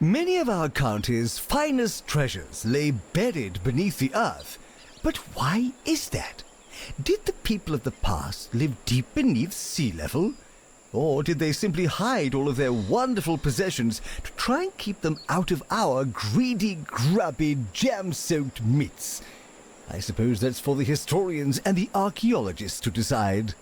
Many of our county's finest treasures lay buried beneath the earth. But why is that? Did the people of the past live deep beneath sea level? Or did they simply hide all of their wonderful possessions to try and keep them out of our greedy, grubby, jam-soaked midst? I suppose that's for the historians and the archaeologists to decide.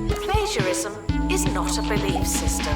Plagiarism is not a belief system.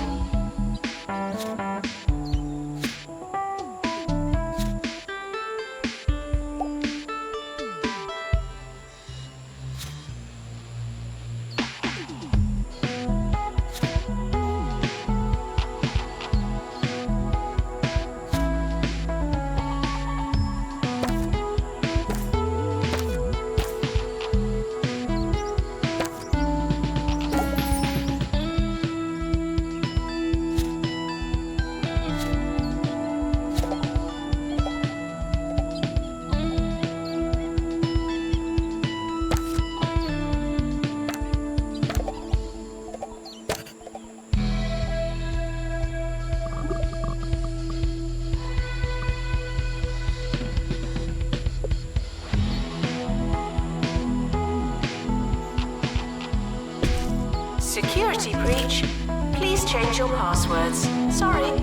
Security breach. Please change your passwords. Sorry.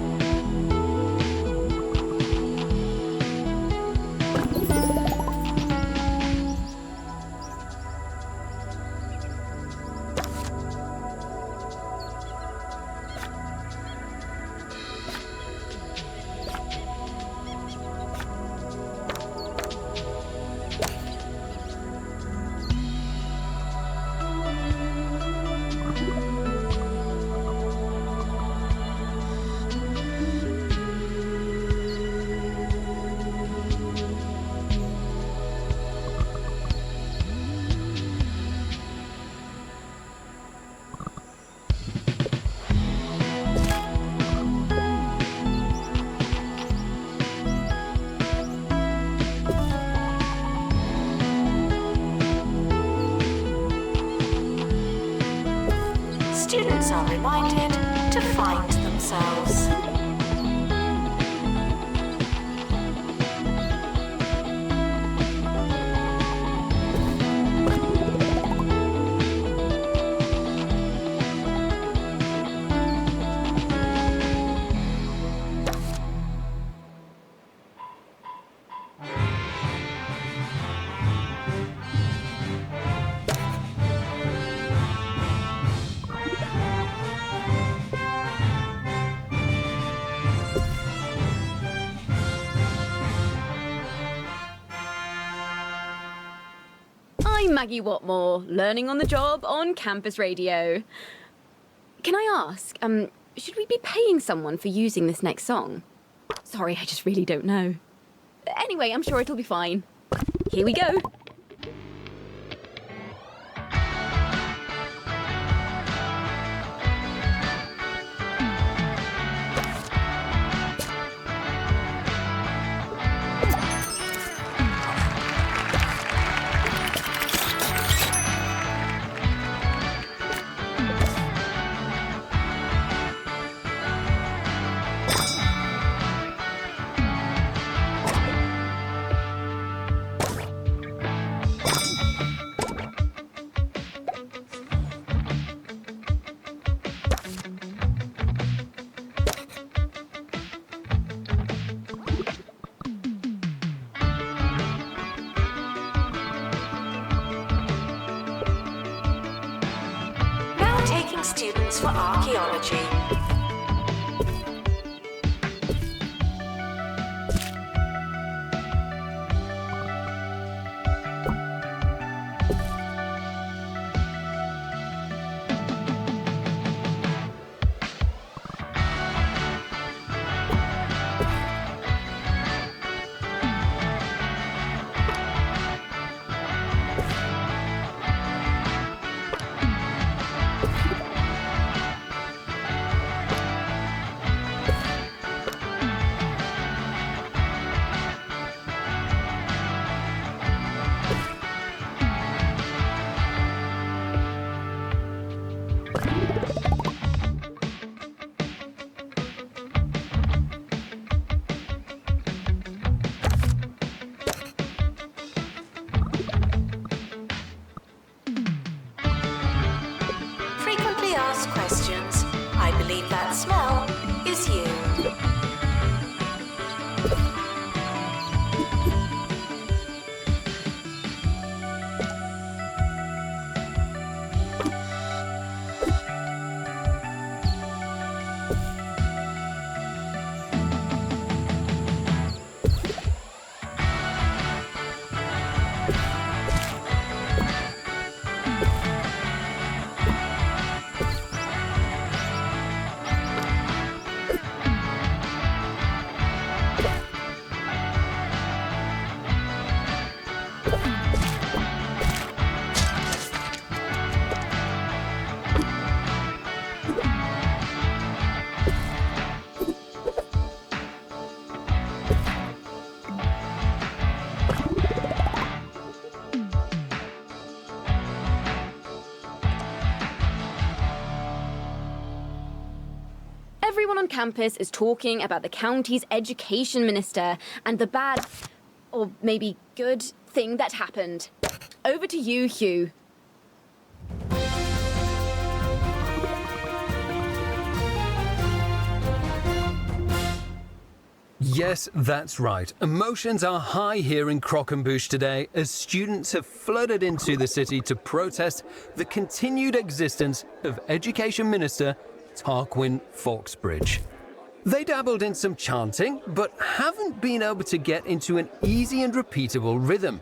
Students are reminded to find themselves. I'm Maggie Watmore, learning on the job on campus radio. Can I ask, should we be paying someone for using this next song? Sorry, I just really don't know. Anyway, I'm sure it'll be fine. Here we go. Students for archaeology. campus is talking about the county's education minister and the bad, or maybe good, thing that happened. Over to you, Hugh. Yes, that's right. Emotions are high here in Croquembouche today as students have flooded into the city to protest the continued existence of Education Minister Tarquin Foxbridge. They dabbled in some chanting, but haven't been able to get into an easy and repeatable rhythm.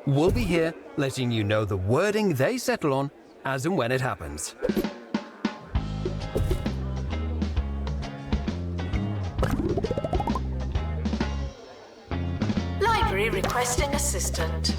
We'll be here letting you know the wording they settle on as and when it happens. Library requesting assistant.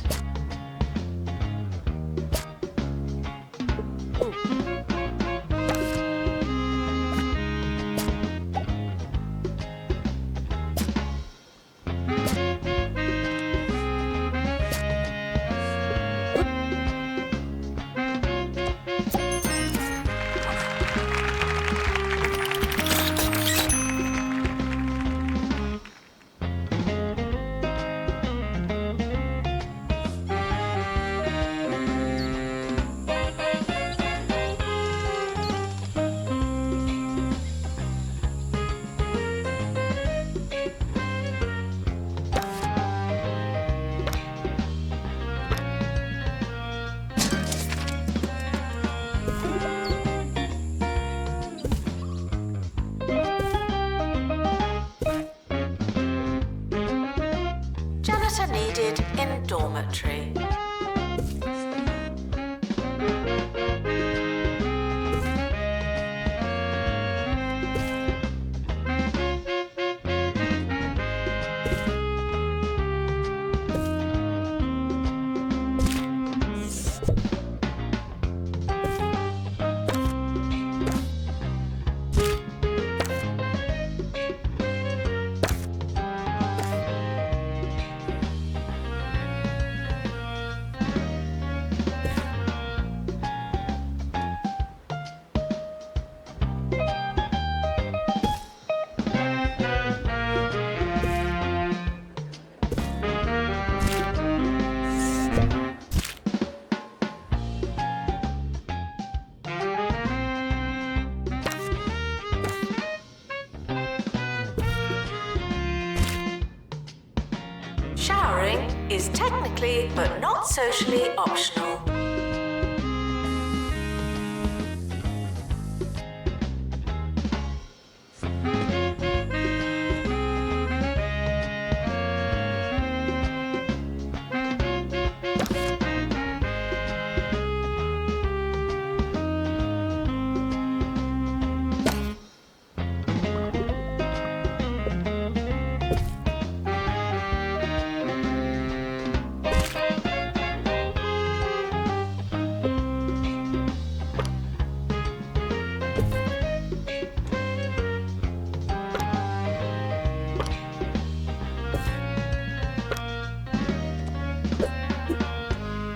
Janitor needed in dormitory. Showering is technically but not socially optional.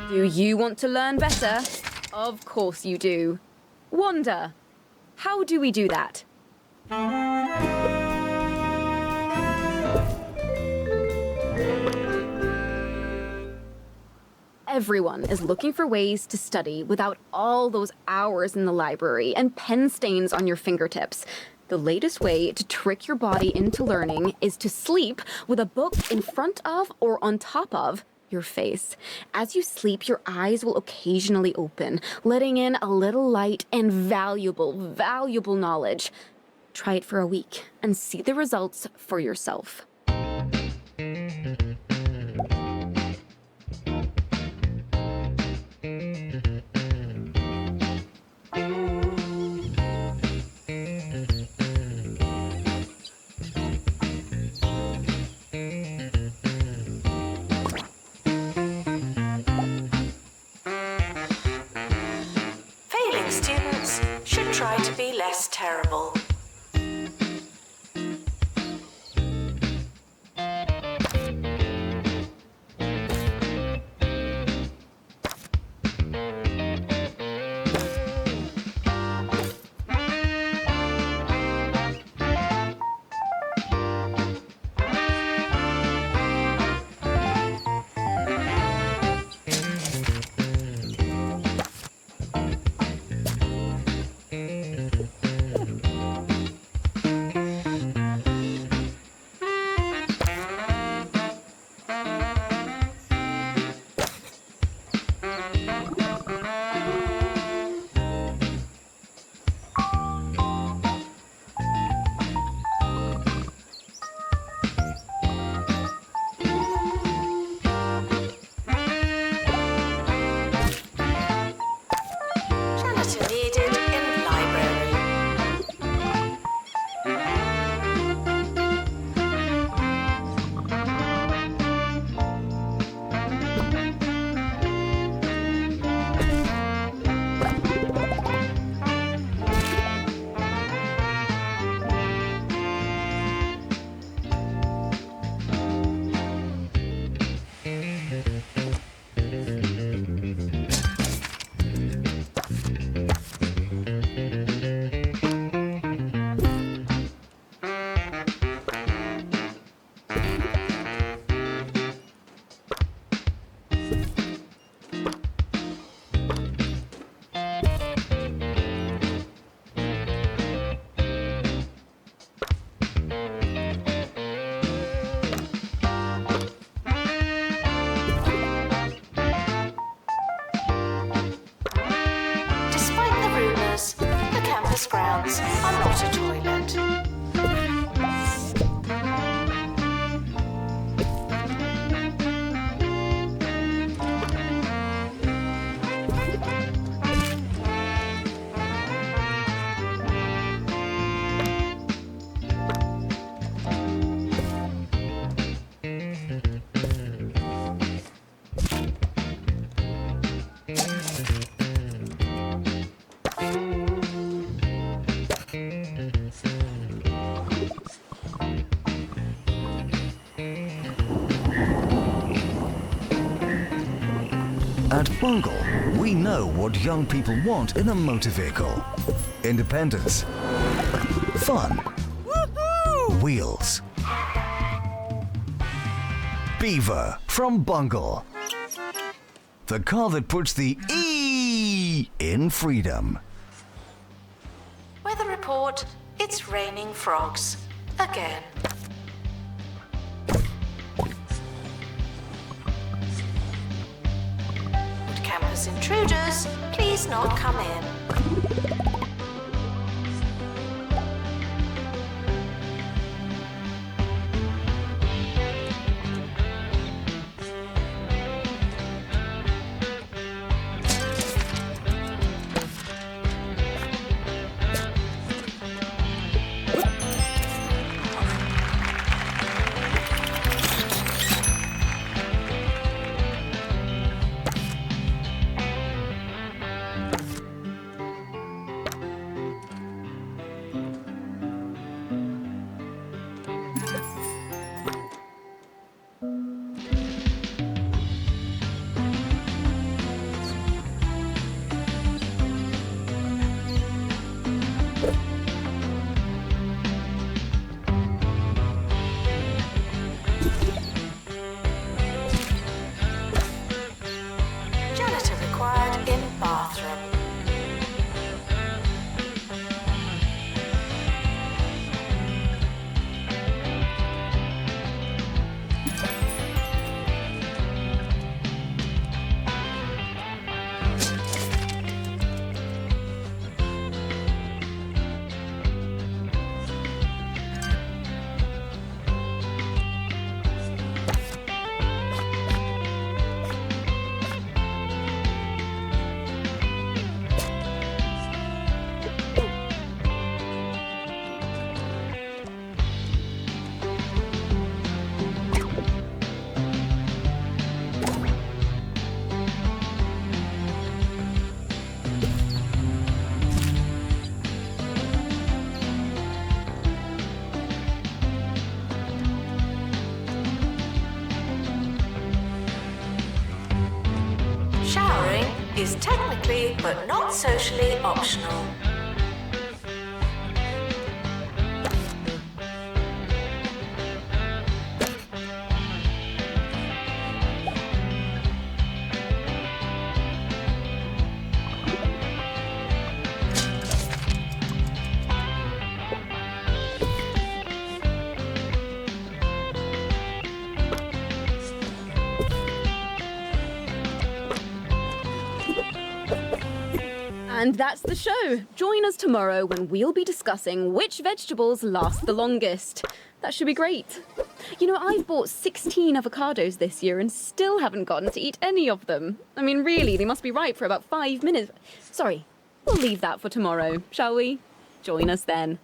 Do you want to learn better? Of course you do. Wanda, how do we do that? Everyone is looking for ways to study without all those hours in the library and pen stains on your fingertips. The latest way to trick your body into learning is to sleep with a book in front of or on top of your face. As you sleep, your eyes will occasionally open, letting in a little light and valuable knowledge. Try it for a week and see the results for yourself. Students should try to be less terrible. At Bungle, we know what young people want in a motor vehicle. Independence. Fun. Wheels. Beaver from Bungle. The car that puts the E in freedom. Weather report, it's raining frogs. Again. Would campus intruders please not come in? Janitor required in bathroom. Showering is technically but not socially optional. And that's the show. Join us tomorrow when we'll be discussing which vegetables last the longest. That should be great. You know, I've bought 16 avocados this year and still haven't gotten to eat any of them. I mean, really, they must be ripe for about 5 minutes. Sorry, we'll leave that for tomorrow, shall we? Join us then.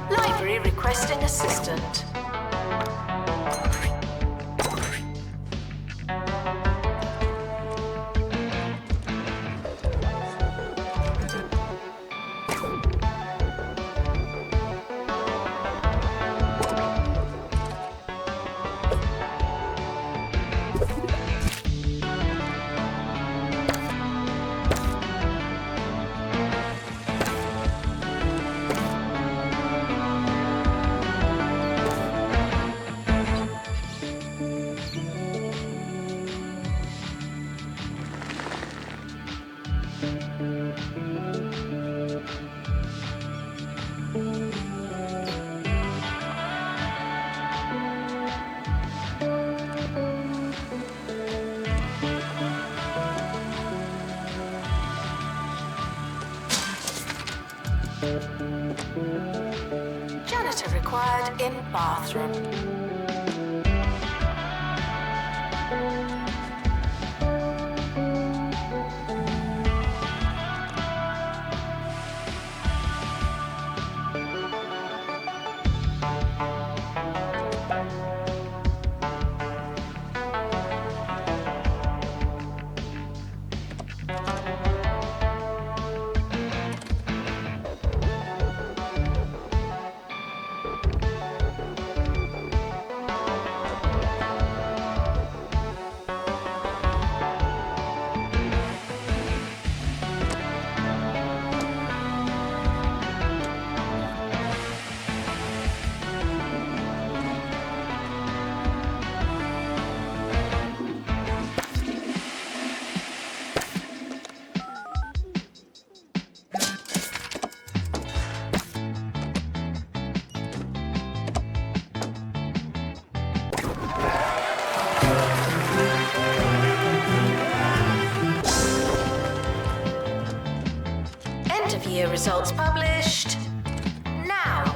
Library requesting assistant. Janitor required in bathroom. End of year results published now.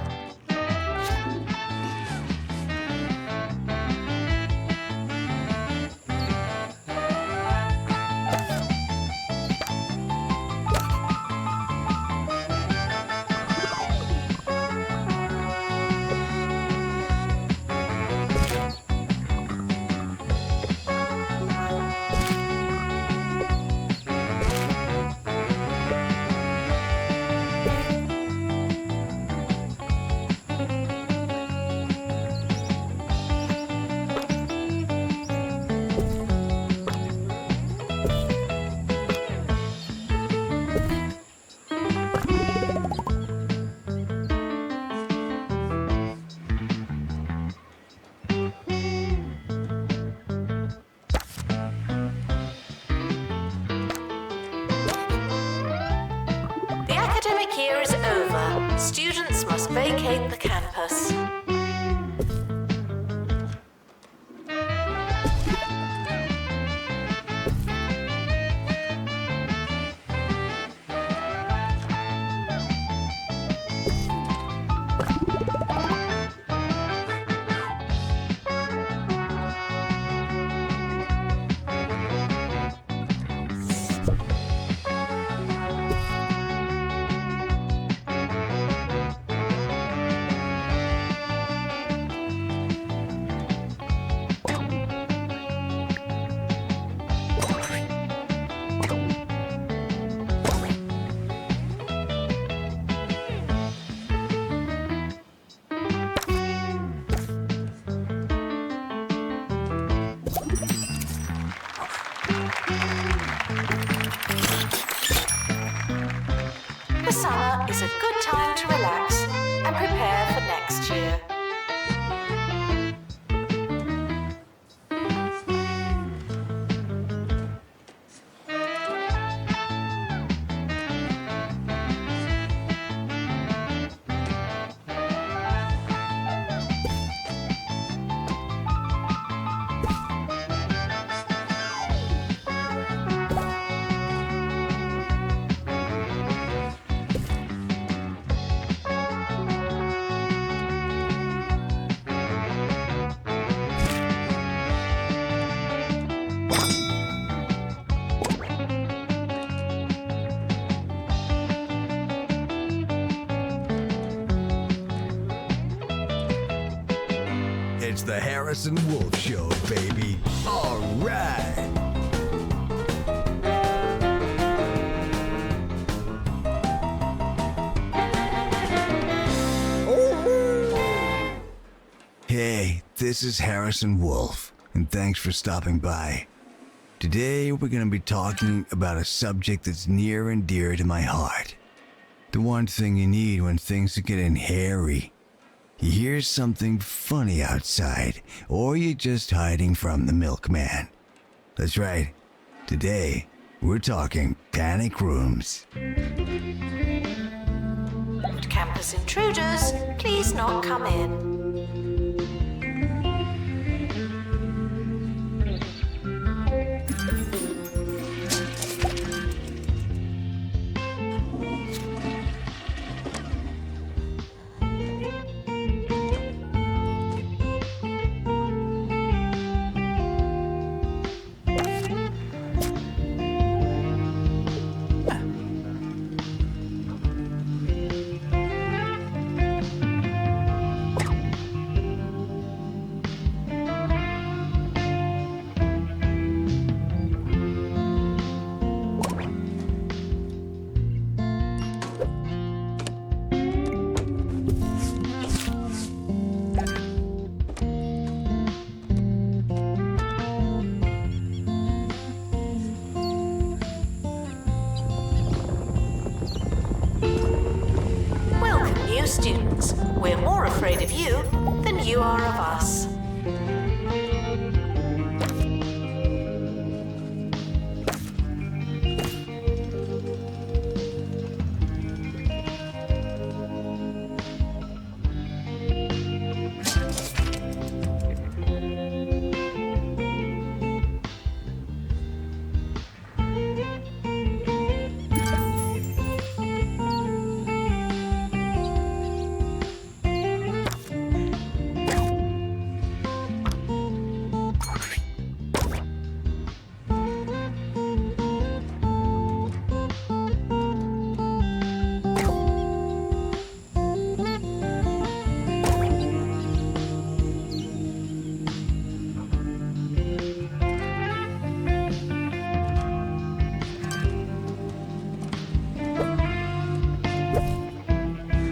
The academic year is over. Students must vacate the campus. The summer is a good time to relax and prepare for next year. It's the Harrison Wolf Show, baby. All right. Hey, this is Harrison Wolf, and thanks for stopping by. Today, we're going to be talking about a subject that's near and dear to my heart. The one thing you need when things are getting hairy. You hear something funny outside, or you're just hiding from the milkman. That's right. Today, we're talking panic rooms. Campus intruders, please not come in. students, we're more afraid of you than you are of us.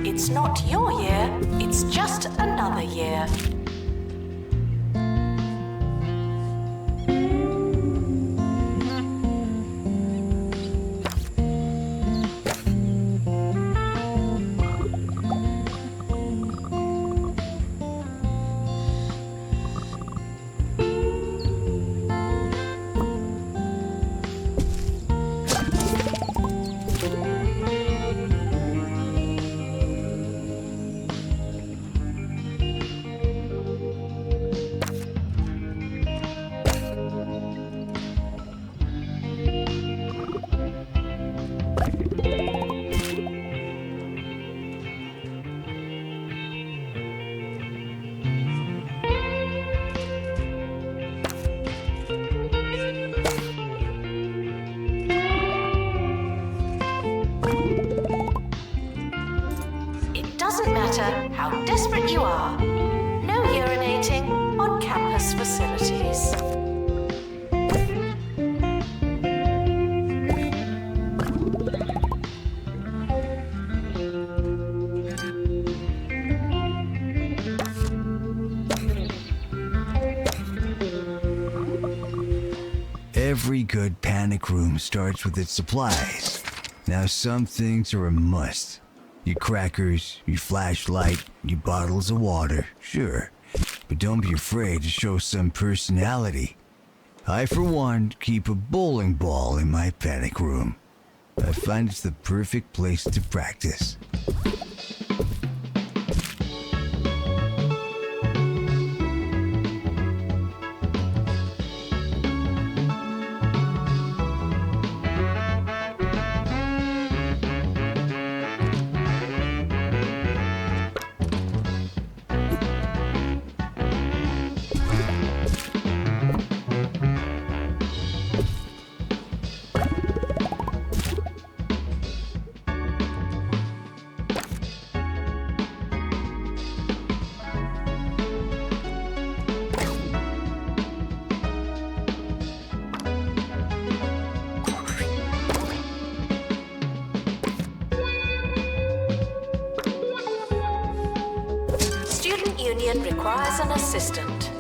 It's not your year, it's just another year. Doesn't matter how desperate you are. No urinating on campus facilities. Every good panic room starts with its supplies. Now some things are a must. Your crackers, your flashlight, your bottles of water, sure. But don't be afraid to show some personality. I, for one, keep a bowling ball in my panic room. I find it's the perfect place to practice. Student Union requires an assistant.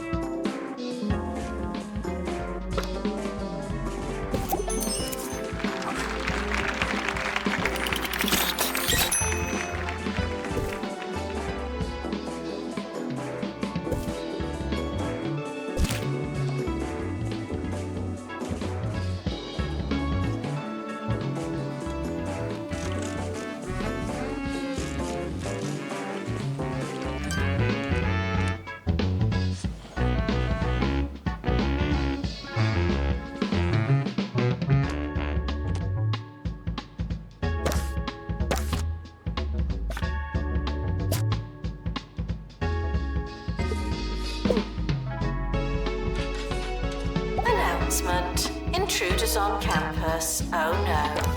Announcement. Intruders on campus. Oh no.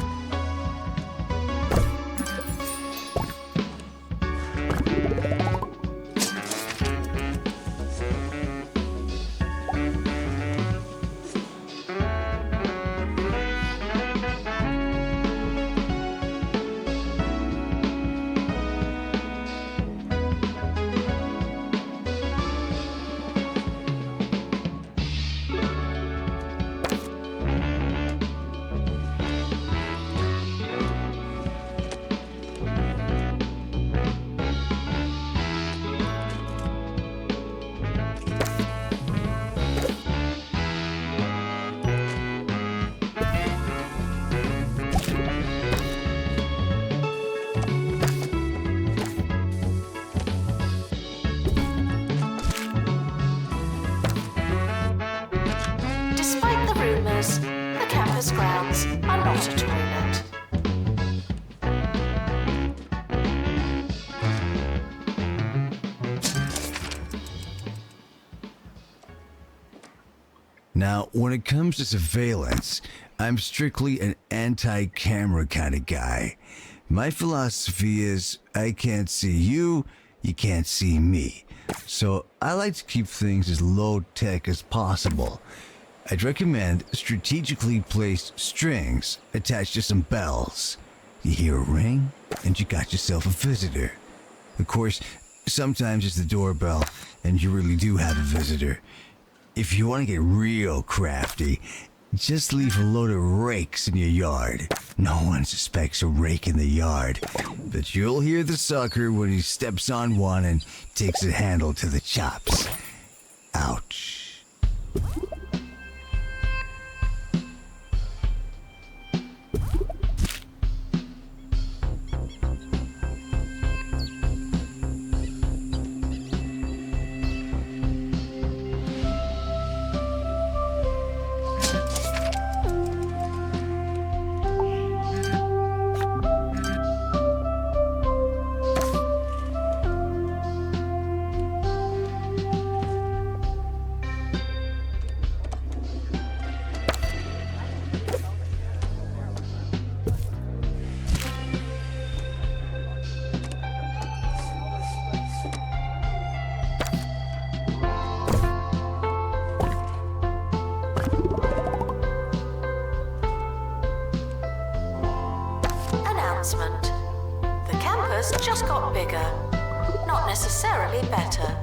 not a toilet. Now, when it comes to surveillance, I'm strictly an anti-camera kind of guy. My philosophy is, I can't see you, you can't see me. So I like to keep things as low-tech as possible. I'd recommend strategically placed strings attached to some bells. You hear a ring, and you got yourself a visitor. Of course, sometimes it's the doorbell, and you really do have a visitor. If you want to get real crafty, just leave a load of rakes in your yard. No one suspects a rake in the yard, but you'll hear the sucker when he steps on one and takes a handle to the chops. Ouch. Announcement. The campus just got bigger, not necessarily better.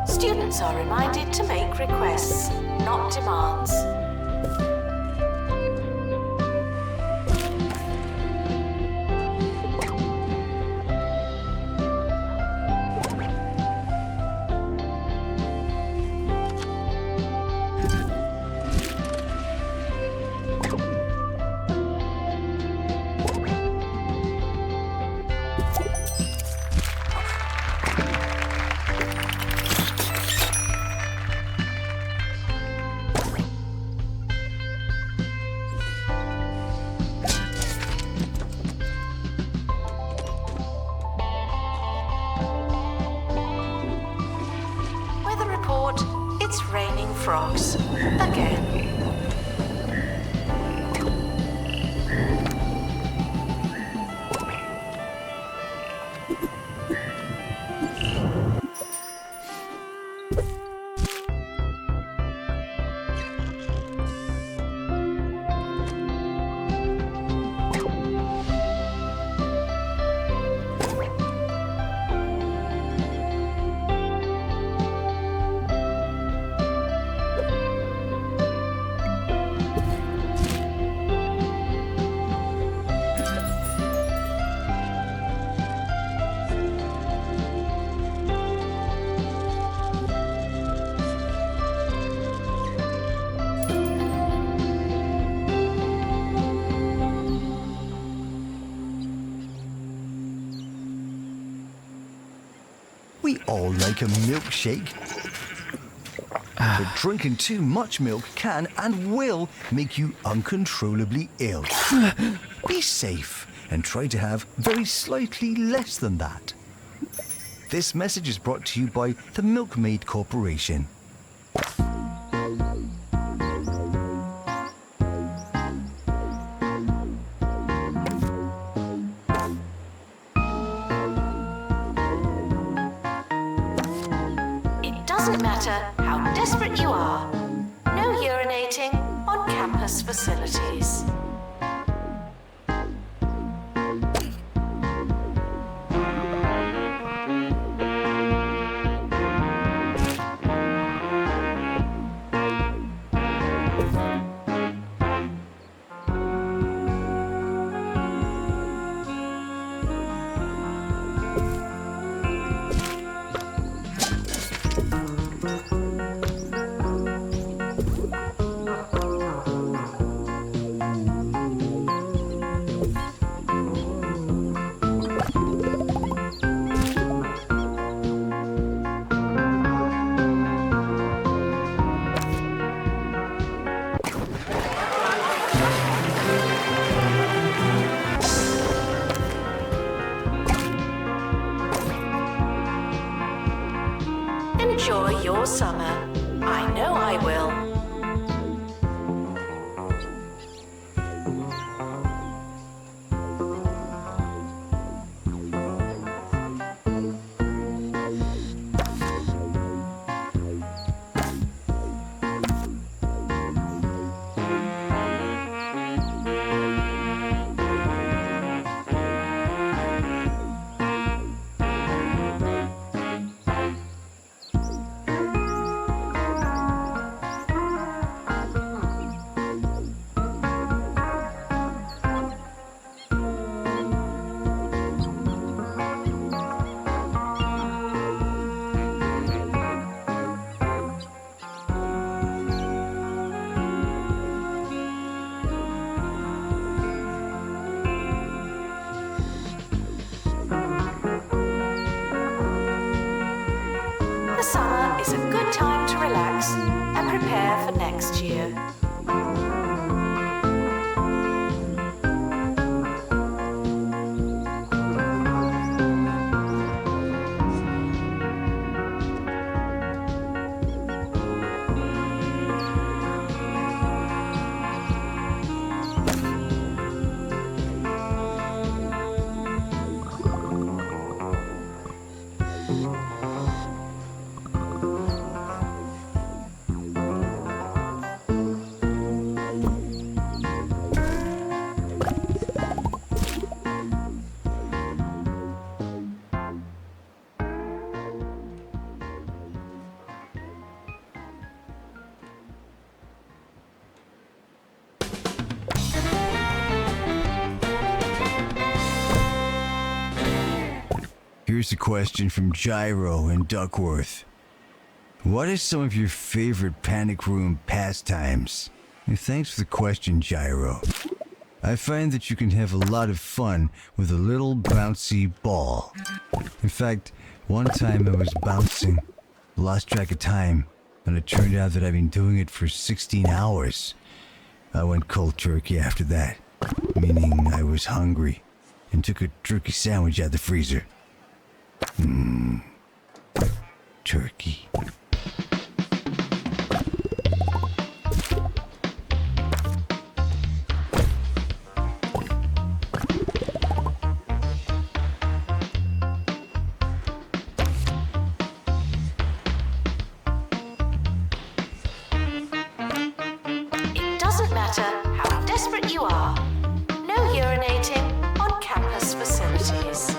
Students are reminded to make requests, not demands. It's raining frogs again. We all like a milkshake. But drinking too much milk can and will make you uncontrollably ill. Be safe and try to have very slightly less than that. This message is brought to you by the Milkmaid Corporation. doesn't matter how desperate you are. No urinating on campus facilities. Enjoy your summer. I know I will. The summer is a good time to relax and prepare for next year. Here's a question from Gyro in Duckworth. What are some of your favorite panic room pastimes? And thanks for the question, Gyro. I find that you can have a lot of fun with a little bouncy ball. In fact, one time I was bouncing, lost track of time, and it turned out that I'd been doing it for 16 hours. I went cold turkey after that, meaning I was hungry, and took a turkey sandwich out the freezer. Turkey. It doesn't matter how desperate you are. No urinating on campus facilities.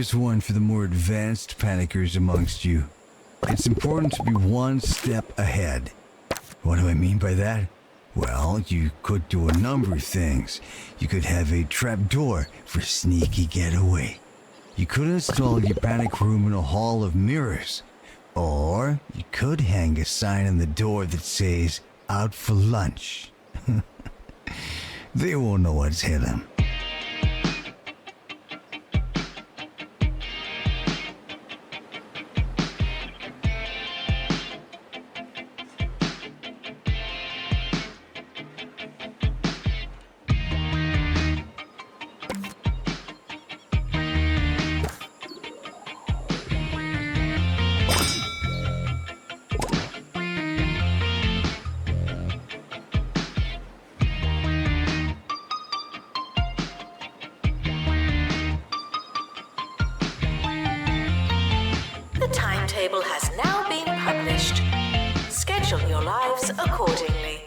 here's one for the more advanced panickers amongst you. It's important to be one step ahead. What do I mean by that? Well, you could do a number of things. You could have a trapdoor for sneaky getaway. You could install your panic room in a hall of mirrors. Or you could hang a sign on the door that says, "Out for lunch." They won't know what's hit them. The timetable has now been published. Schedule your lives accordingly.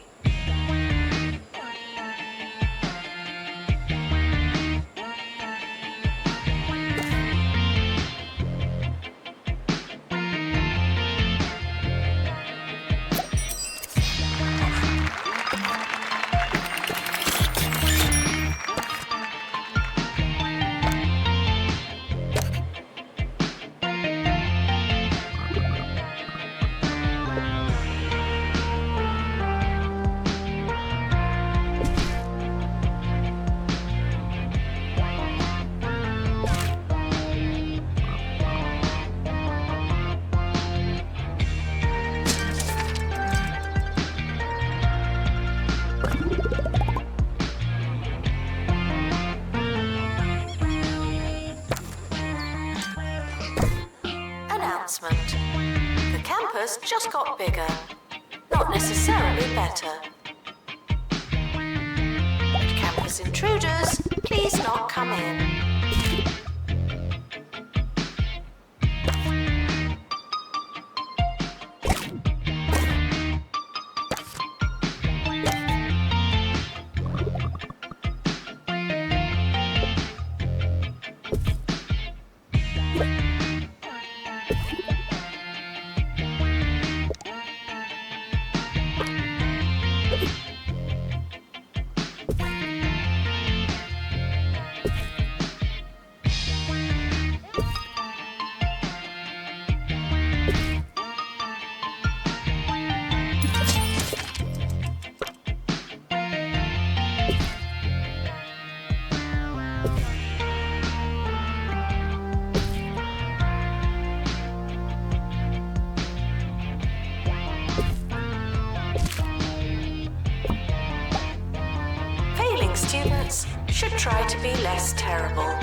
Announcement. The campus just got bigger, not necessarily better. Campus intruders, please not come in. Failing students should try to be less terrible.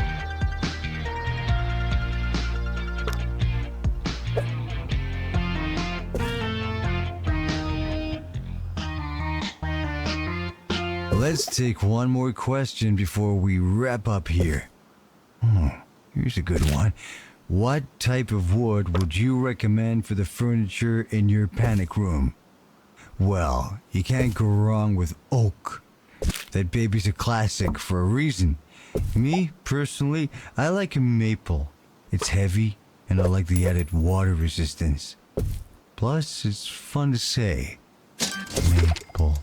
Let's take one more question before we wrap up here. Here's a good one. What type of wood would you recommend for the furniture in your panic room? Well, you can't go wrong with oak. That baby's a classic for a reason. Me, personally, I like maple. It's heavy, and I like the added water resistance. Plus, it's fun to say. Maple.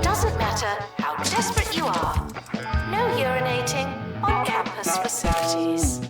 Doesn't matter how desperate you are. No urinating on campus facilities.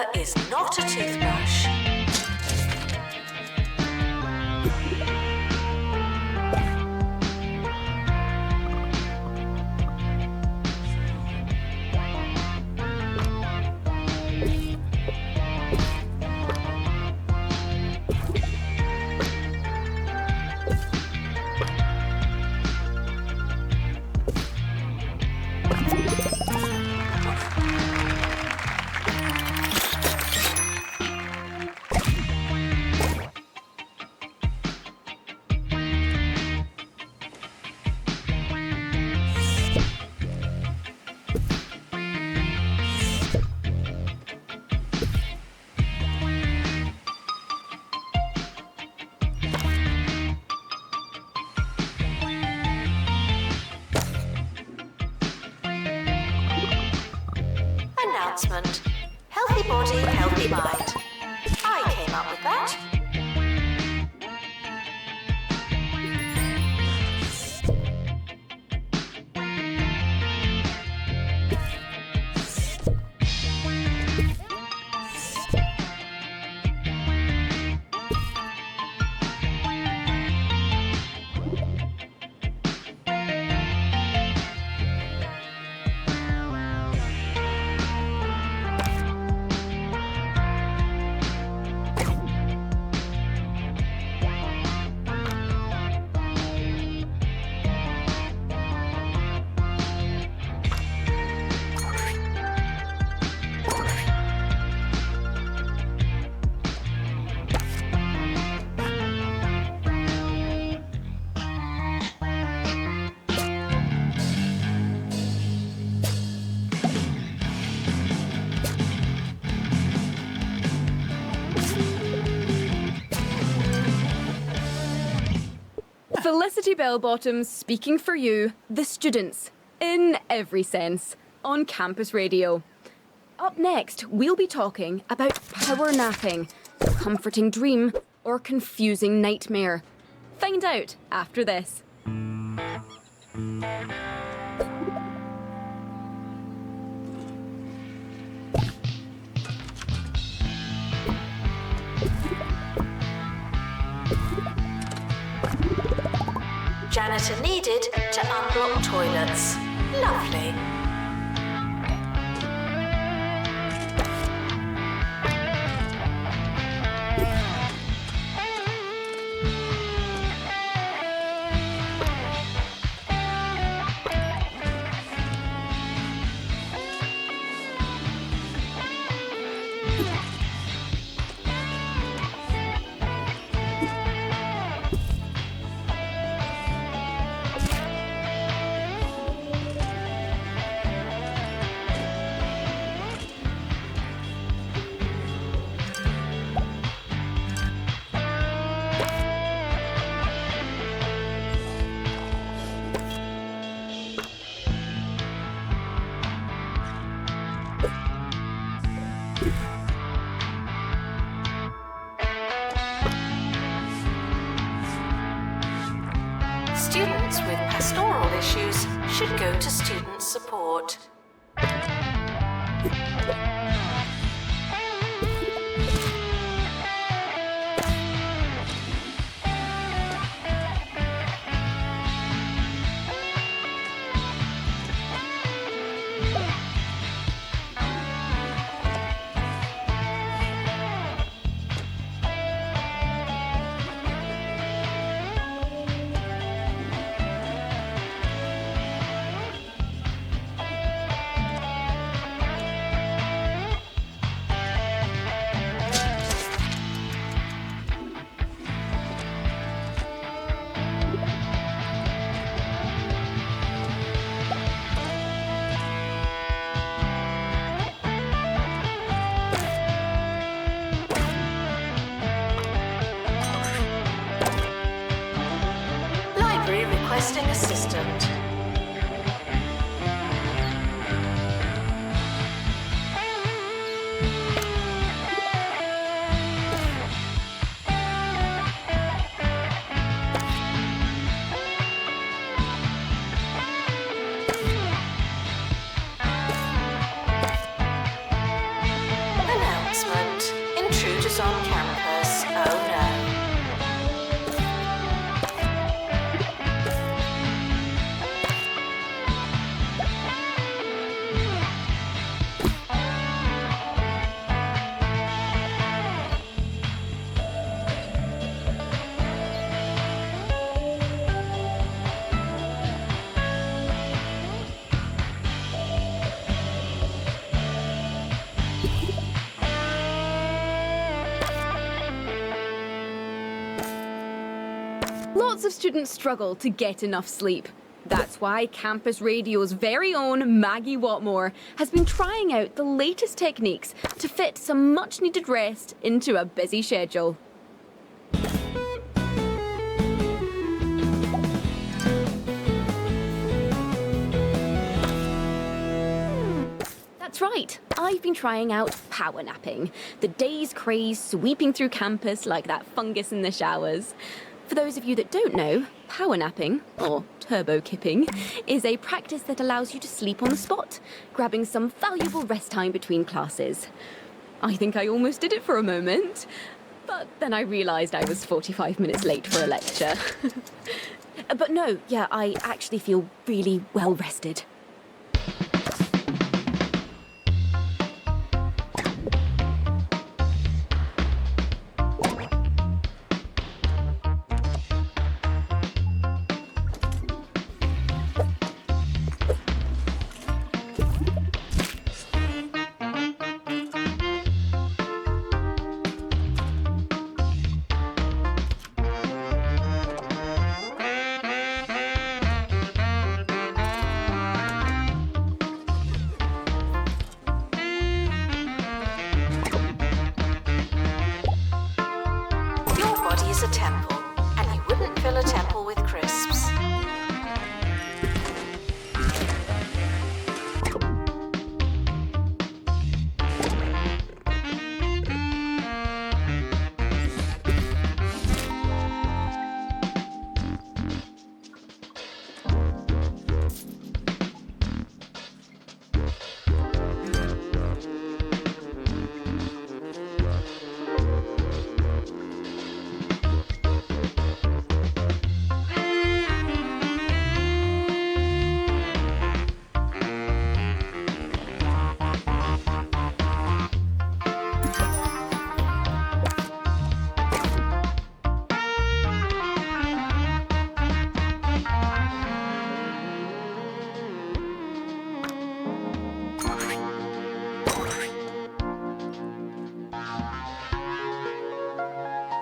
ruler is not a toothbrush. Announcement. Healthy body, healthy mind. I came up with that. Felicity Bellbottom speaking for you, the students, in every sense, on campus radio. Up next, we'll be talking about power napping, comforting dream, or confusing nightmare. Find out after this. Janitor needed to unblock toilets. Lovely. Students with pastoral issues should go to student support. Requesting assistant. issues on campus, oh no. Lots of students struggle to get enough sleep. That's why Campus Radio's very own Maggie Watmore has been trying out the latest techniques to fit some much-needed rest into a busy schedule. That's right, I've been trying out power napping, the day's craze sweeping through campus like that fungus in the showers. For those of you that don't know, power napping, or turbo kipping, is a practice that allows you to sleep on the spot, grabbing some valuable rest time between classes. I think I almost did it for a moment, but then I realised I was 45 minutes late for a lecture. But no, yeah, I actually feel really well rested. Is a temple, and you wouldn't fill a temple with crisps.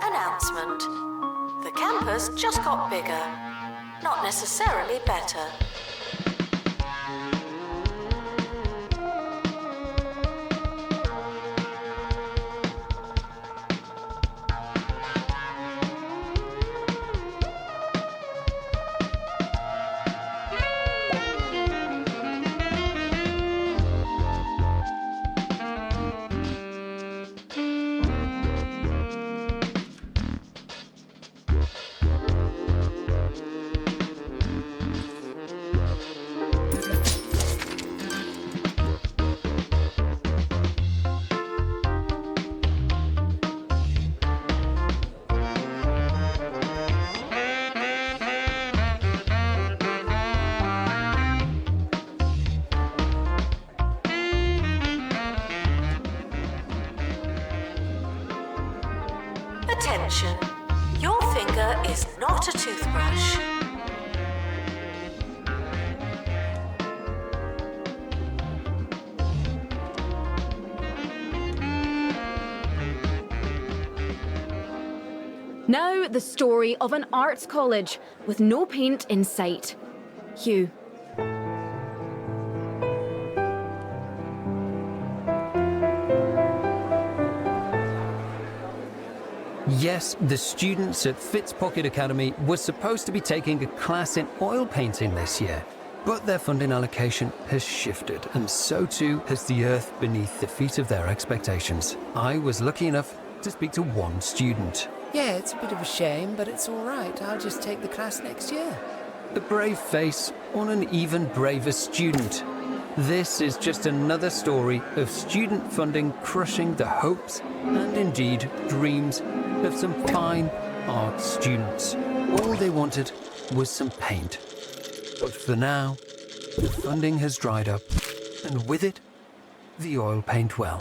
Announcement. The campus just got bigger, not necessarily better. Attention, your finger is not a toothbrush. Now, the story of an arts college with no paint in sight. Hugh. Yes, the students at Fitzpocket Academy were supposed to be taking a class in oil painting this year, but their funding allocation has shifted, and so too has the earth beneath the feet of their expectations. I was lucky enough to speak to one student. Yeah, it's a bit of a shame, but it's all right. I'll just take the class next year. A brave face on an even braver student. This is just another story of student funding crushing the hopes and indeed dreams of some fine art students. All they wanted was some paint. But for now, the funding has dried up, and with it, the oil paint well.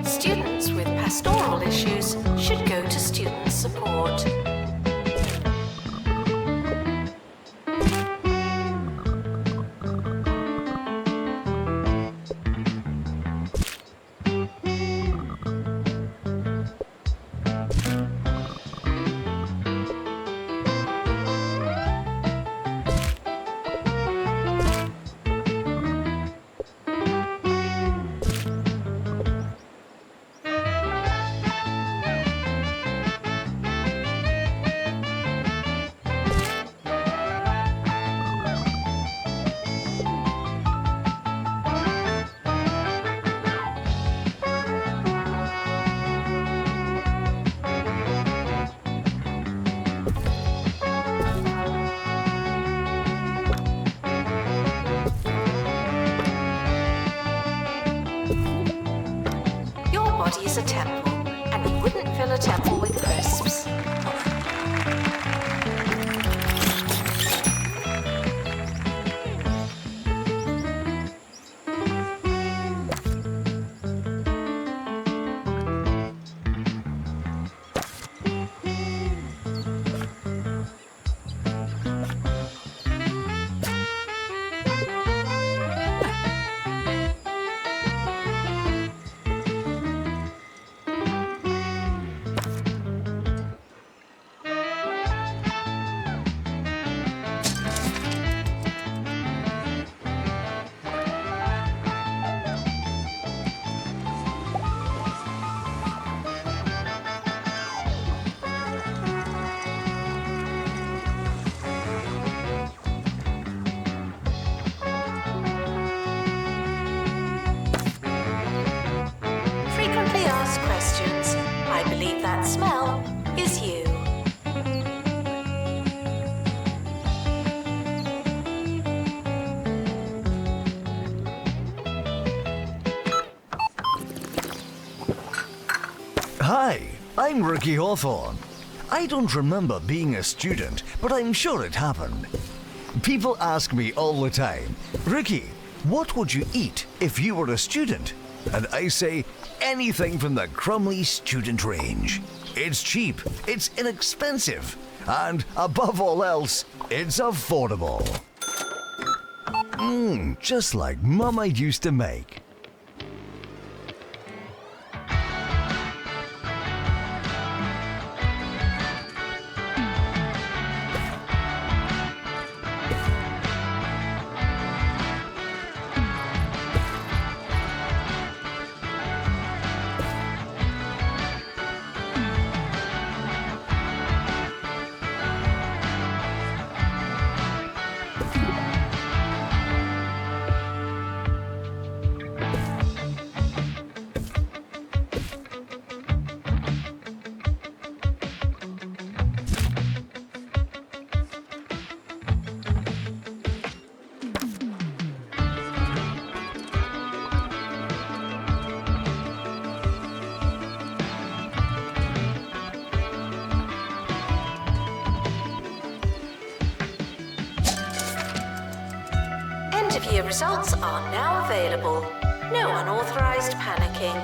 Students with pastoral issues should go to student support. Body is a temple, and we wouldn't fill a temple with crisps. Frequently asked questions. I believe that smell is you. Hi, I'm Ricky Hawthorne. I don't remember being a student, but I'm sure it happened. People ask me all the time, Ricky, what would you eat if you were a student? And I say, anything from the Crumley student range. It's cheap, it's inexpensive, and above all else, it's affordable. Just like Mama used to make. End-of-year results are now available. No unauthorized panicking.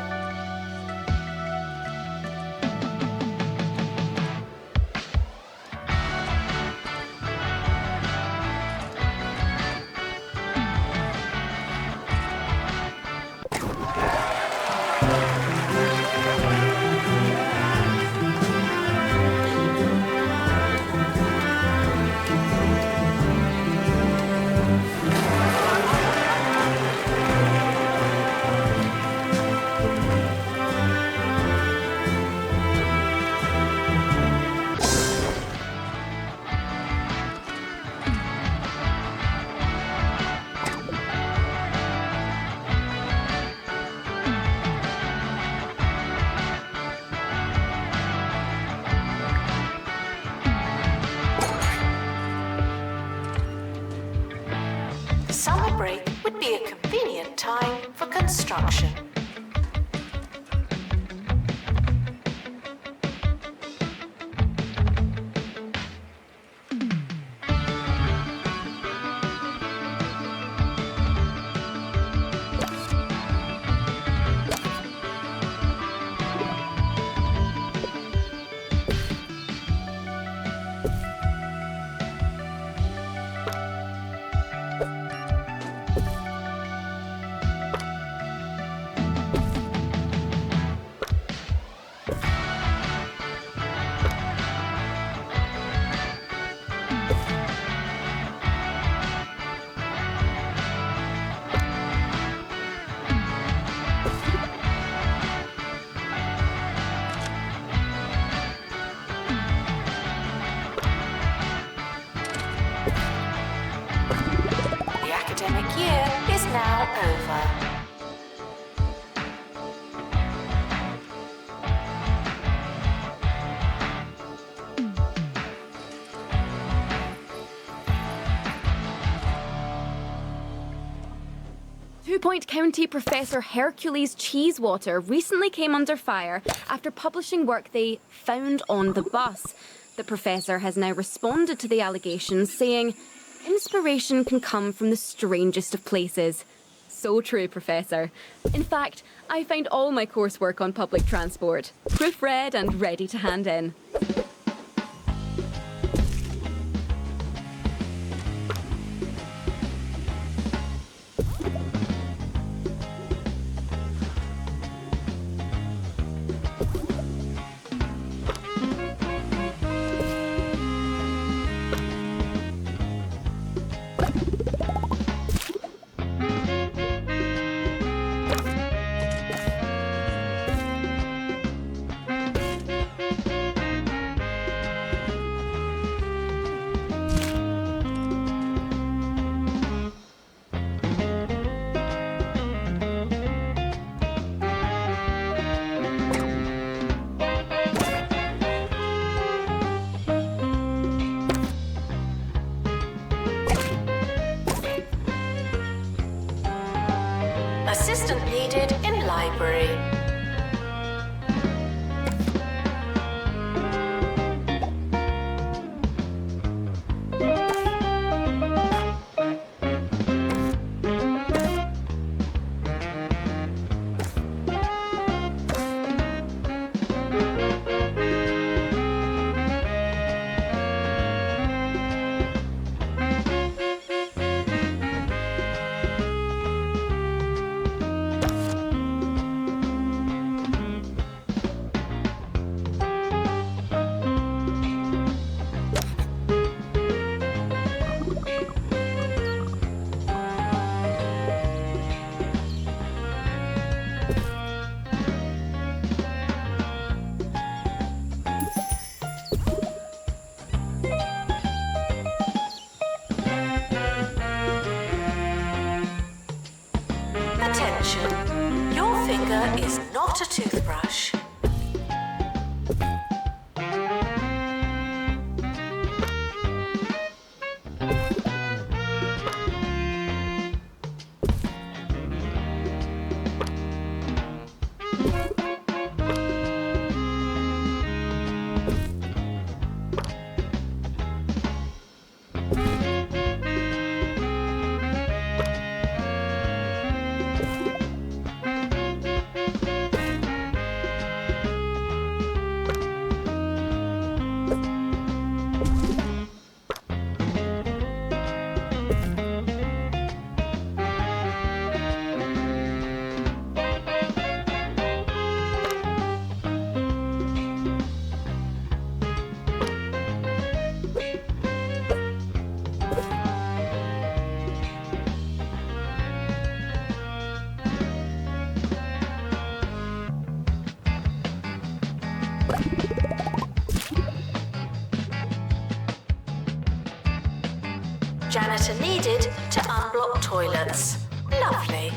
Summer break would be a convenient time for construction. Year is now over. 2-Point County Professor Hercules Cheesewater recently came under fire after publishing work they found on the bus. The professor has now responded to the allegations, saying, "Inspiration can come from the strangest of places." So true, Professor. In fact, I find all my coursework on public transport, proofread and ready to hand in. Assistant needed in library. Attention, your finger is not a toothbrush. Janitor needed to unblock toilets. Lovely.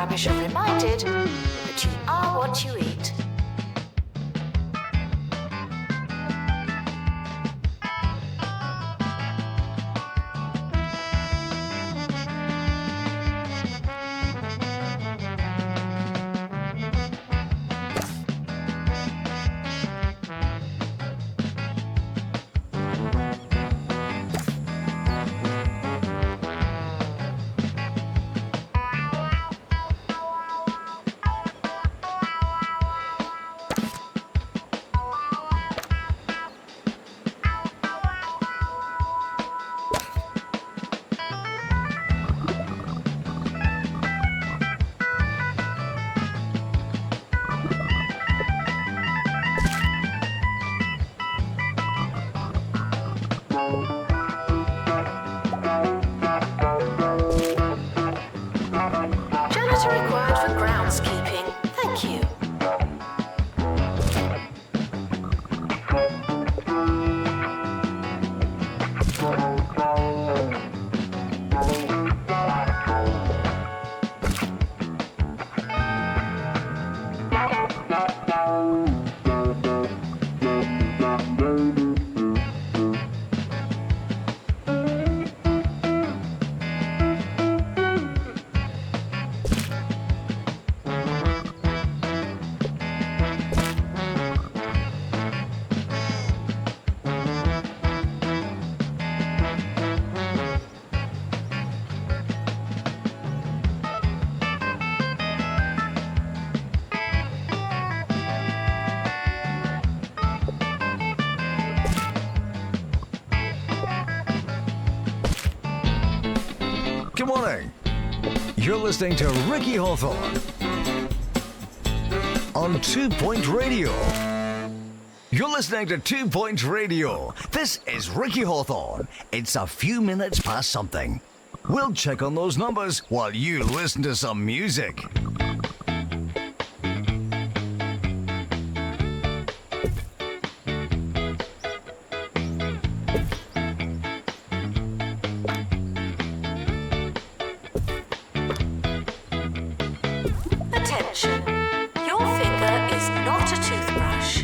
Campish are reminded that you are what you eat. Janitor required for groundskeeping. Thank you. Good morning. You're listening to Ricky Hawthorne on 2 Point Radio. You're listening to 2 Point Radio. This is Ricky Hawthorne. It's a few minutes past something. We'll check on those numbers while you listen to some music. Attention. Your finger is not a toothbrush.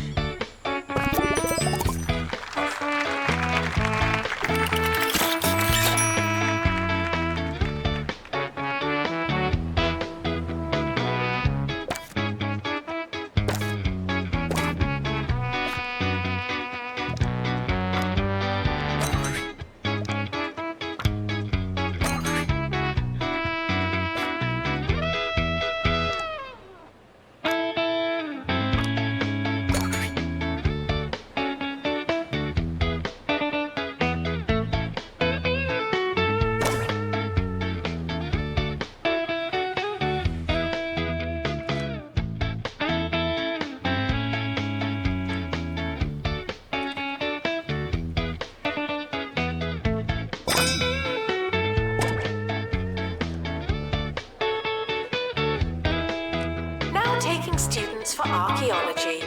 Now taking students for archaeology.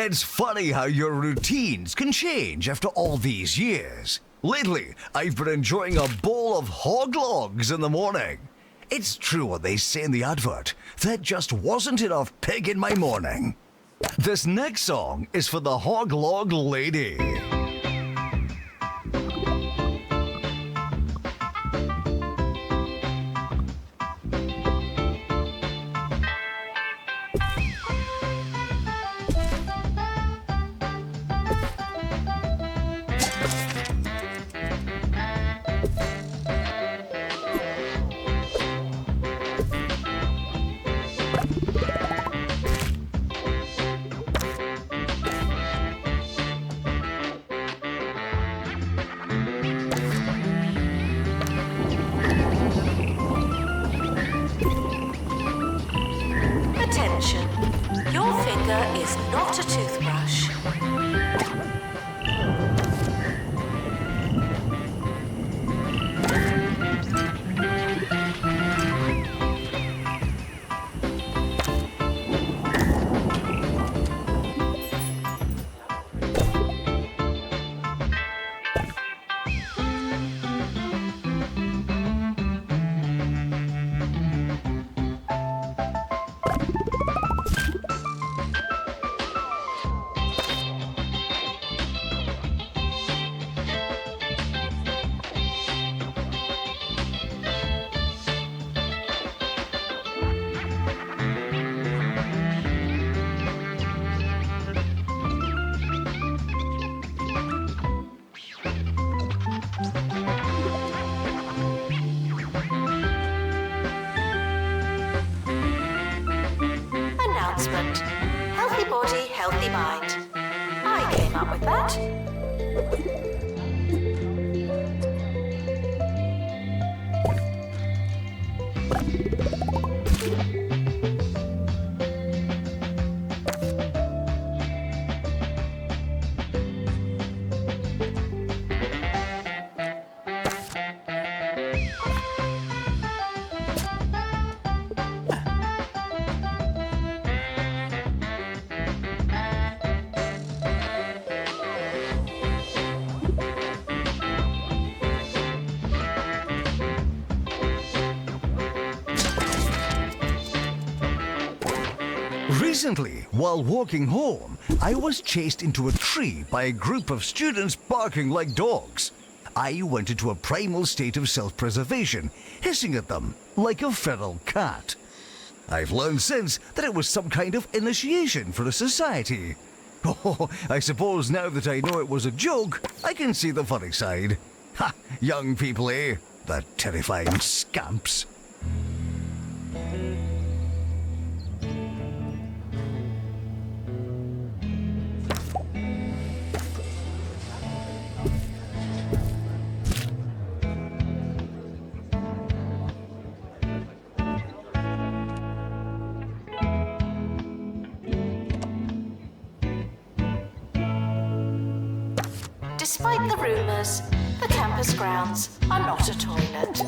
It's funny how your routines can change after all these years. Lately, I've been enjoying a bowl of hog logs in the morning. It's true what they say in the advert. There just wasn't enough pig in my morning. This next song is for the hog log lady. Attention, your finger is not a toothbrush. Announcement. Healthy body, healthy mind. I came up with that. Recently, while walking home, I was chased into a tree by a group of students barking like dogs. I went into a primal state of self-preservation, hissing at them like a feral cat. I've learned since that it was some kind of initiation for a society. Oh, I suppose now that I know it was a joke, I can see the funny side. Ha! Young people, eh? The terrifying scamps. Despite the rumours, the campus grounds are not a toilet.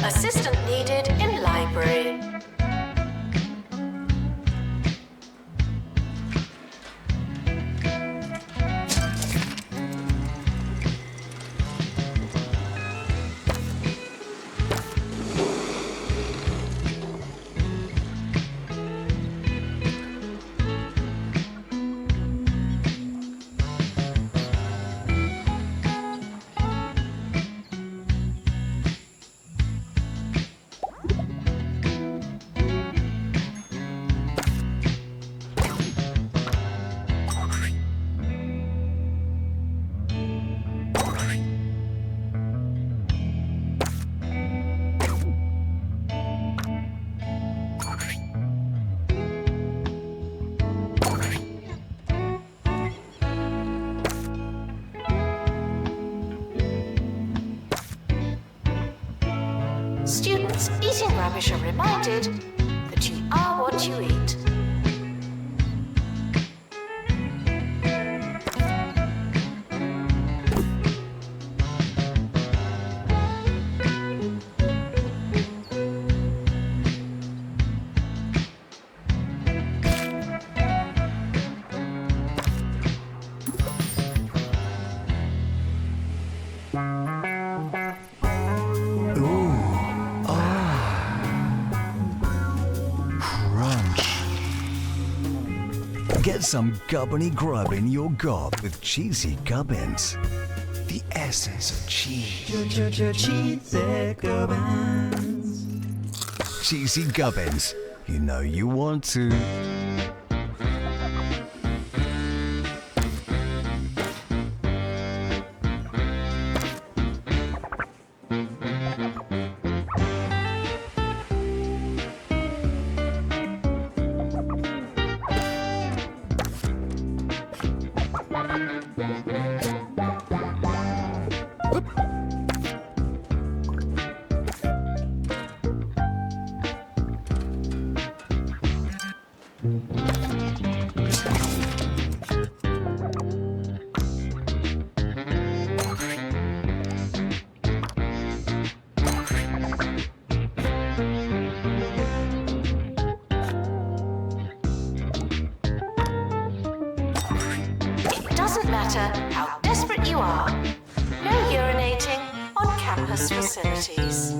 Assistant needed in library. Students eating rubbish are reminded that you are what you eat. Get some gubbiny grub in your gob with cheesy gubbins. The essence of cheese. Cheesy gubbins. Cheesy gubbins. You know you want to. Doesn't matter how desperate you are. No urinating on campus facilities.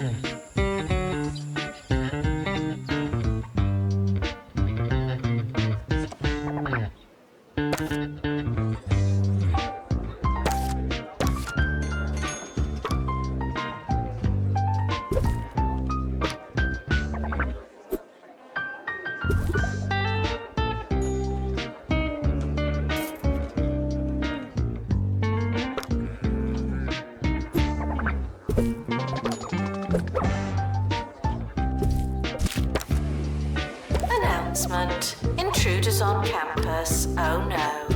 Announcement. Intruders on campus. Oh no.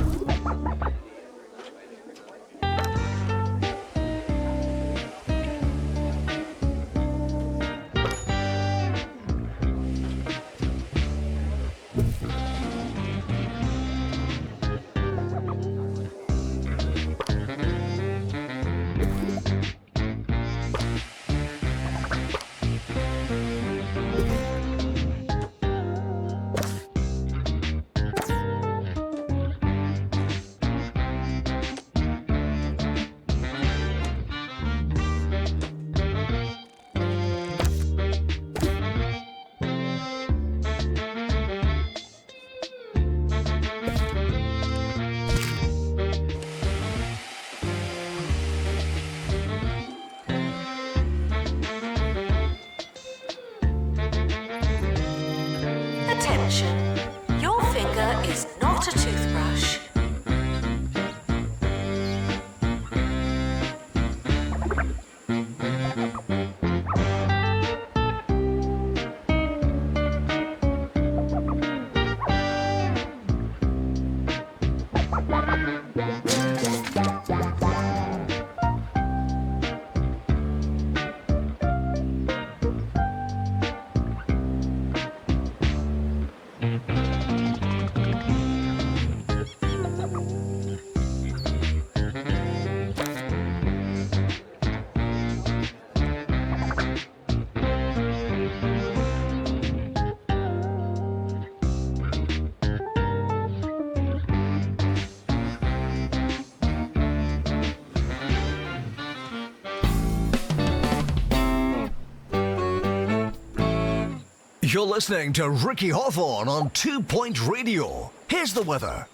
Attention, your finger is not a toothbrush. You're listening to Ricky Hawthorne on 2 Point Radio. Here's the weather.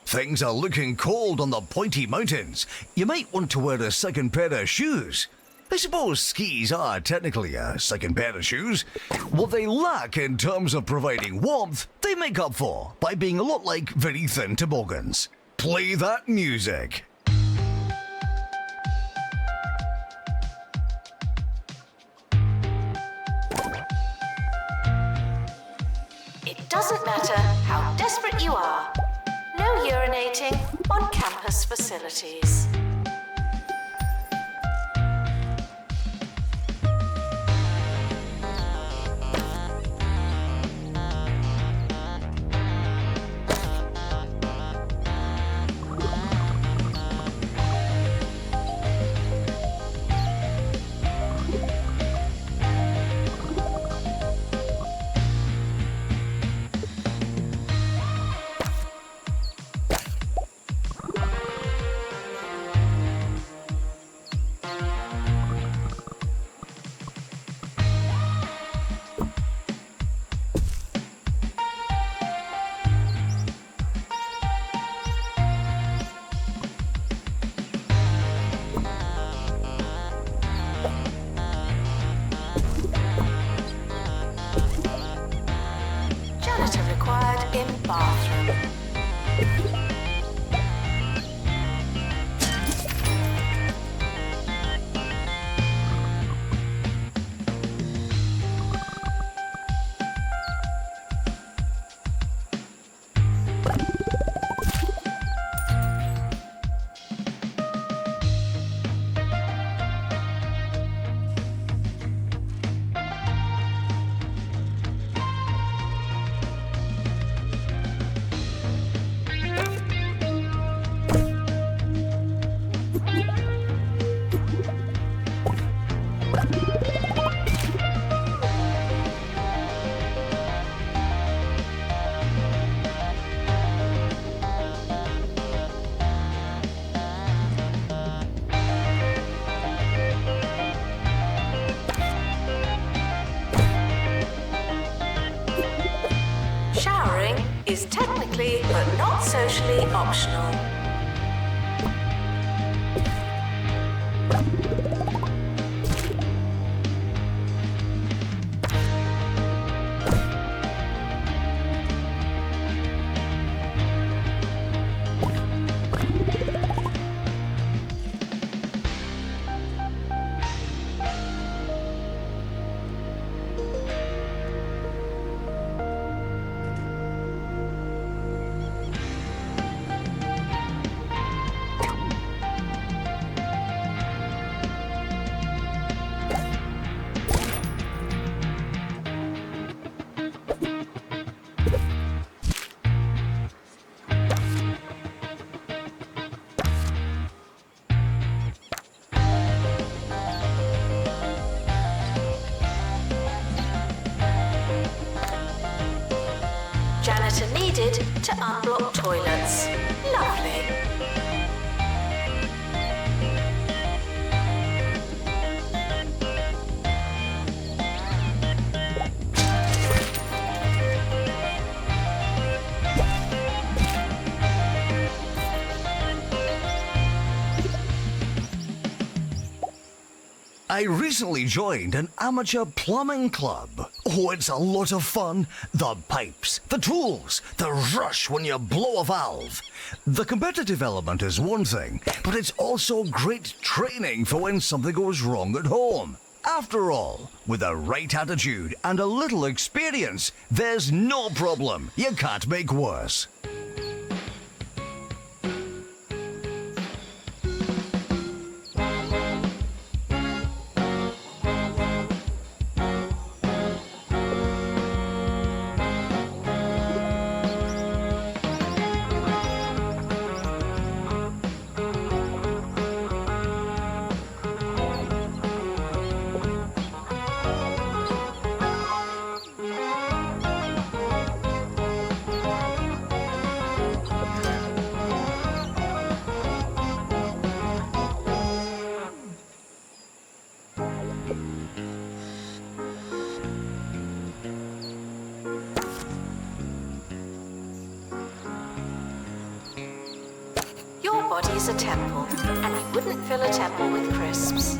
Things are looking cold on the Pointy Mountains. You might want to wear a second pair of shoes. I suppose skis are technically a second pair of shoes. What they lack in terms of providing warmth, they make up for by being a lot like very thin toboggans. Play that music. It doesn't matter how desperate you are. No urinating on campus facilities. but not socially optional. Janitor needed to unblock toilets. Lovely. I recently joined an amateur plumbing club. Oh, it's a lot of fun. The pipes, the tools, the rush when you blow a valve. The competitive element is one thing, but it's also great training for when something goes wrong at home. After all, with the right attitude and a little experience, there's no problem you can't make worse. Your body's a temple, and you wouldn't fill a temple with crisps.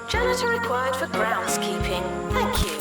Janitor required for groundskeeping. Thank you.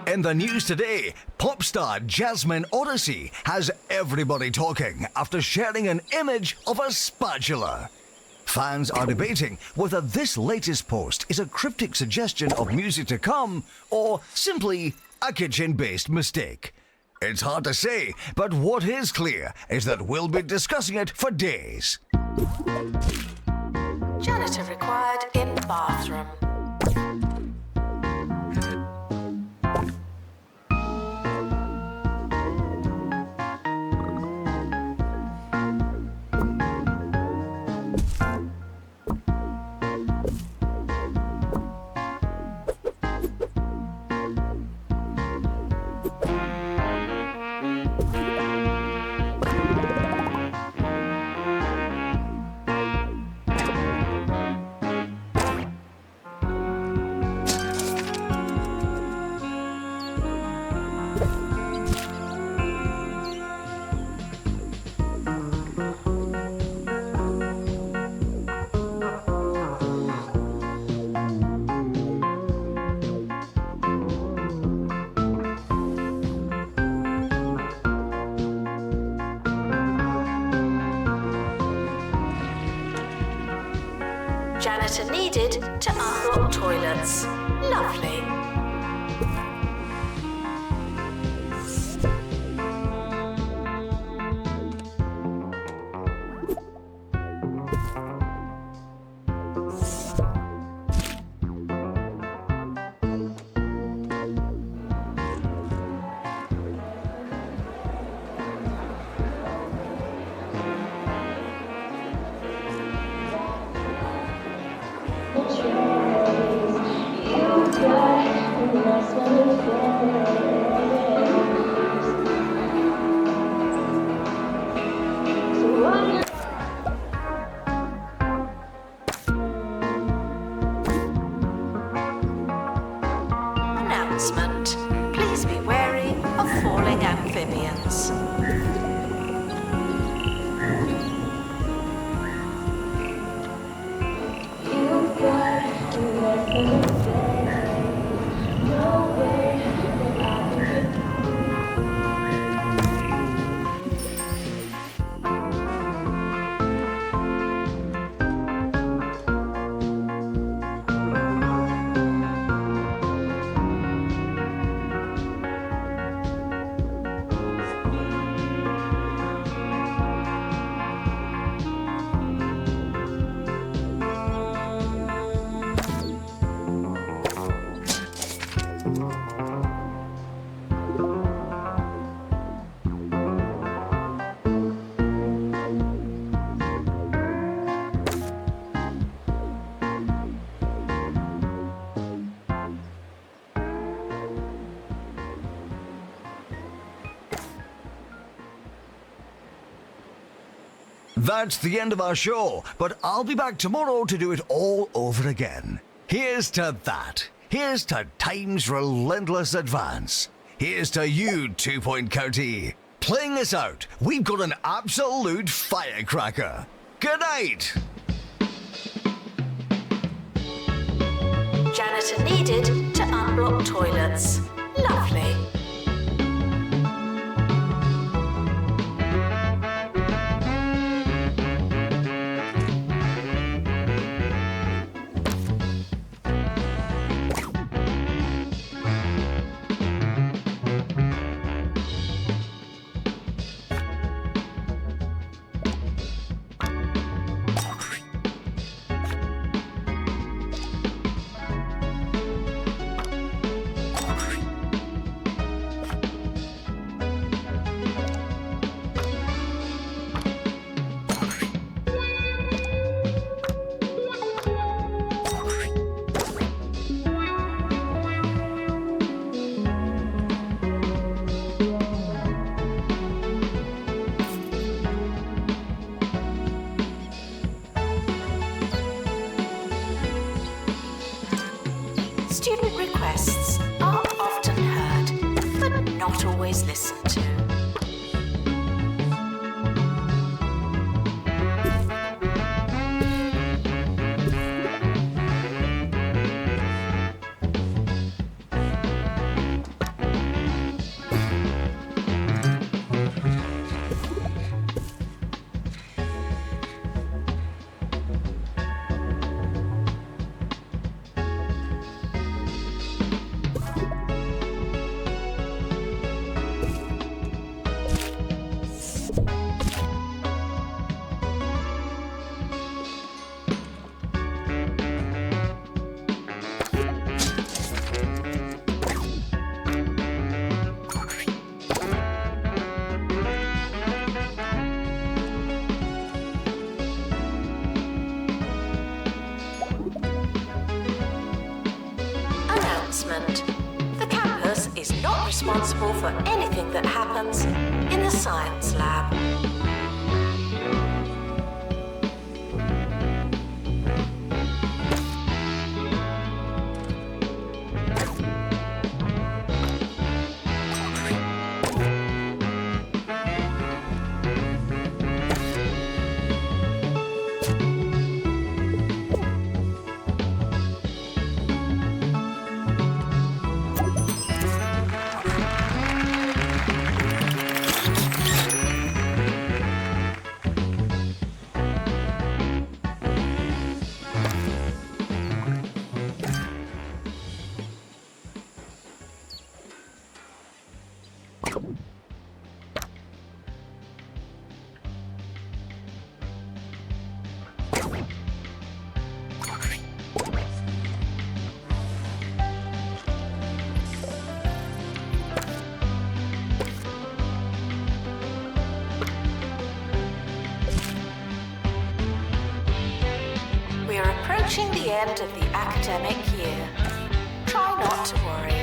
In the news today, pop star Jasmine Odyssey has everybody talking after sharing an image of a spatula. Fans are debating whether this latest post is a cryptic suggestion of music to come or simply a kitchen-based mistake. It's hard to say, but what is clear is that we'll be discussing it for days. Janitor required in bathroom. Janitor needed to unblock toilets. Lovely. Announcement. Please be wary of falling amphibians. That's the end of our show, but I'll be back tomorrow to do it all over again. Here's to that. Here's to time's relentless advance. Here's to you, 2 Point County. Playing us out, we've got an absolute firecracker. Good night. Janitor needed to unblock toilets. Lovely. Student requests are often heard, but not always listened to. The campus is not responsible for anything that happens in the science lab. approaching the end of the academic year. Try not to worry.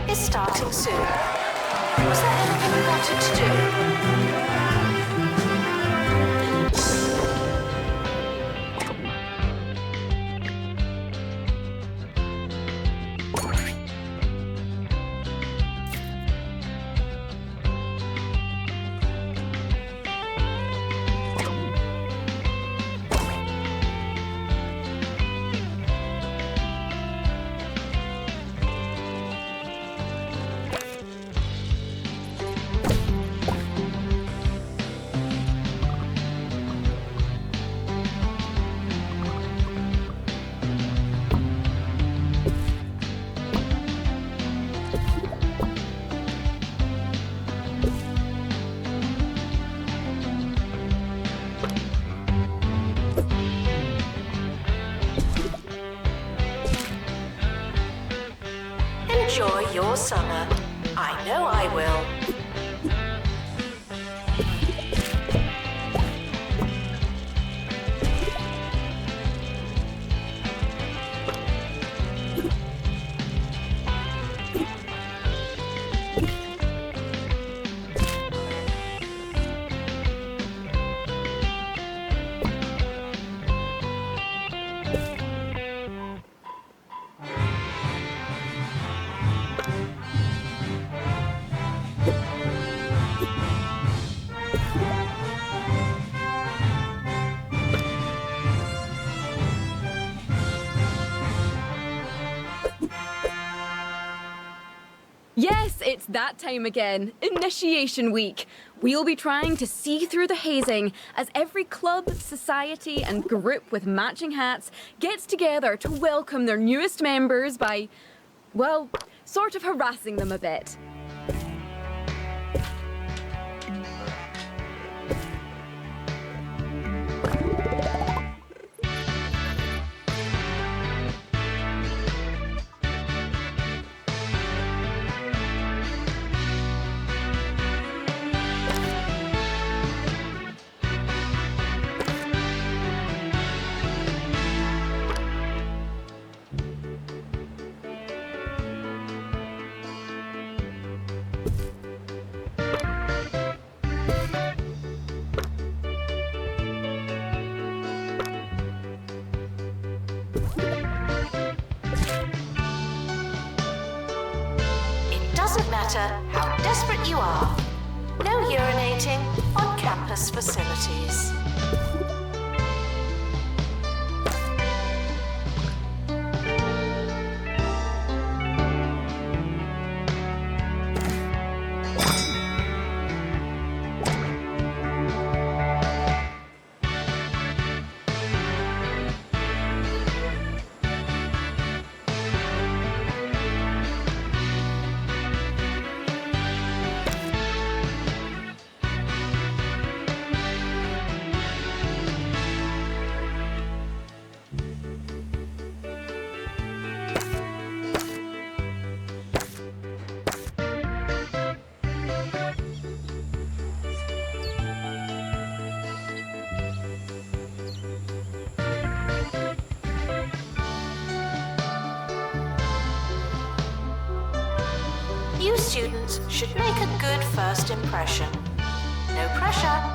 Is starting soon. Was there anything you wanted to do? Enjoy your summer. I know I will. Yes, it's that time again. Initiation week. We'll be trying to see through the hazing as every club, society and group with matching hats gets together to welcome their newest members by, well, sort of harassing them a bit. Doesn't matter how desperate you are. No urinating on campus facilities. You students should make a good first impression. No pressure.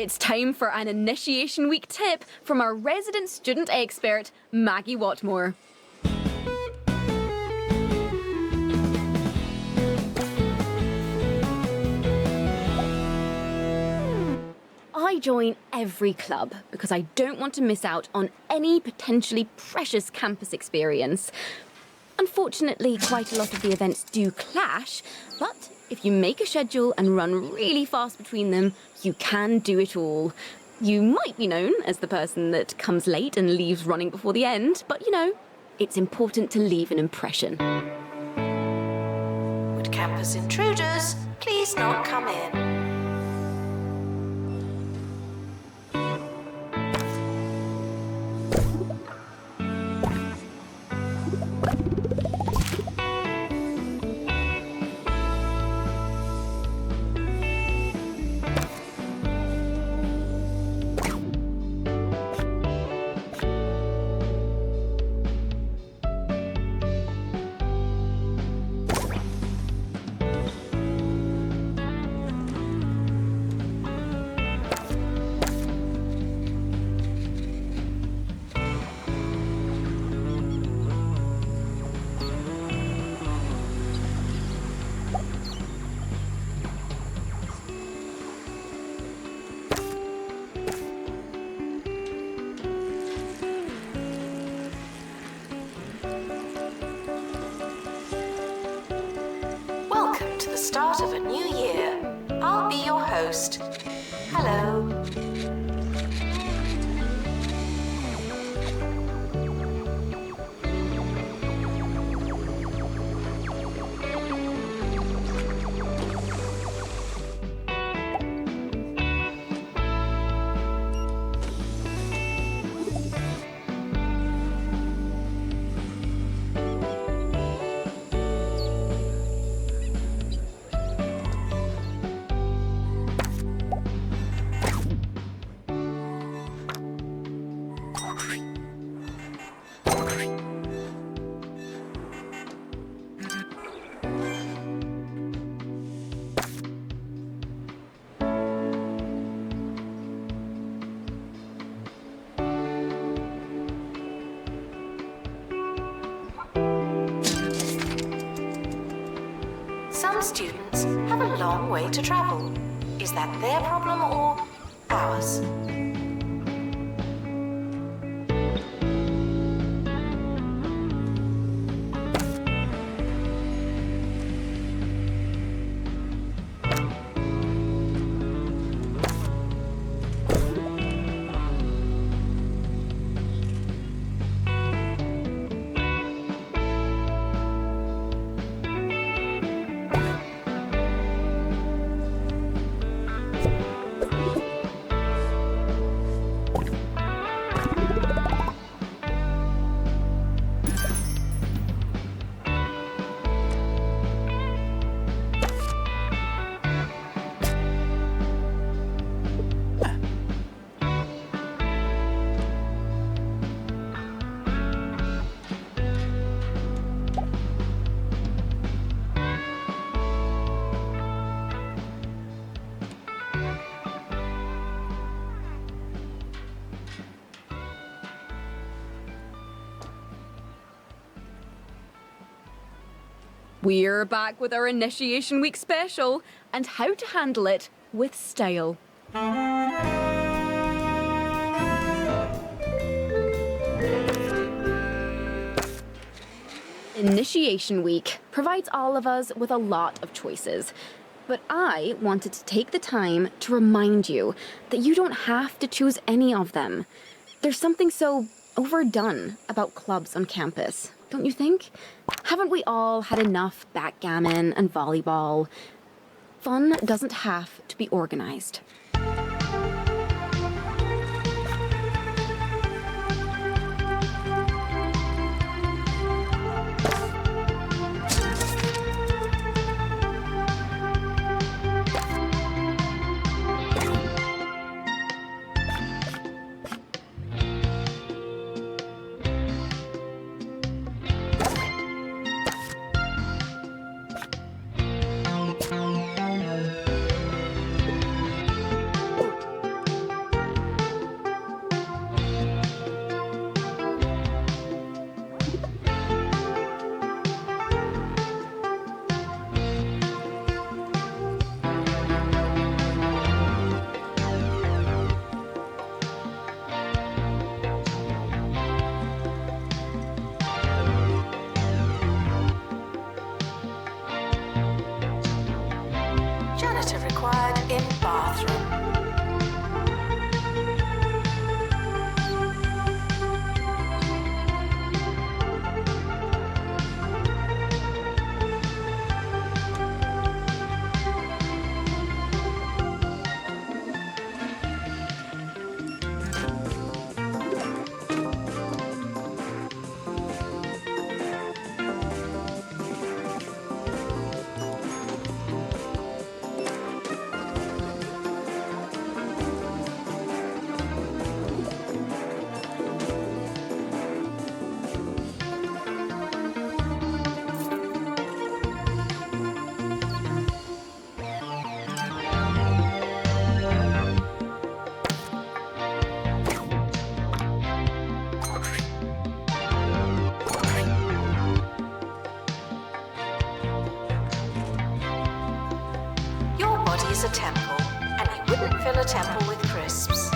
It's time for an Initiation Week tip from our resident student expert, Maggie Watmore. I join every club because I don't want to miss out on any potentially precious campus experience. Unfortunately, quite a lot of the events do clash, but if you make a schedule and run really fast between them, you can do it all. You might be known as the person that comes late and leaves running before the end, but you know, it's important to leave an impression. Would campus intruders please not come in? Welcome to the start of a new year. I'll be your host. Hello. Some students have a long way to travel. Is that their problem or ours? We're back with our Initiation Week special and how to handle it with style. Initiation Week provides all of us with a lot of choices, but I wanted to take the time to remind you that you don't have to choose any of them. There's something so overdone about clubs on campus, don't you think? Haven't we all had enough backgammon and volleyball? Fun doesn't have to be organized. Janitor required in bathroom. A temple, and you wouldn't fill a temple with crisps.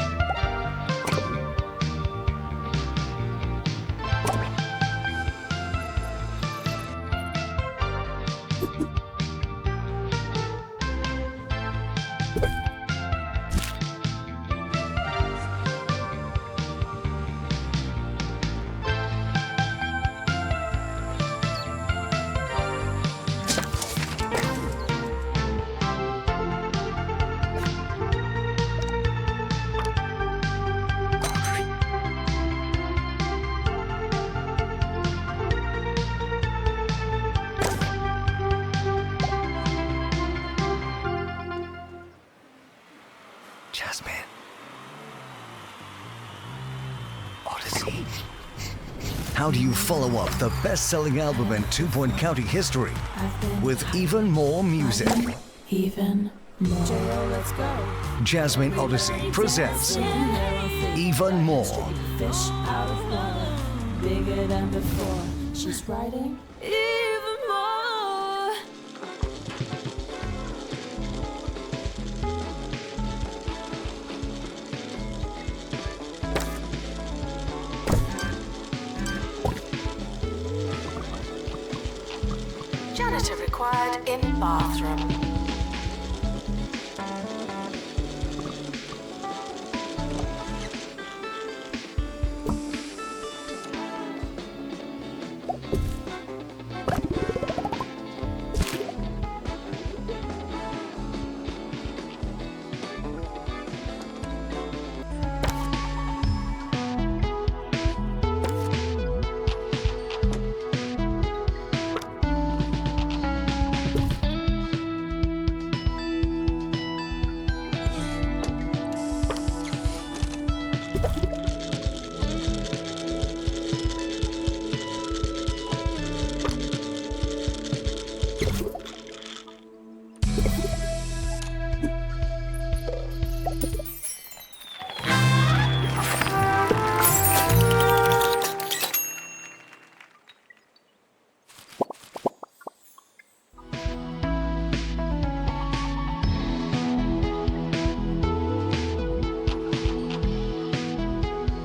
Jasmine. Odyssey. How do you follow up the best-selling album in two-point county history with even more music? Even more. Let's go. Jasmine Odyssey presents Even More. Fish out of water, bigger than before. She's writing even more. Janitor required in bathroom.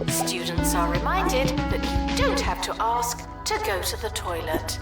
Students are reminded that you don't have to ask to go to the toilet.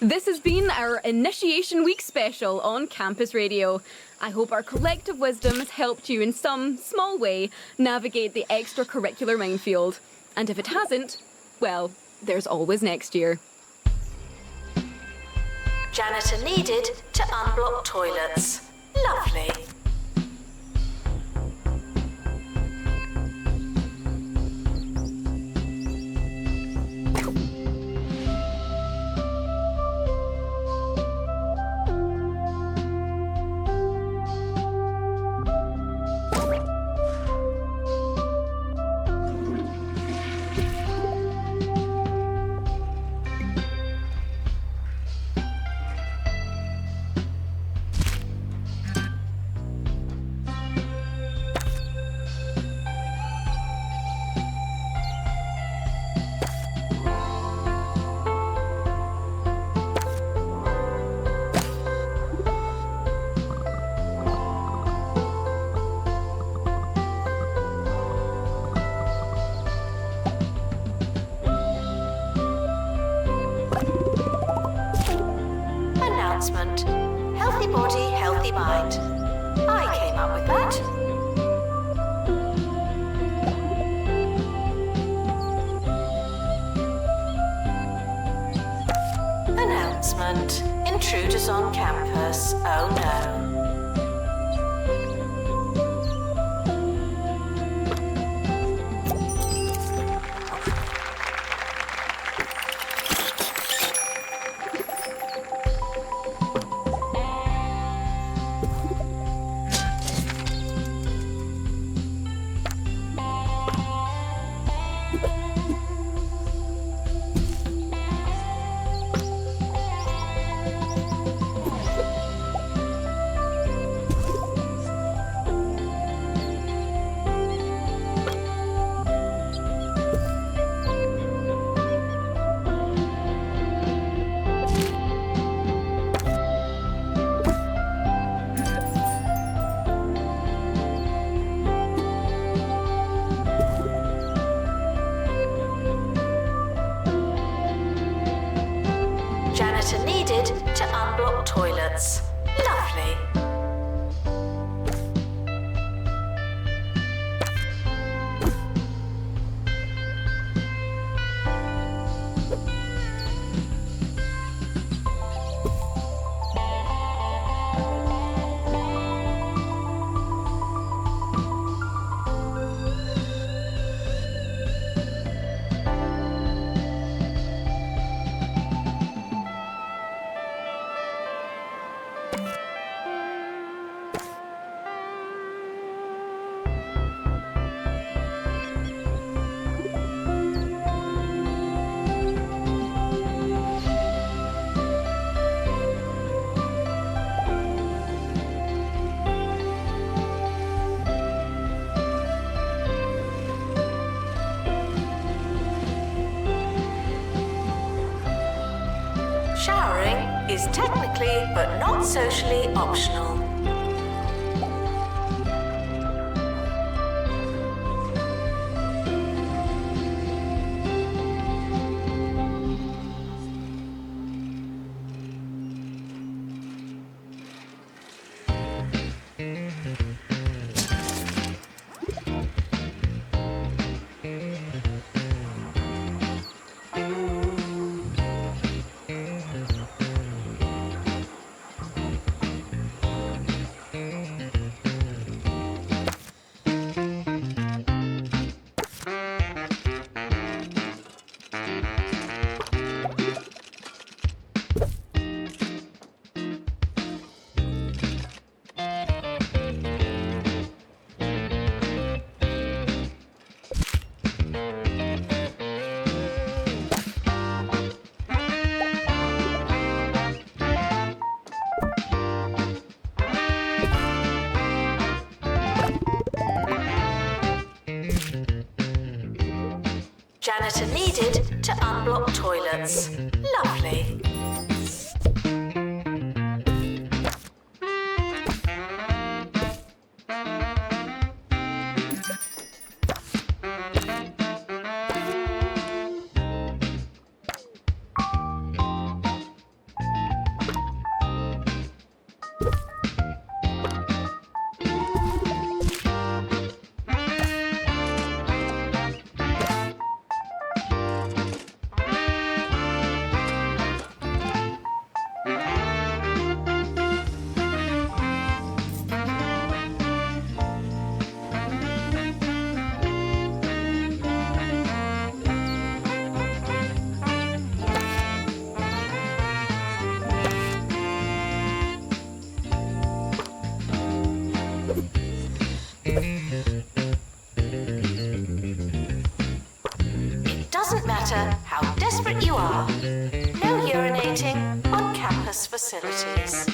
This has been our Initiation Week special on Campus Radio. I hope our collective wisdom has helped you in some small way navigate the extracurricular minefield. And if it hasn't, well, there's always next year. Janitor needed to unblock toilets. Lovely. Announcement. Healthy body, healthy mind. I came up with that. Announcement. Intruders on campus. Oh no. Janitor needed to unblock toilets. Lovely. Showering is technically but not socially optional. Janitor needed to unblock toilets. Lovely. matter how desperate you are. No urinating on campus facilities.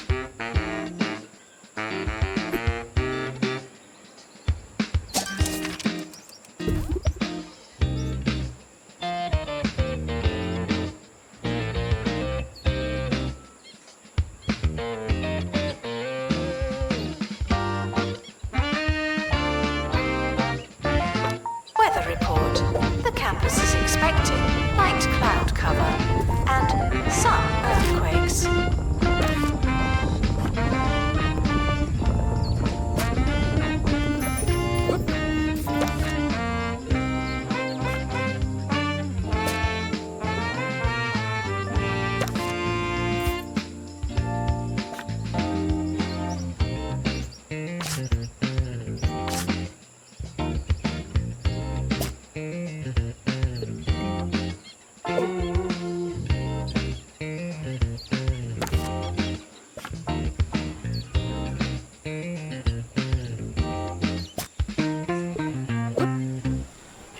Weather report. The campus is expecting light cloud cover and some earthquakes.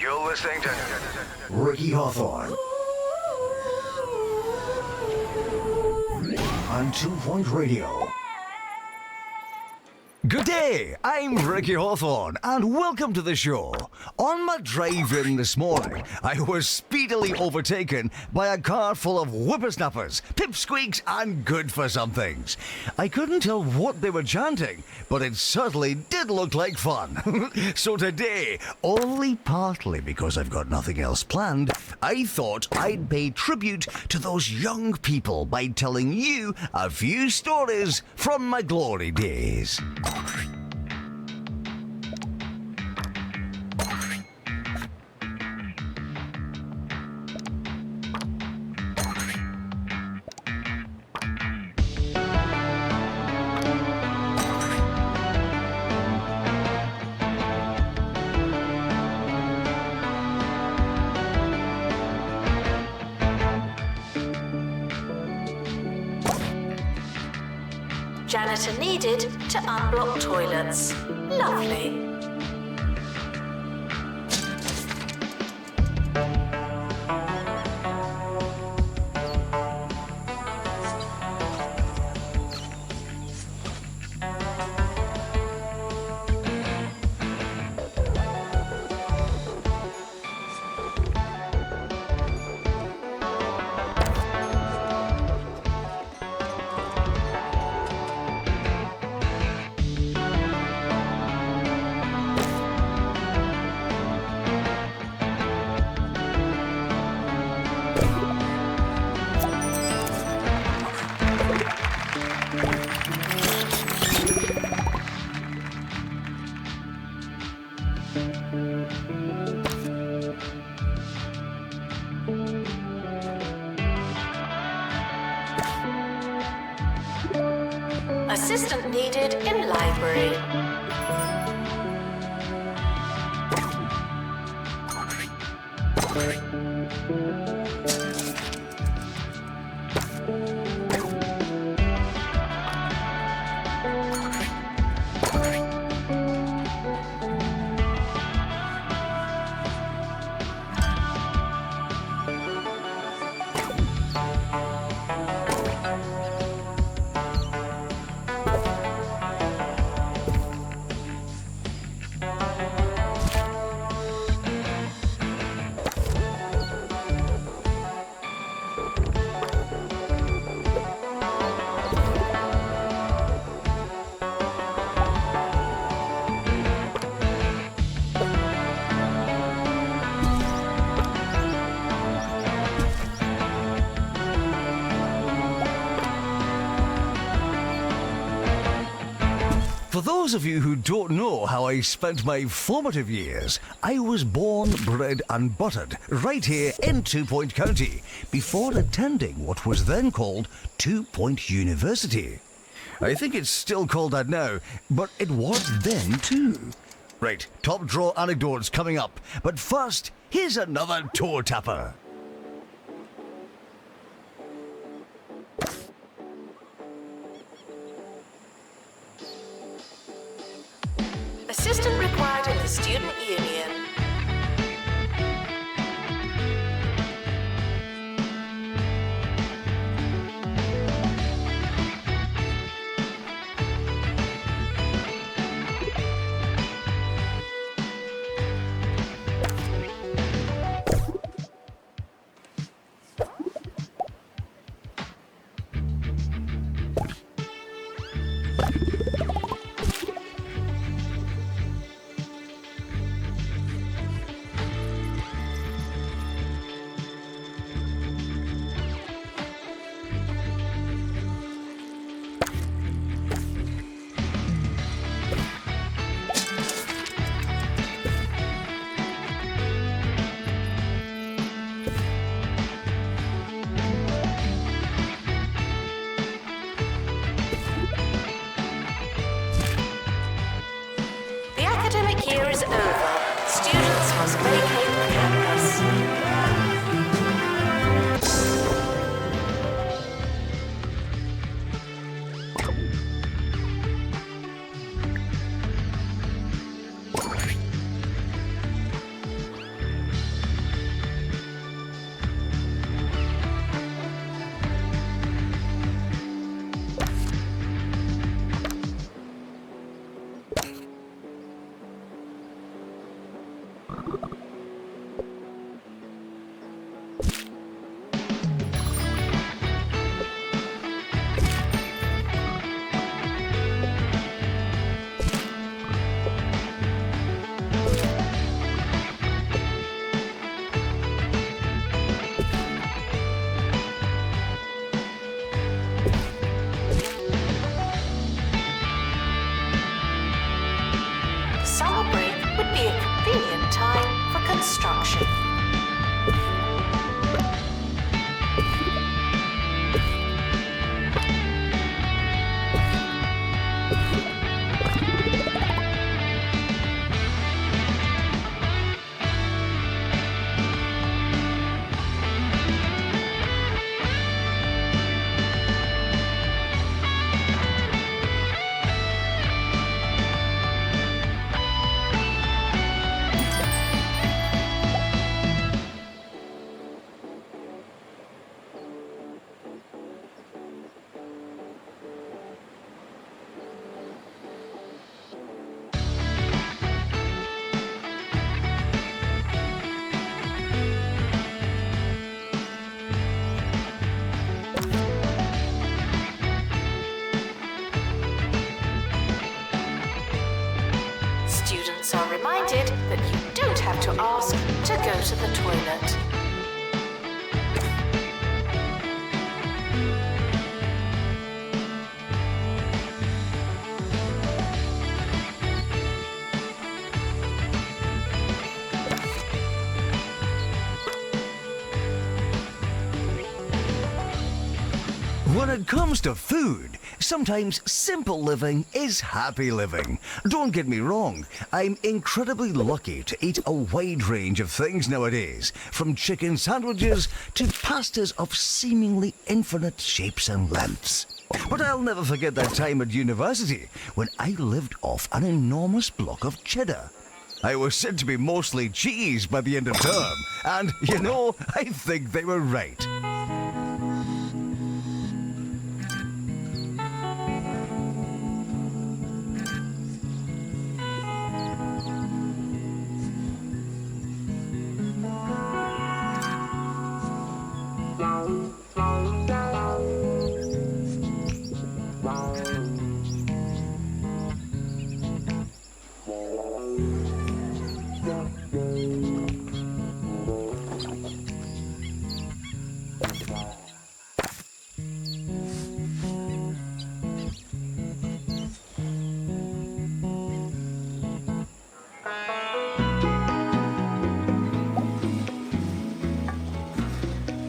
You're listening to Ricky Hawthorne on 2 Point Radio. Good day, I'm Ricky Hawthorne, and welcome to the show. On my drive in this morning, I was speedily overtaken by a car full of whippersnappers, pipsqueaks, and good-for-somethings. I couldn't tell what they were chanting, but it certainly did look like fun. So today, only partly because I've got nothing else planned, I thought I'd pay tribute to those young people by telling you a few stories from my glory days. Janitor needed to unblock toilets. Lovely. Assistant needed in library. For those of you who don't know how I spent my formative years, I was born, bred and buttered right here in 2 Point County before attending what was then called 2 Point University. I think it's still called that now, but it was then too. Right, top drawer anecdotes coming up, but first, here's another toe tapper. Assistant required in the student union. ask to go to the toilet. When it comes to food, sometimes simple living is happy living. Don't get me wrong, I'm incredibly lucky to eat a wide range of things nowadays, from chicken sandwiches to pastas of seemingly infinite shapes and lengths. But I'll never forget that time at university when I lived off an enormous block of cheddar. I was said to be mostly cheese by the end of term, and you know, I think they were right.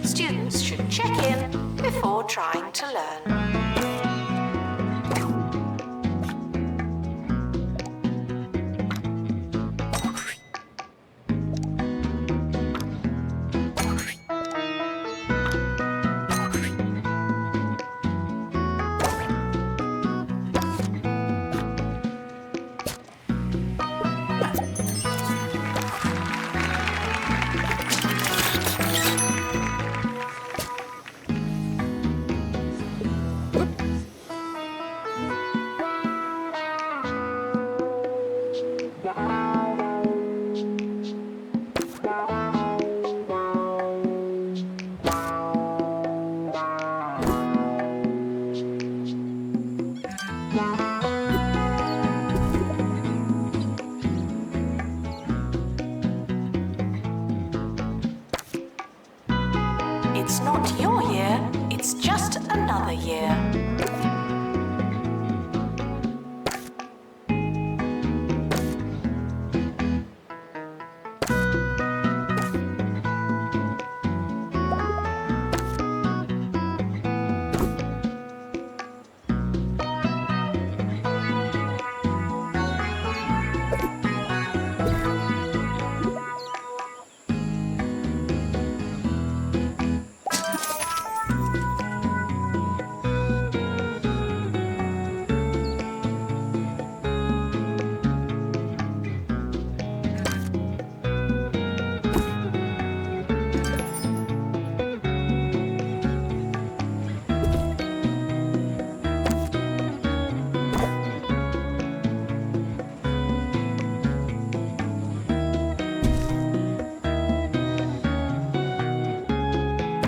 Students should check in before trying to learn. It's not your year, it's just another year.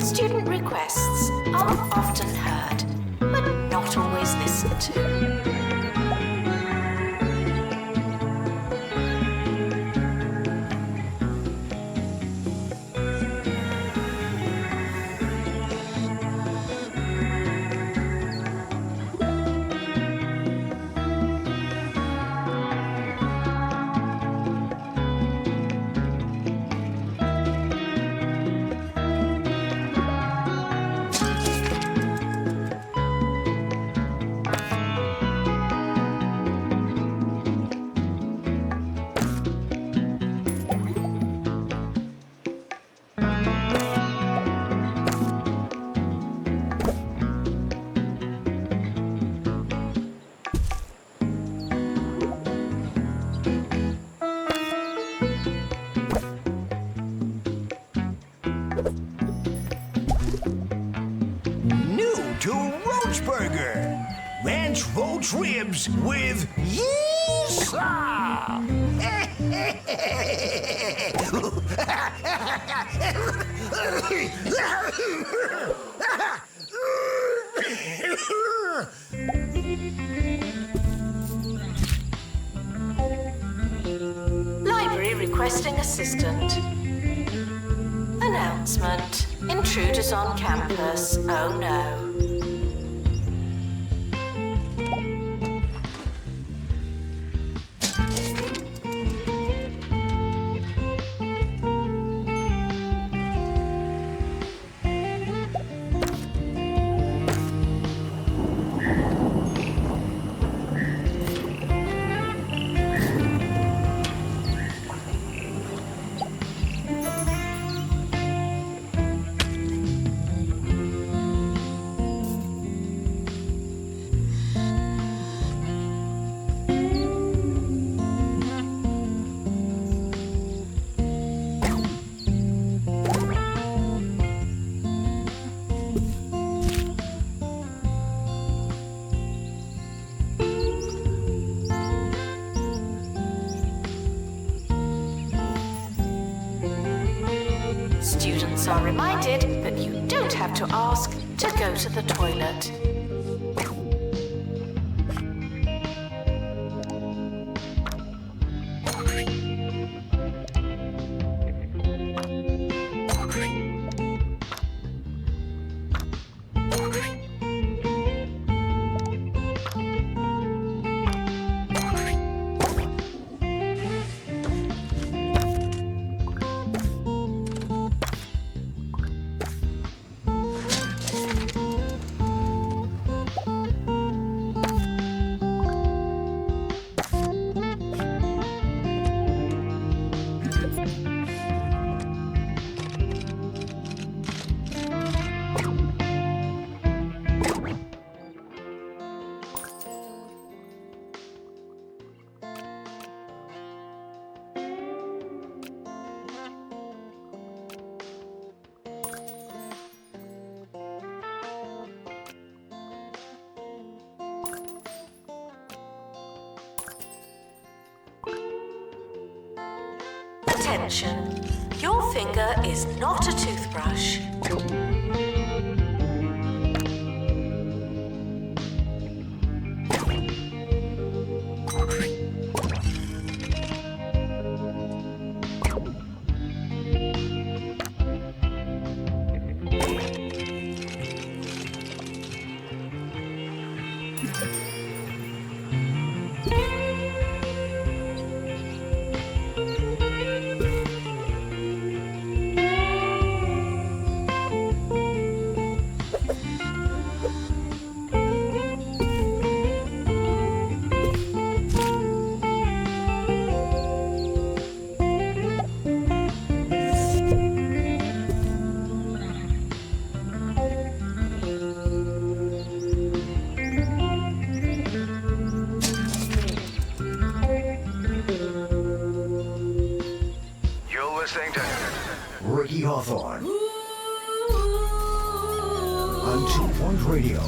Student requests are often heard, but not always listened to. Ranch roach ribs with yeesaw! Library requesting assistant. Announcement. Intruders on campus. Oh no. Students are reminded that you don't have to ask to go to the toilet. Attention, your finger is not a toothbrush. Listening to Ricky Hawthorne on 2 Point Radio.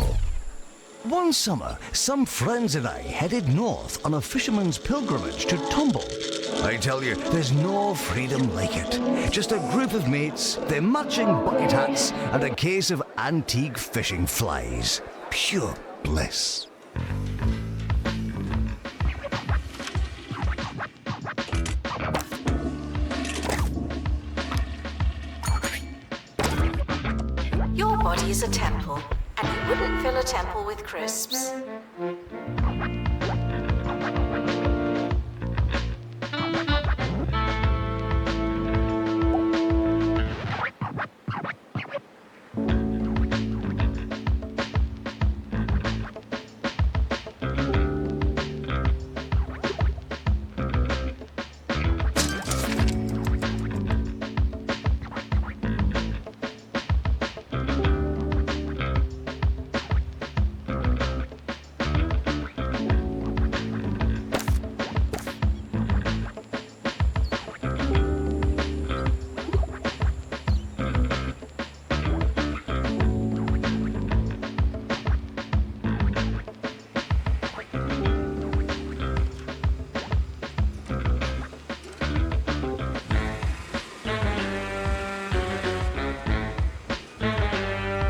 One summer, some friends and I headed north on a fisherman's pilgrimage to Tumble. I tell you, there's no freedom like it. Just a group of mates, their matching bucket hats, and a case of antique fishing flies. Pure bliss. Your body is a temple, and you wouldn't fill a temple with crisps.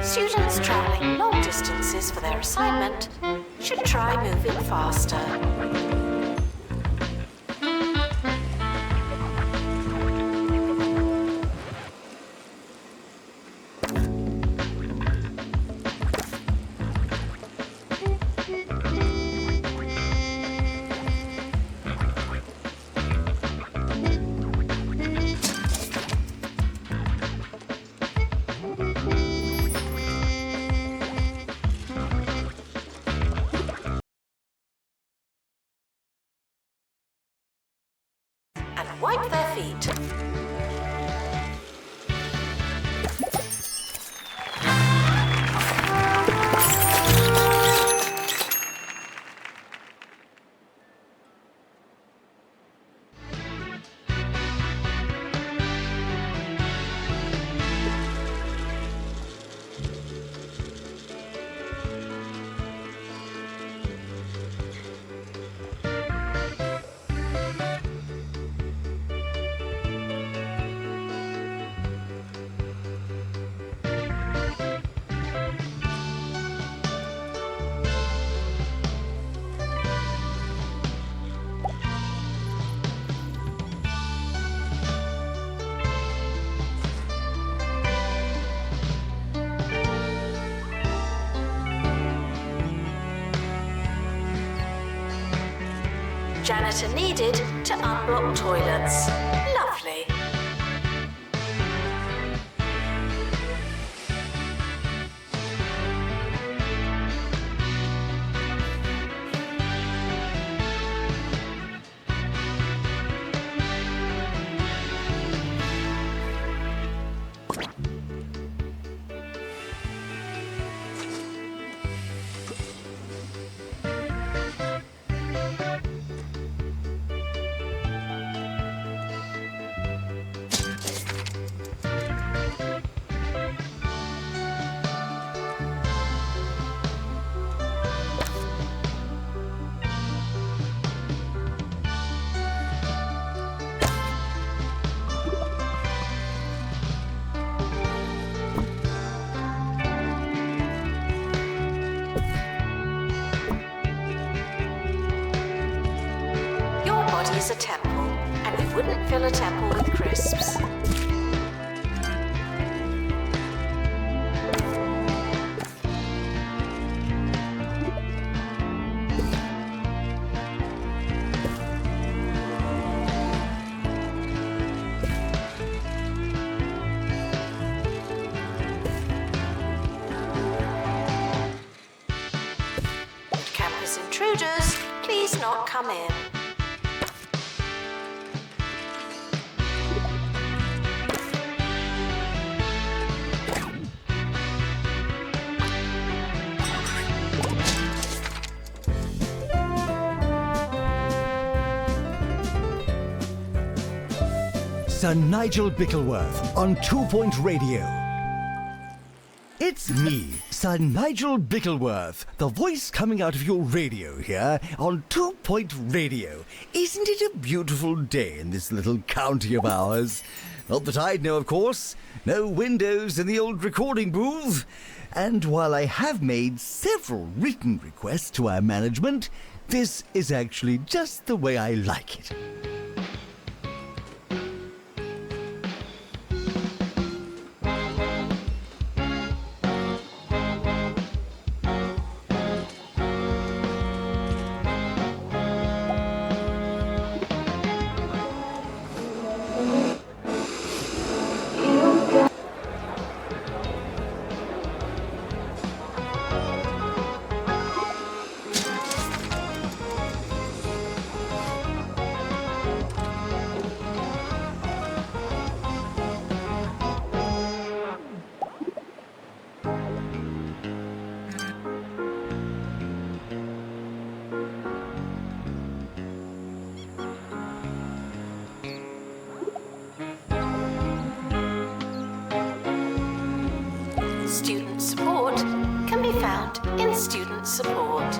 Students travelling long distances for their assignment should try moving faster. wipe their feet. Janitor needed to unblock toilets. Lovely. Is a temple, and you wouldn't fill a temple with crisps. Campus intruders, please not come in. Sir Nigel Bickleworth on 2 Point Radio. It's me, Sir Nigel Bickleworth, the voice coming out of your radio here on 2 Point Radio. Isn't it a beautiful day in this little county of ours? Not that I'd know, of course. No windows in the old recording booth. And while I have made several written requests to our management, this is actually just the way I like it. Student support can be found in student support.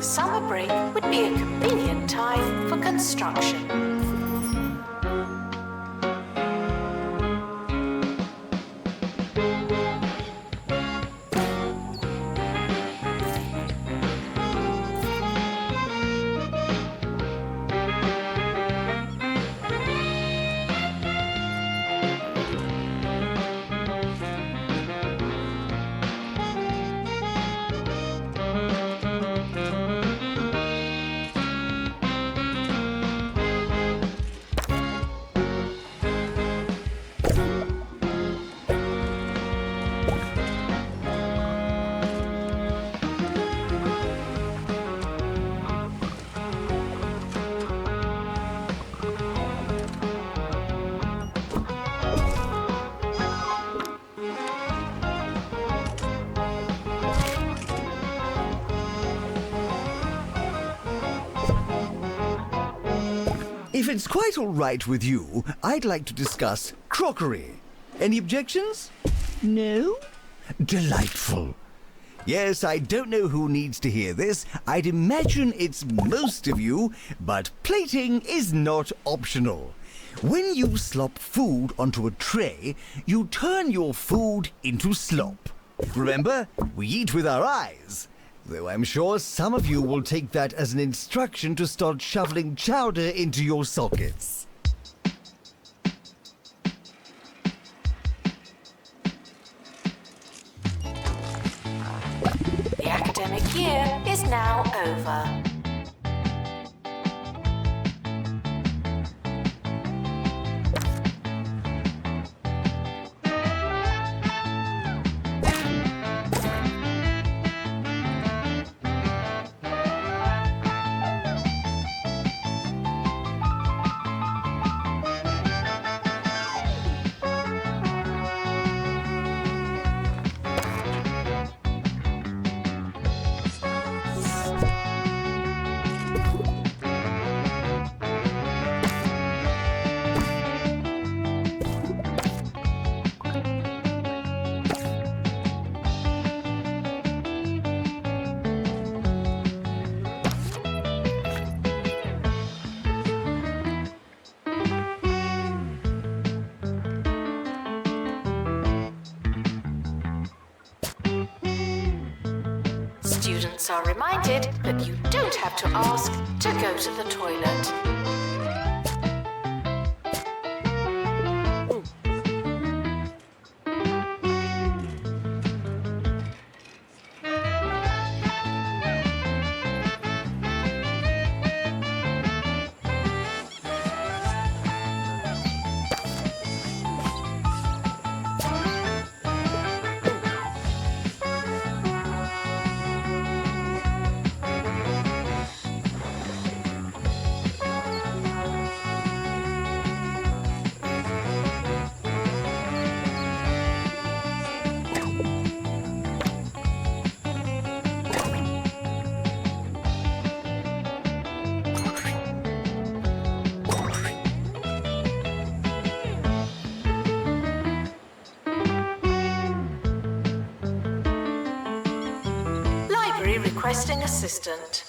the summer break would be a convenient time for construction. If it's quite all right with you, I'd like to discuss crockery. Any objections? No? Delightful. Yes, I don't know who needs to hear this. I'd imagine it's most of you, but plating is not optional. When you slop food onto a tray, you turn your food into slop. Remember, we eat with our eyes. Though I'm sure some of you will take that as an instruction to start shoveling chowder into your sockets. The academic year is now over. Students are reminded that you don't have to ask to go to the toilet. Requesting assistant.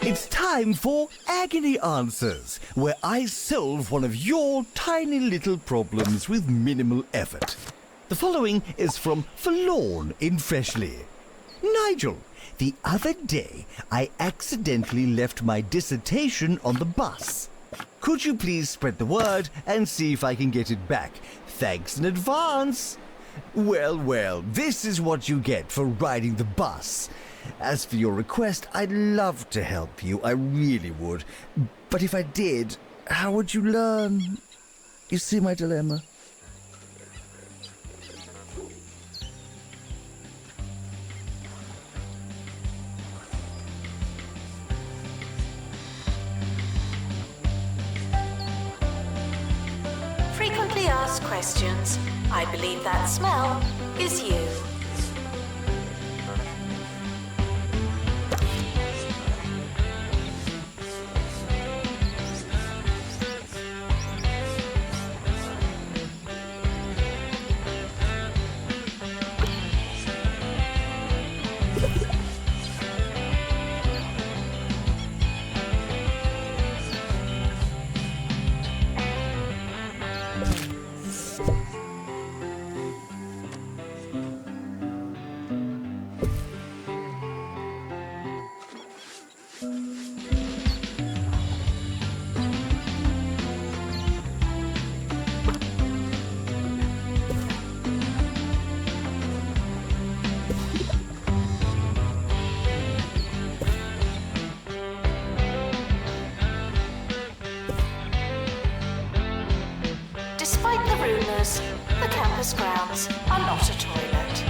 It's time for Agony Answers, where I solve one of your tiny little problems with minimal effort. The following is from Forlorn in Freshley. Nigel, the other day I accidentally left my dissertation on the bus. Could you please spread the word and see if I can get it back? Thanks in advance. Well, this is what you get for riding the bus. As for your request, I'd love to help you, I really would. But if I did, how would you learn? You see my dilemma? Frequently asked questions. I believe that smell is you. Despite the rumours, the campus grounds are not a toilet.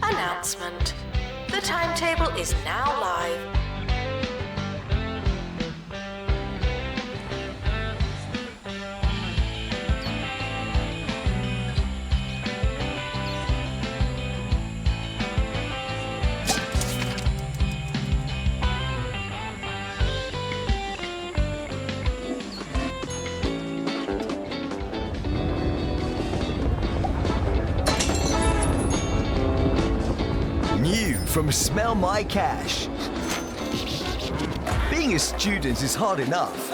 Announcement. The timetable is now live. New from Smell My Cash. Being a student is hard enough.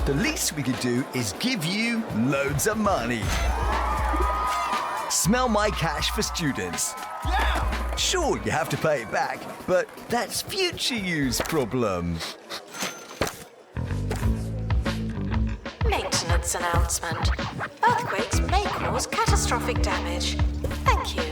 The least we could do is give you loads of money. Smell My Cash for students. Sure, you have to pay it back, but that's future use problem. Maintenance announcement. Earthquakes may cause catastrophic damage. Thank you.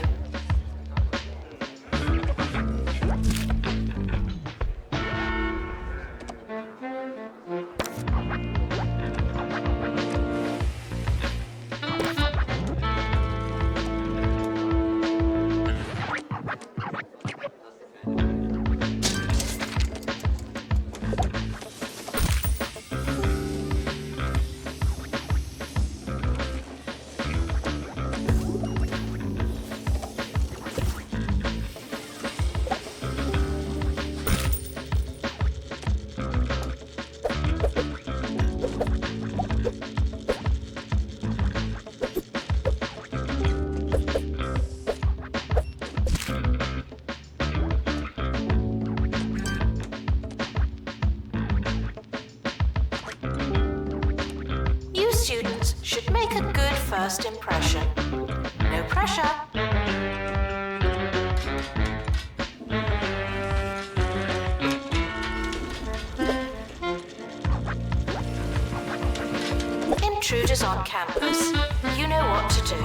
Students should make a good first impression. No pressure. Intruders on campus. You know what to do.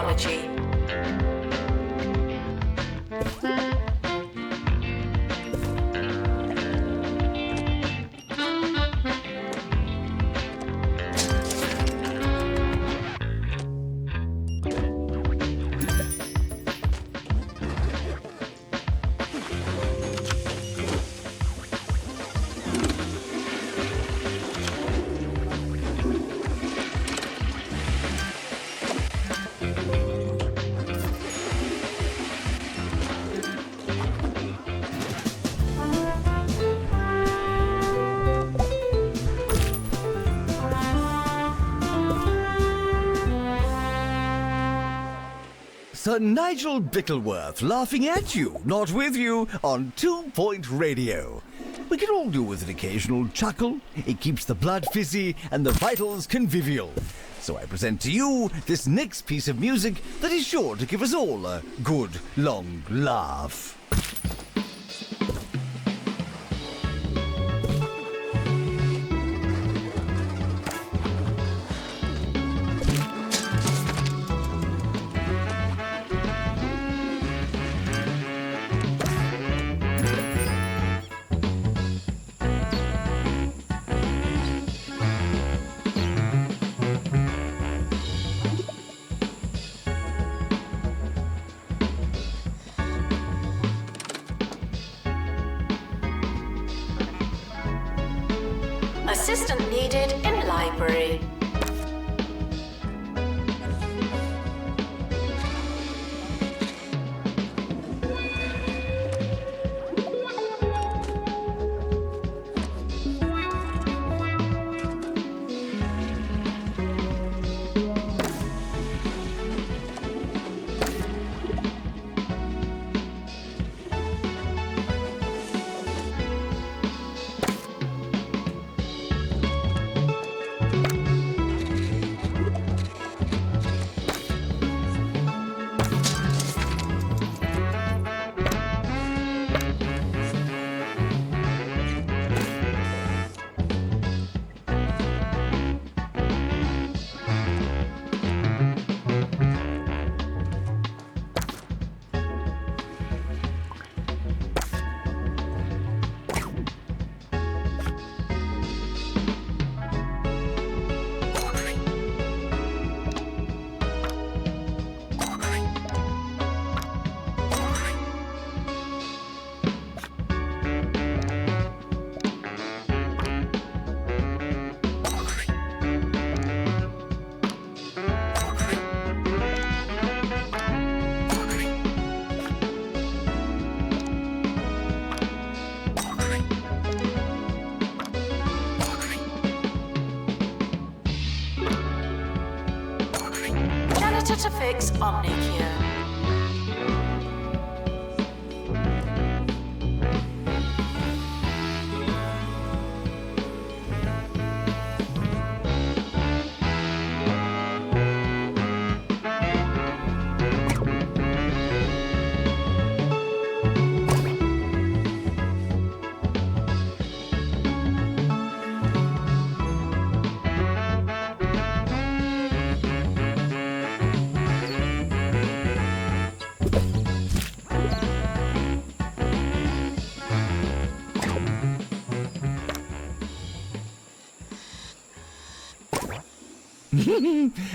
technology. Sir Nigel Bickleworth laughing at you, not with you, on 2 Point Radio. We can all do with an occasional chuckle. It keeps the blood fizzy and the vitals convivial. So I present to you this next piece of music that is sure to give us all a good, long laugh. Assistant needed in library. To fix Omnicure.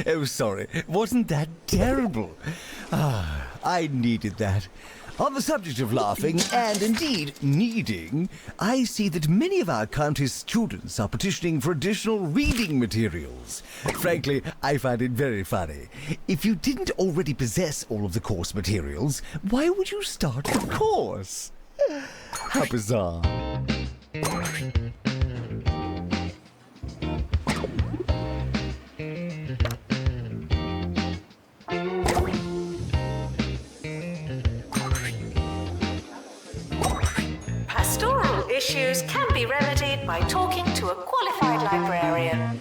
Oh, sorry. Wasn't that terrible? Ah, I needed that. On the subject of laughing, and indeed needing, I see that many of our county's students are petitioning for additional reading materials. Frankly, I find it very funny. If you didn't already possess all of the course materials, why would you start the course? How bizarre. Pastoral issues can be remedied by talking to a qualified librarian.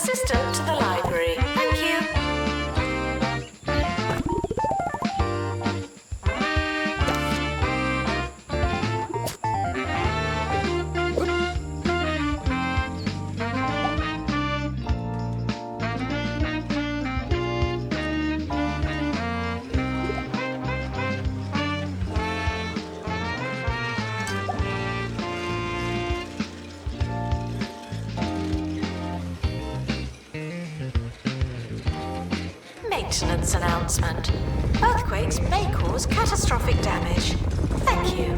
assistant to the library. Thank you. Maintenance announcement. Earthquakes may cause catastrophic damage. Thank you.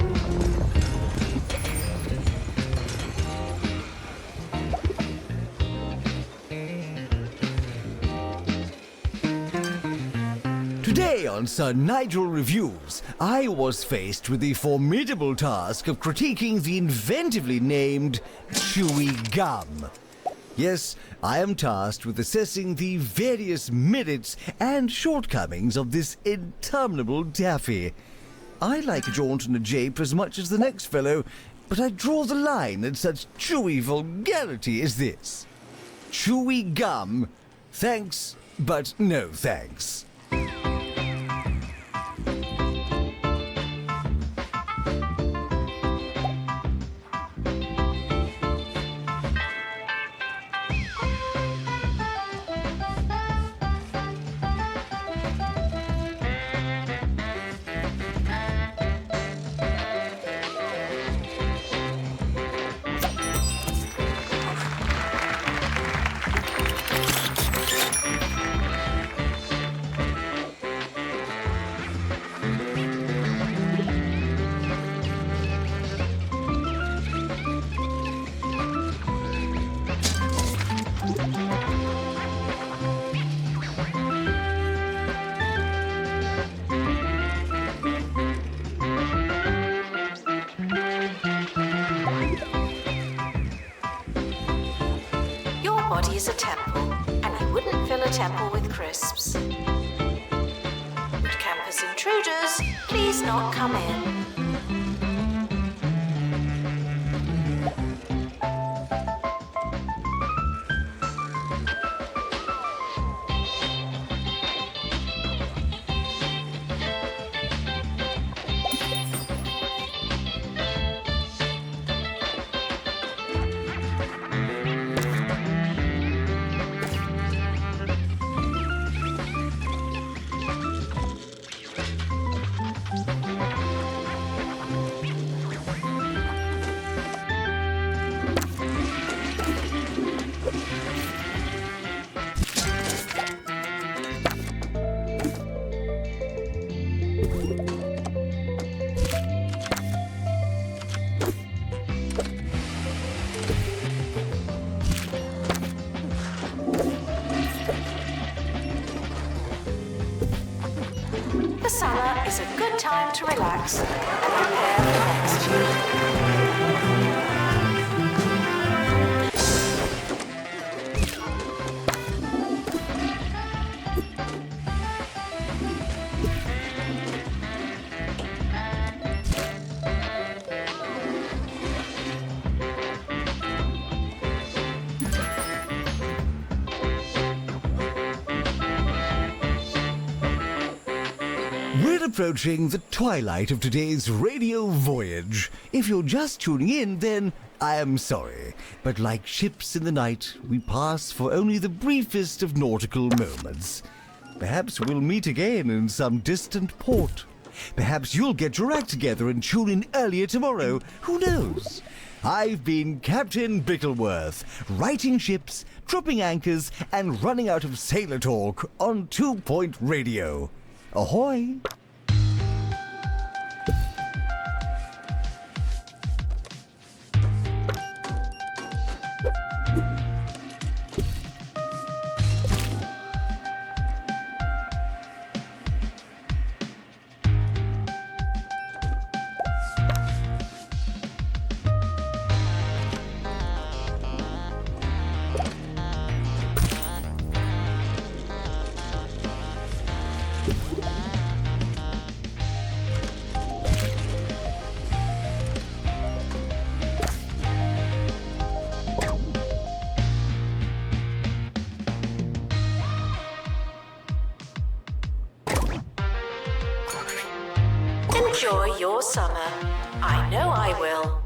Today on Sir Nigel Reviews, I was faced with the formidable task of critiquing the inventively named Chewy Gum. Yes, I am tasked with assessing the various merits and shortcomings of this interminable taffy. I like a jaunt and a jape as much as the next fellow, but I draw the line at such chewy vulgarity as this. Chewy gum. Thanks, but no thanks. Your body is a temple, and you wouldn't fill a temple with crisps. Would campus intruders please not come in? The summer is a good time to relax and prepare for next year. We're approaching the twilight of today's radio voyage. If you're just tuning in, then I am sorry. But like ships in the night, we pass for only the briefest of nautical moments. Perhaps we'll meet again in some distant port. Perhaps you'll get your act together and tune in earlier tomorrow. Who knows? I've been Captain Bickleworth, righting ships, dropping anchors, and running out of sailor talk on 2 Point Radio. Ahoy! enjoy your summer. I know I will.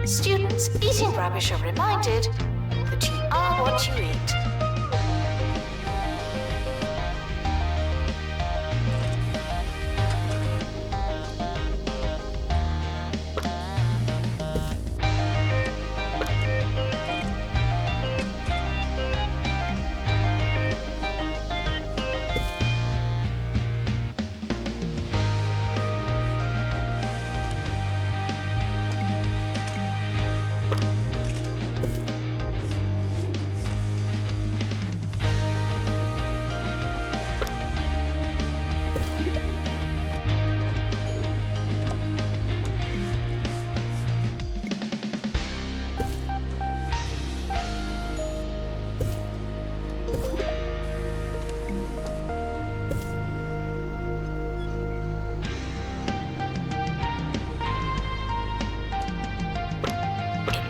Students eating rubbish are reminded that you are what you eat.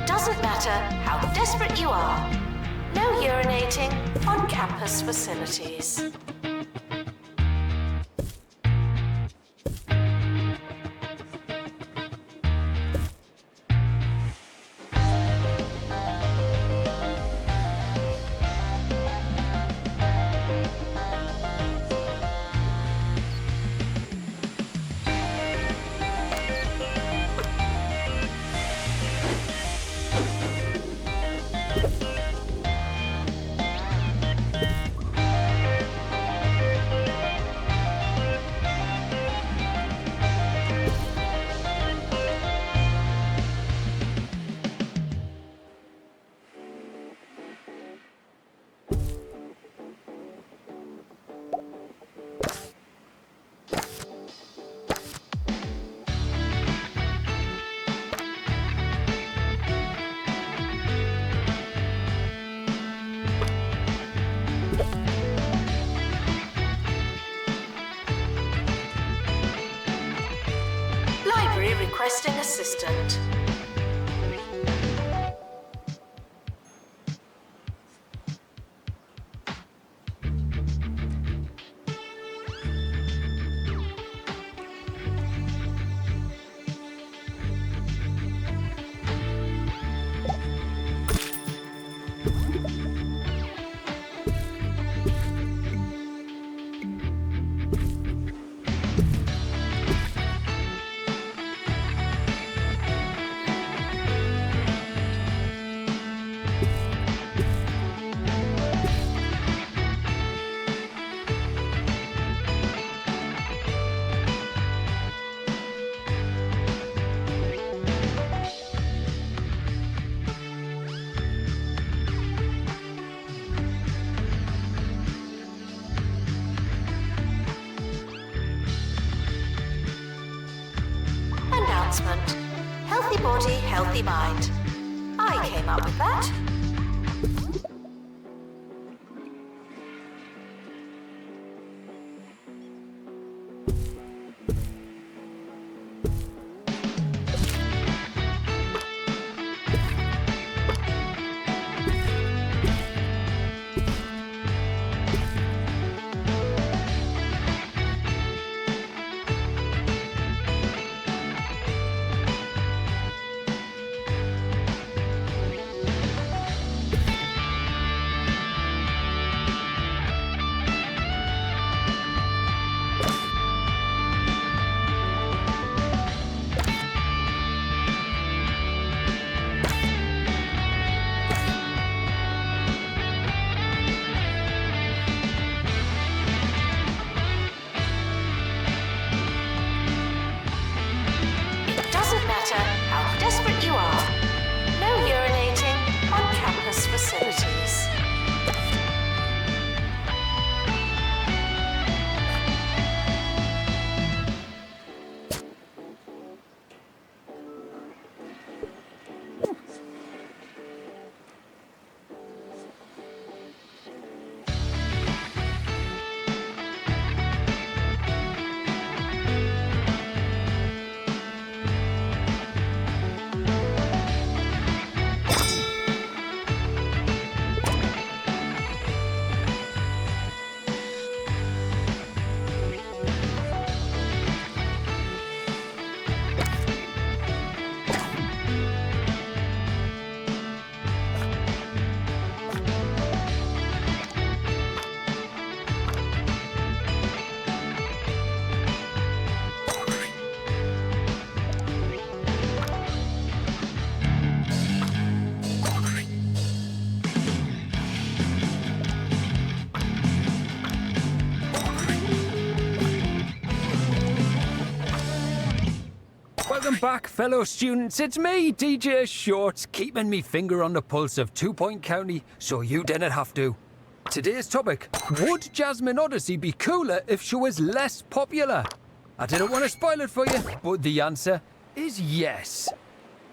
Doesn't matter how desperate you are. No urinating on campus facilities. Requesting assistant. Healthy body, healthy mind. I came up with that. Welcome back, fellow students. It's me, DJ Shorts, keeping me finger on the pulse of 2 Point County so you didn't have to. Today's topic, would Jasmine Odyssey be cooler if she was less popular? I didn't want to spoil it for you, but the answer is yes.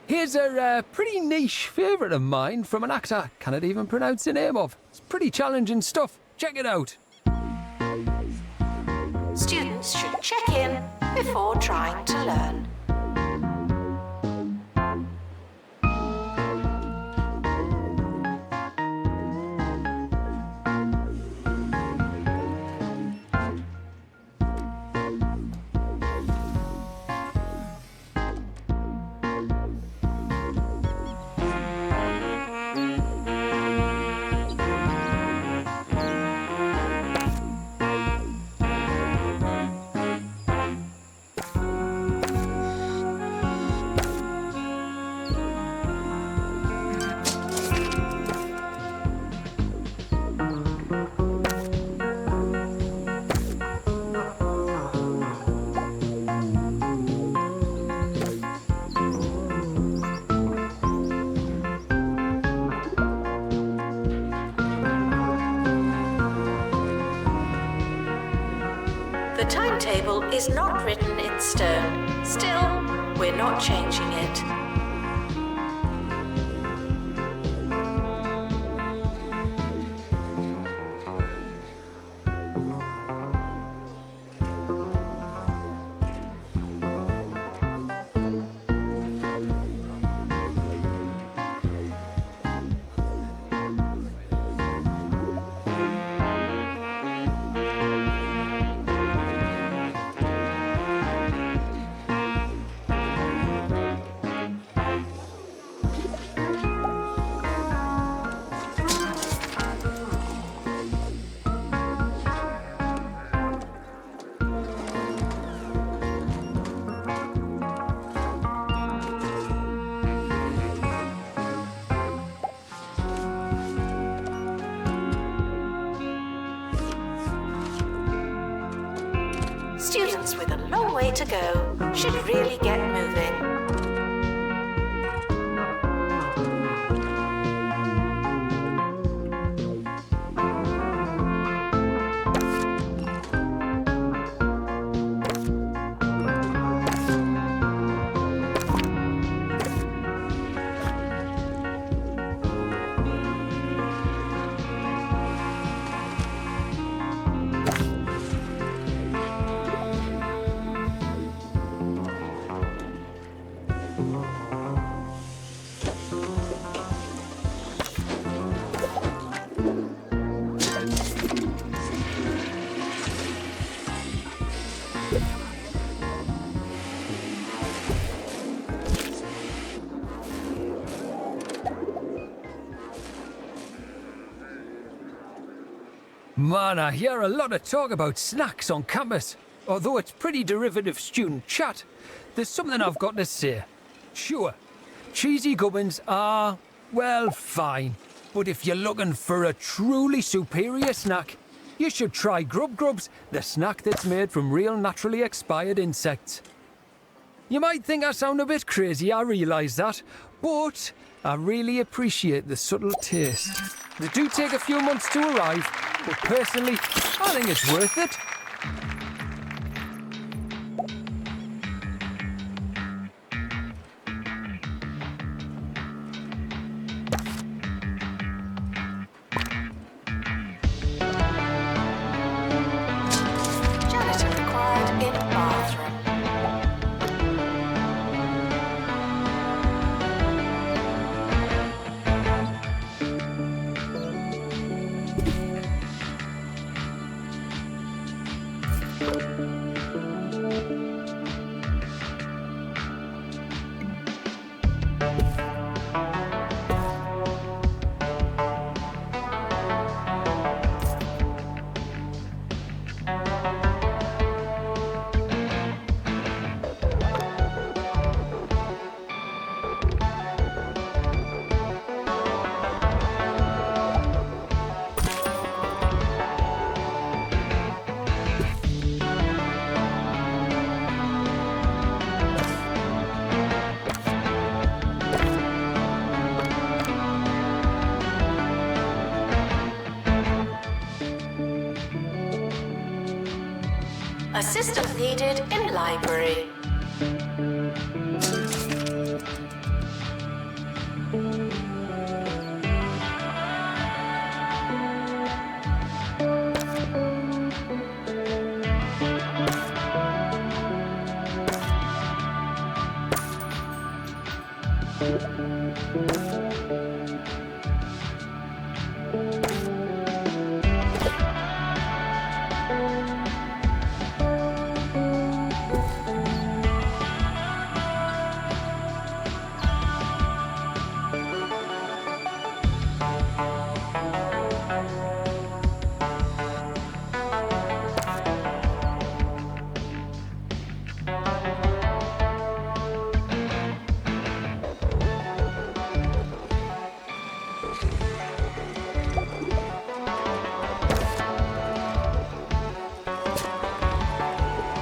Here's a pretty niche favourite of mine from an actor I cannot even pronounce the name of. It's pretty challenging stuff. Check it out. Students should check in before trying to learn. The timetable is not written in stone. Still, we're not changing it. Students with a long way to go should really get moving. Man, I hear a lot of talk about snacks on campus. Although it's pretty derivative student chat, there's something I've got to say. Sure, cheesy gubbins are, well, fine. But if you're looking for a truly superior snack, you should try Grub Grubs, the snack that's made from real naturally expired insects. You might think I sound a bit crazy, I realise that, but I really appreciate the subtle taste. They do take a few months to arrive, but personally, I think it's worth it. Janitor required in bathroom. Assistant needed in library.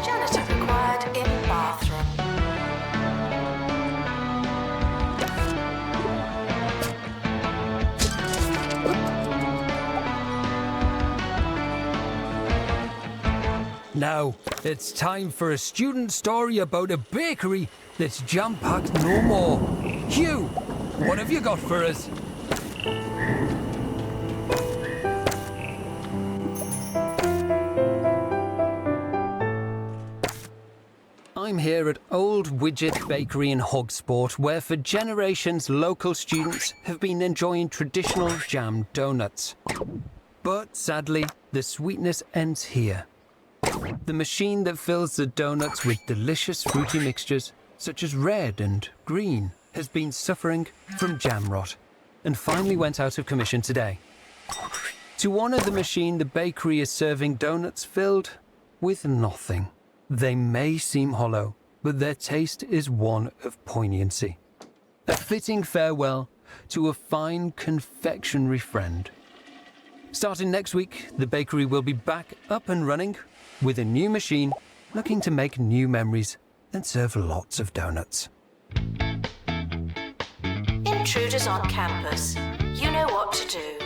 Janitor required in bathroom. Now, it's time for a student story about a bakery that's jam-packed no more. Hugh, what have you got for us? I'm here at Old Widget Bakery in Hogsport, where for generations local students have been enjoying traditional jam donuts. But sadly, the sweetness ends here. The machine that fills the donuts with delicious fruity mixtures, such as red and green, has been suffering from jam rot and finally went out of commission today. To honour the machine, the bakery is serving donuts filled with nothing. They may seem hollow, but their taste is one of poignancy. A fitting farewell to a fine confectionery friend. Starting next week, the bakery will be back up and running with a new machine, looking to make new memories and serve lots of donuts. Intruders on campus. You know what to do.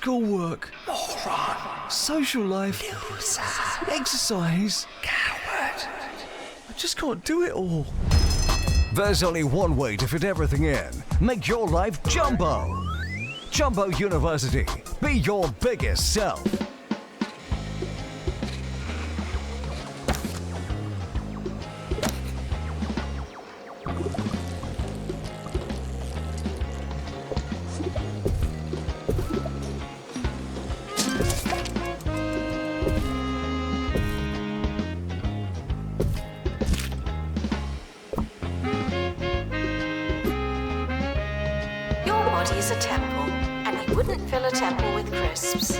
schoolwork, moron, social life, loser, exercise, coward. I just can't do it all. There's only one way to fit everything in. Make your life Jumbo. Jumbo University. Be your biggest self. Your body is a temple, and you wouldn't fill a temple with crisps.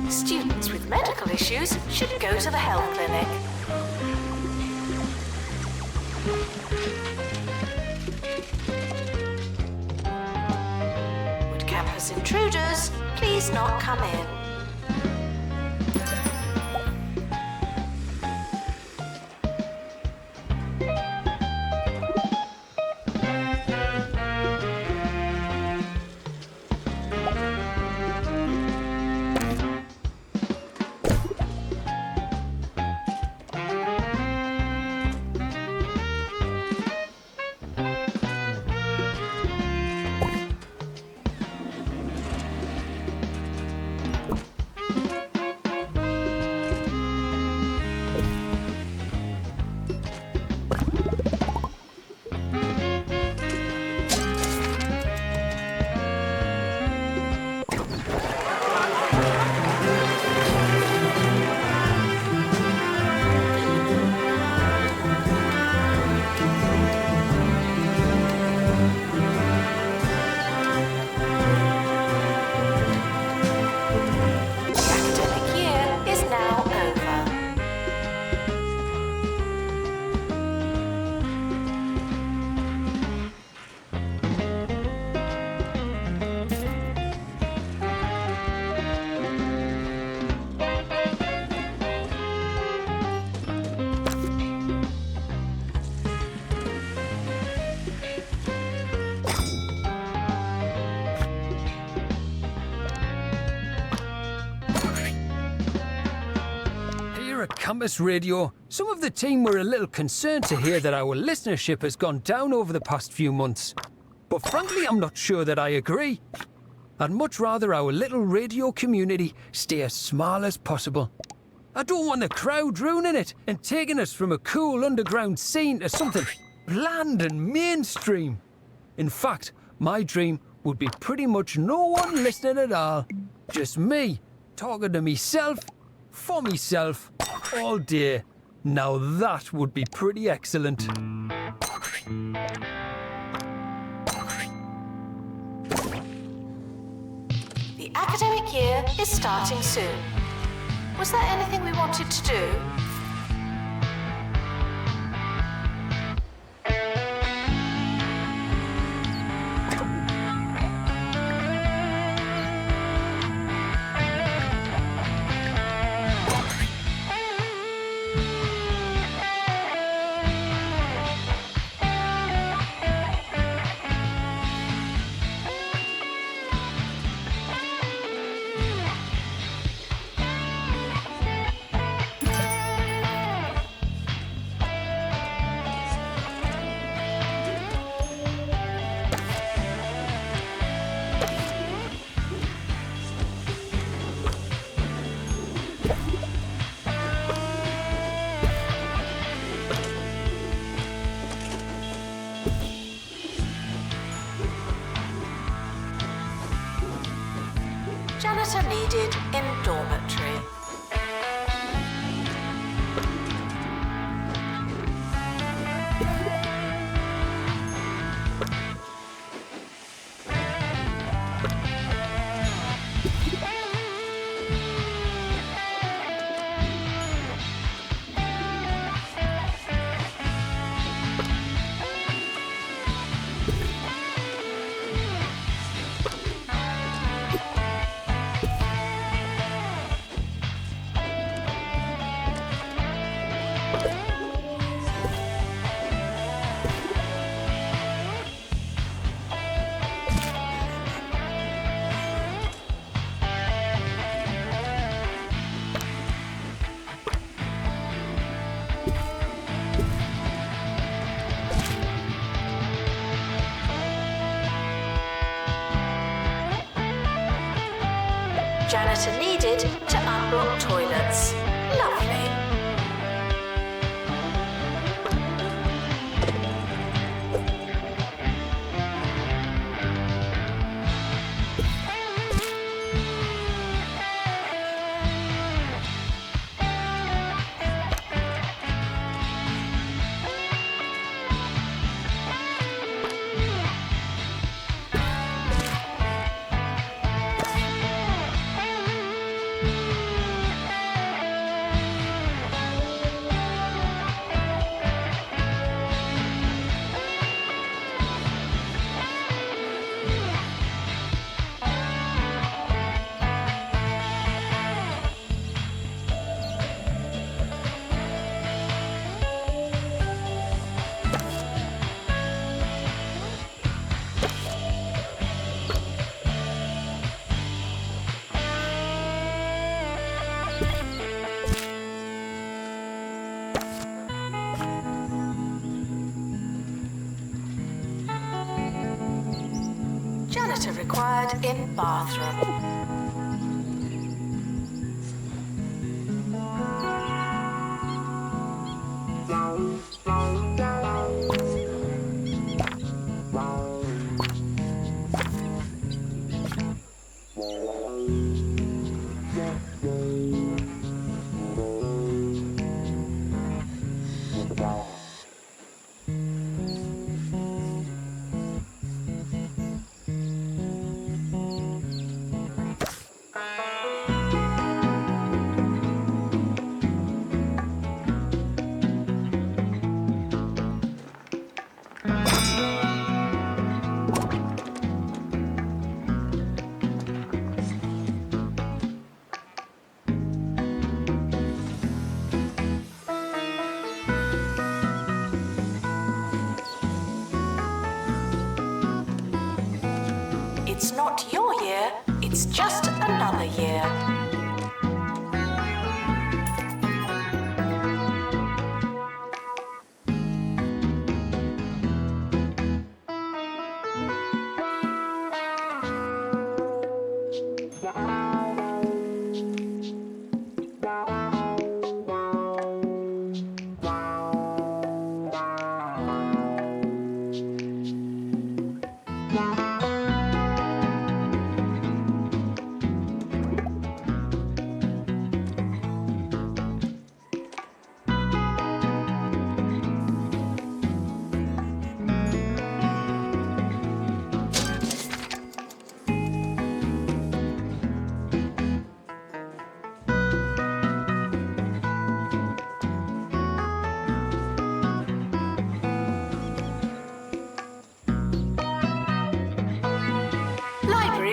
Students with medical issues should go to the health clinic. Would campus intruders please not come in? At Campus Radio, some of the team were a little concerned to hear that our listenership has gone down over the past few months. But frankly, I'm not sure that I agree. I'd much rather our little radio community stay as small as possible. I don't want the crowd ruining it and taking us from a cool underground scene to something bland and mainstream. In fact, my dream would be pretty much no one listening at all. Just me, talking to myself, for myself, all day. Now that would be pretty excellent. The academic year is starting soon. Was there anything we wanted to do? Janitor needed in dormitory. Janitor needed to unblock toilets. Lovely. Janitor required in bathroom. It's not your year, it's just another year.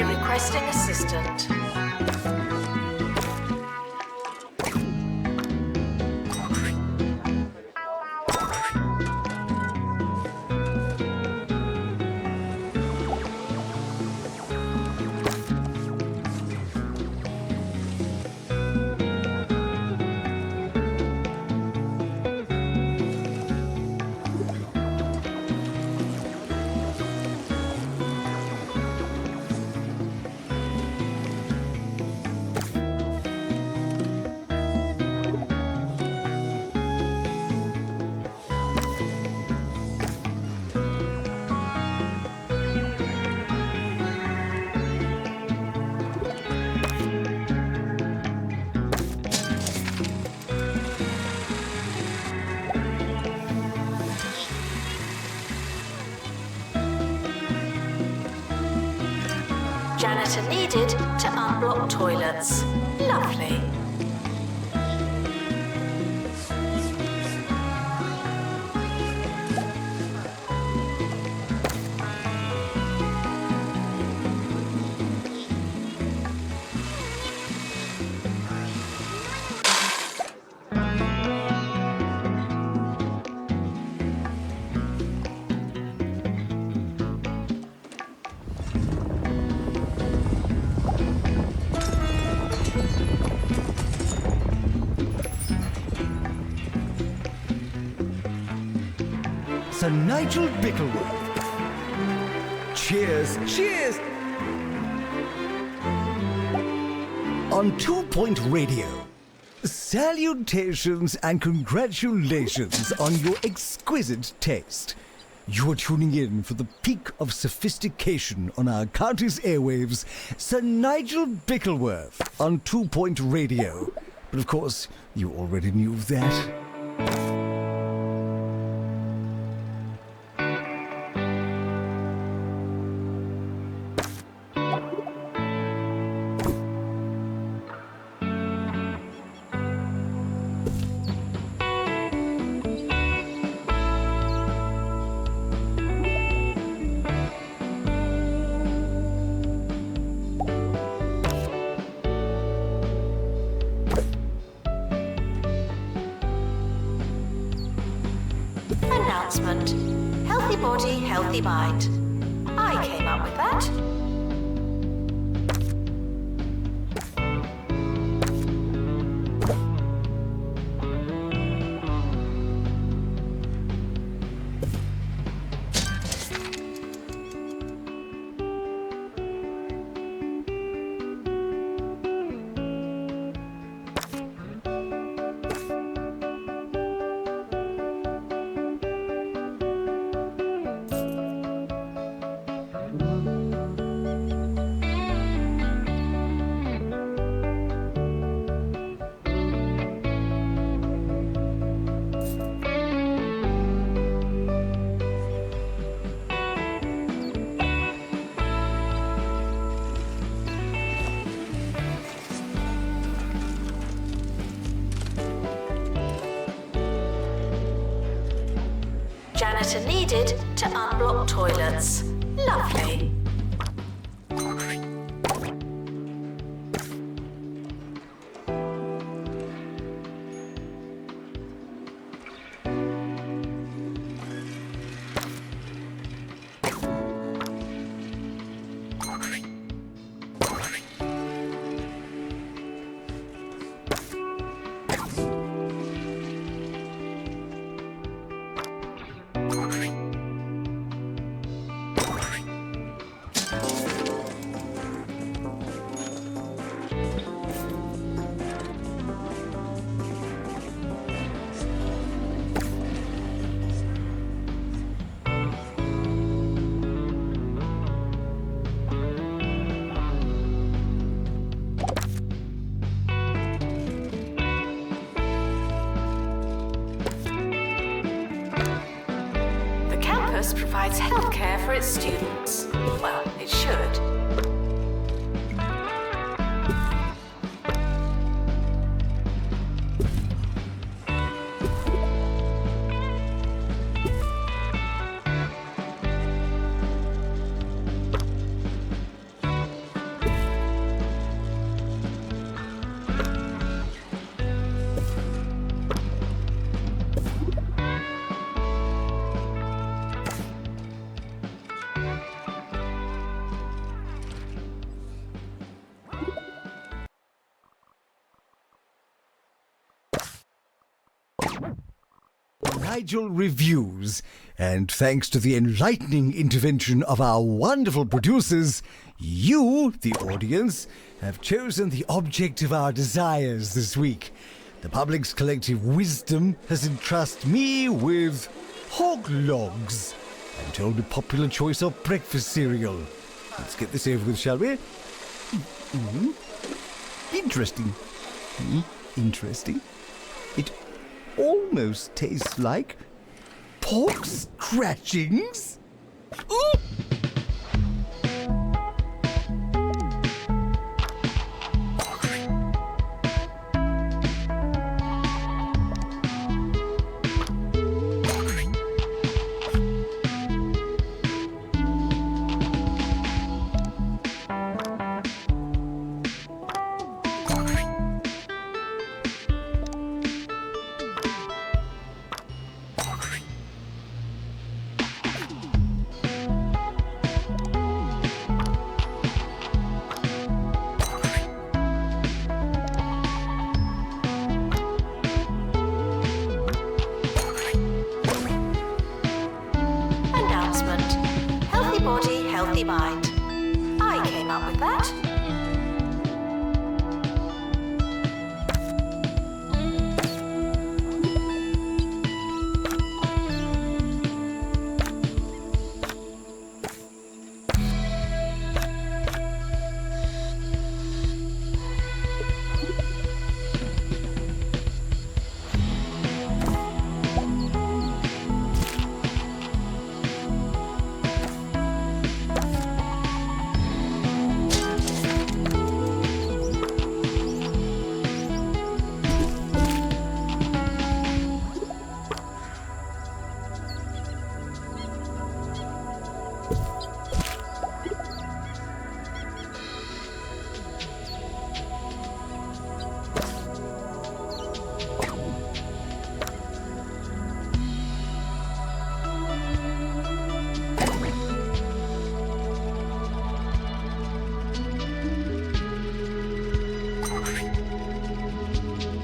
Requesting assistant. Janitor needed to unblock toilets. Lovely. Sir Nigel Bickleworth. Cheers, cheers! On 2 Point Radio, salutations and congratulations on your exquisite taste. You're tuning in for the peak of sophistication on our county's airwaves, Sir Nigel Bickleworth on 2 Point Radio. But of course, you already knew that. Announcement. Healthy body, healthy mind. I came up with that. Janitor needed to unblock toilets. Lovely. Provides healthcare for its students. Well, it should. Nigel Reviews, and thanks to the enlightening intervention of our wonderful producers, you, the audience, have chosen the object of our desires this week. The public's collective wisdom has entrusted me with hog logs. I'm told a popular choice of breakfast cereal. Let's get this over with, shall we? Interesting. Interesting. It almost tastes like pork scratchings. Ooh! Healthy body, healthy mind. I came up with that.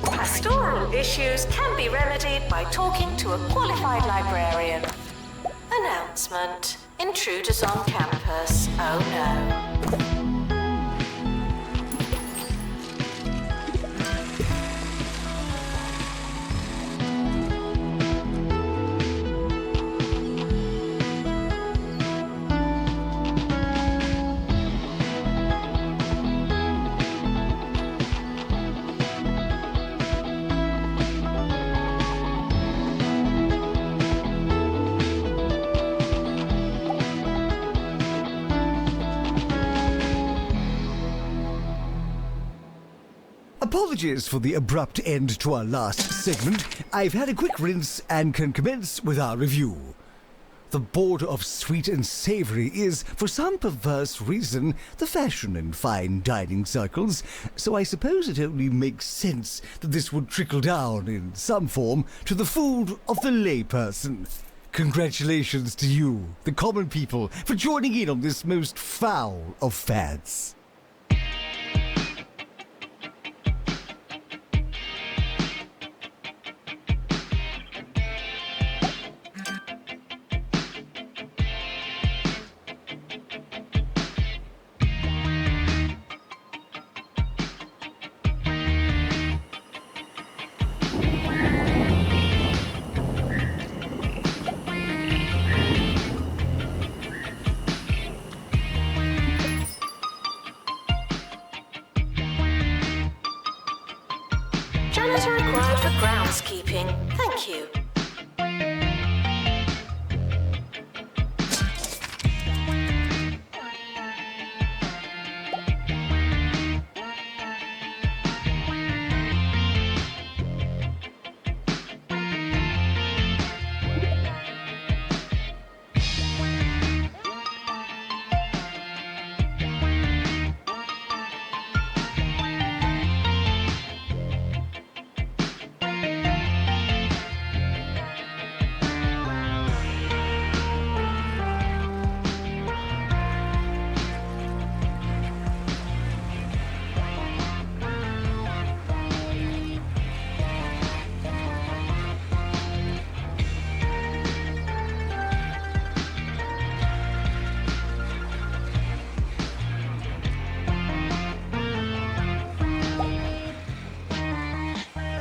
Pastoral issues can be remedied by talking to a qualified librarian. Announcement. Intruders on campus. Oh no. Apologies for the abrupt end to our last segment. I've had a quick rinse and can commence with our review. The border of sweet and savory is, for some perverse reason, the fashion in fine dining circles, so I suppose it only makes sense that this would trickle down, in some form, to the food of the layperson. Congratulations to you, the common people, for joining in on this most foul of fads. Janitor required for groundskeeping. Thank you.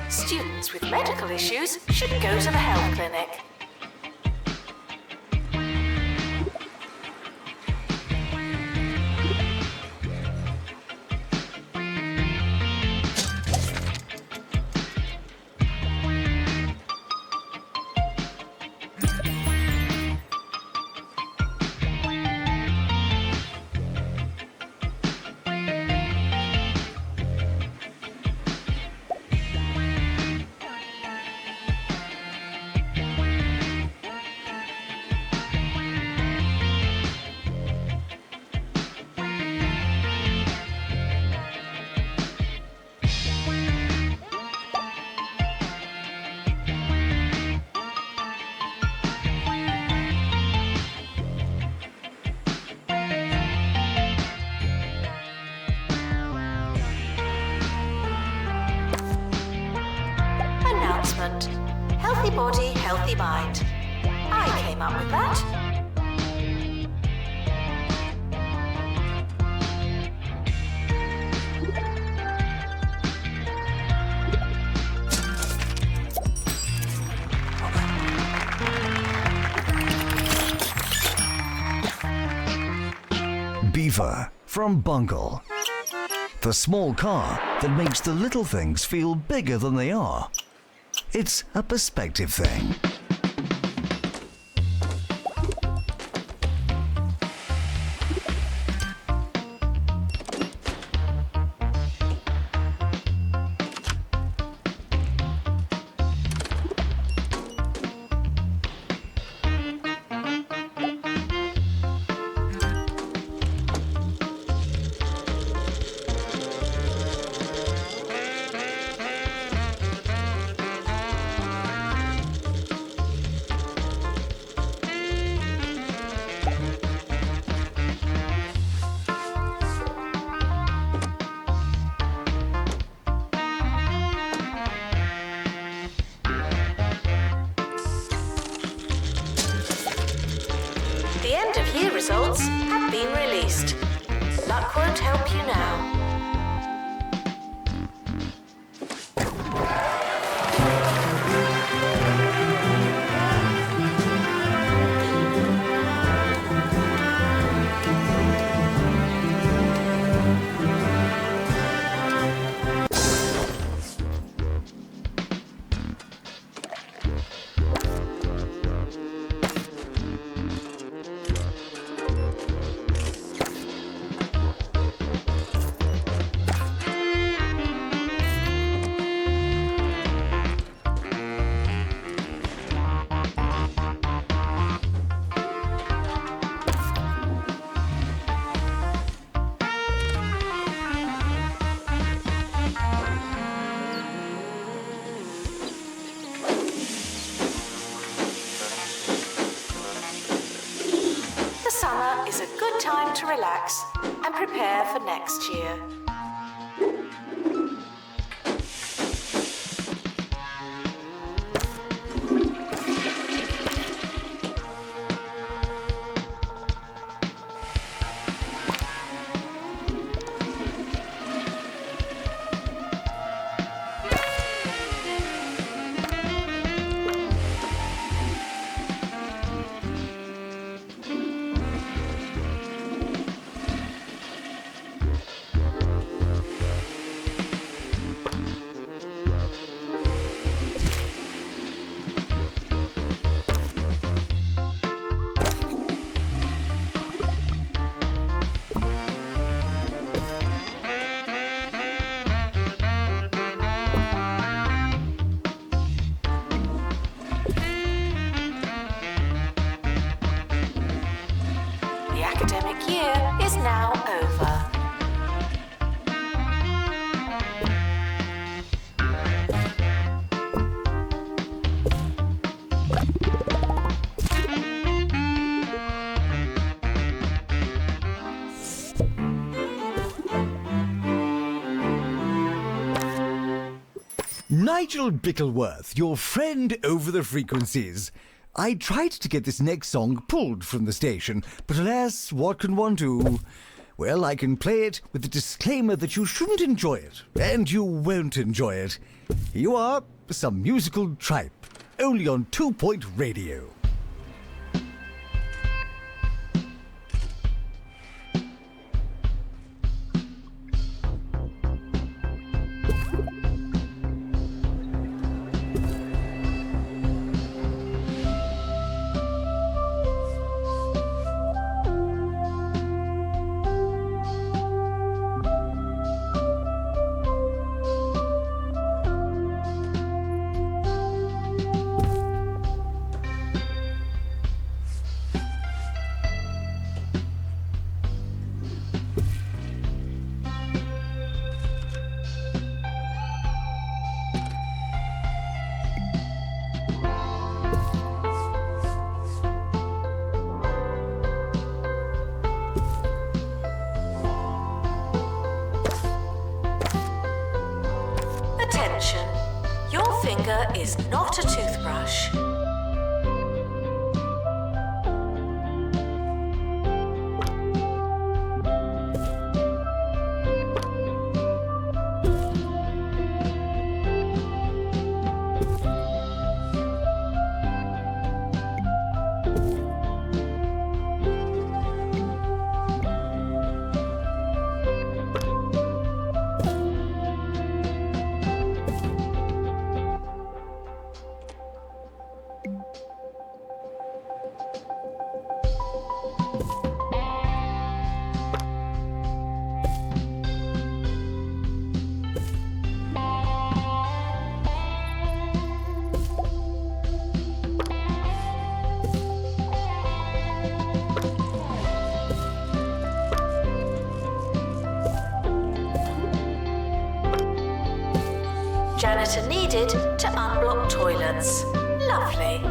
Students with medical issues should go to the health clinic. Healthy body, healthy mind. I came up with that. Rover from Bungle. The small car that makes the little things feel bigger than they are. It's a perspective thing. The end of year results have been released. Luck won't help you now. Summer is a good time to relax and prepare for next year. Academic year is now over. Nigel Bickleworth, your friend over the frequencies. I tried to get this next song pulled from the station, but alas, what can one do? Well, I can play it with the disclaimer that you shouldn't enjoy it, and you won't enjoy it. Here you are, some musical tripe, only on 2 Point Radio. Attention, your finger is not a toothbrush. Janitor needed to unblock toilets. Lovely.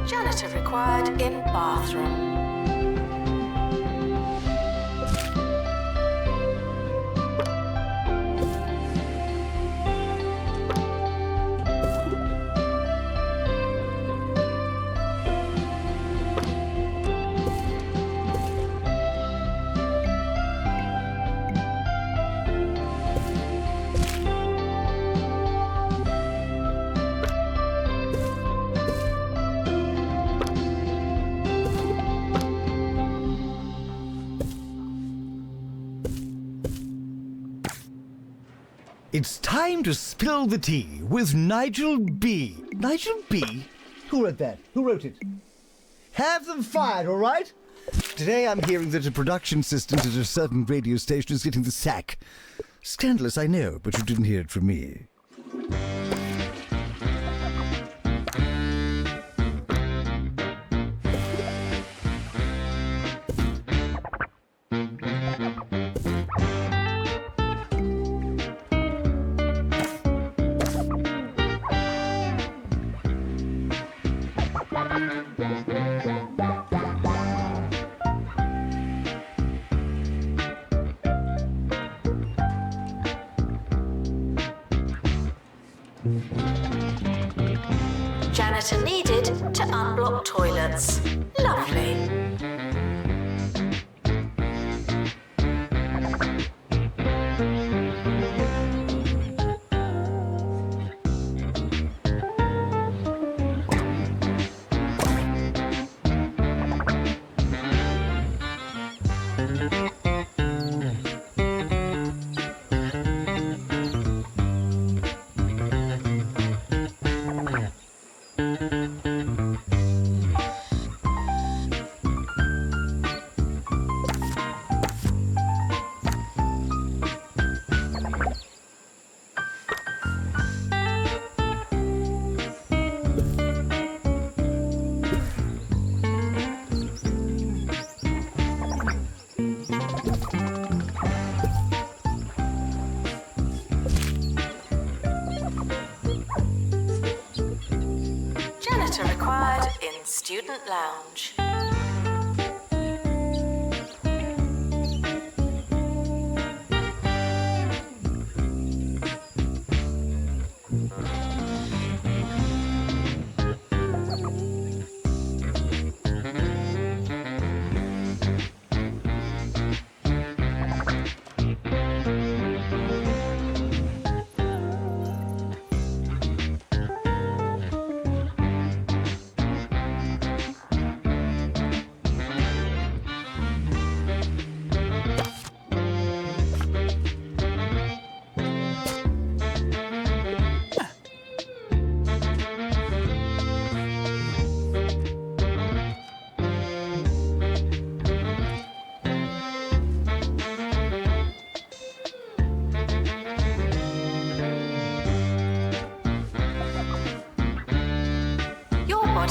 Janitor required in bathroom. It's time to spill the tea with Nigel B. Nigel B? Who wrote that? Who wrote it? Have them fired, all right? Today I'm hearing that a production assistant at a certain radio station is getting the sack. Scandalous, I know, but you didn't hear it from me. Janitor needed to unblock toilets. Lovely. Janitor required in student lounge.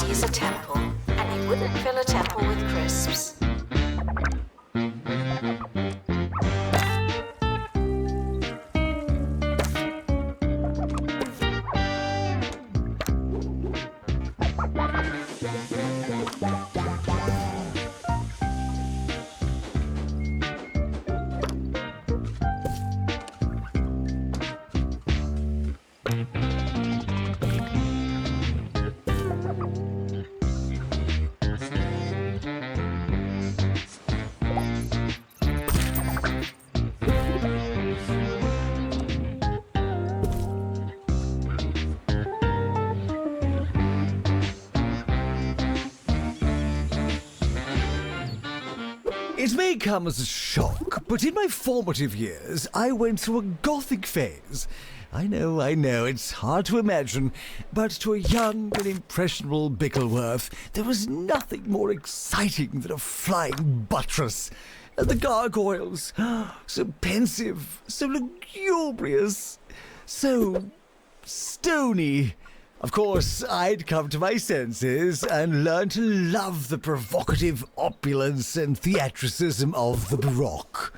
Is a temple, and you wouldn't fill a temple with crisps. It may come as a shock, but in my formative years, I went through a gothic phase. I know, it's hard to imagine, but to a young and impressionable Bickleworth, there was nothing more exciting than a flying buttress. And the gargoyles, so pensive, so lugubrious, so stony. Of course, I'd come to my senses and learn to love the provocative opulence and theatricism of the Baroque.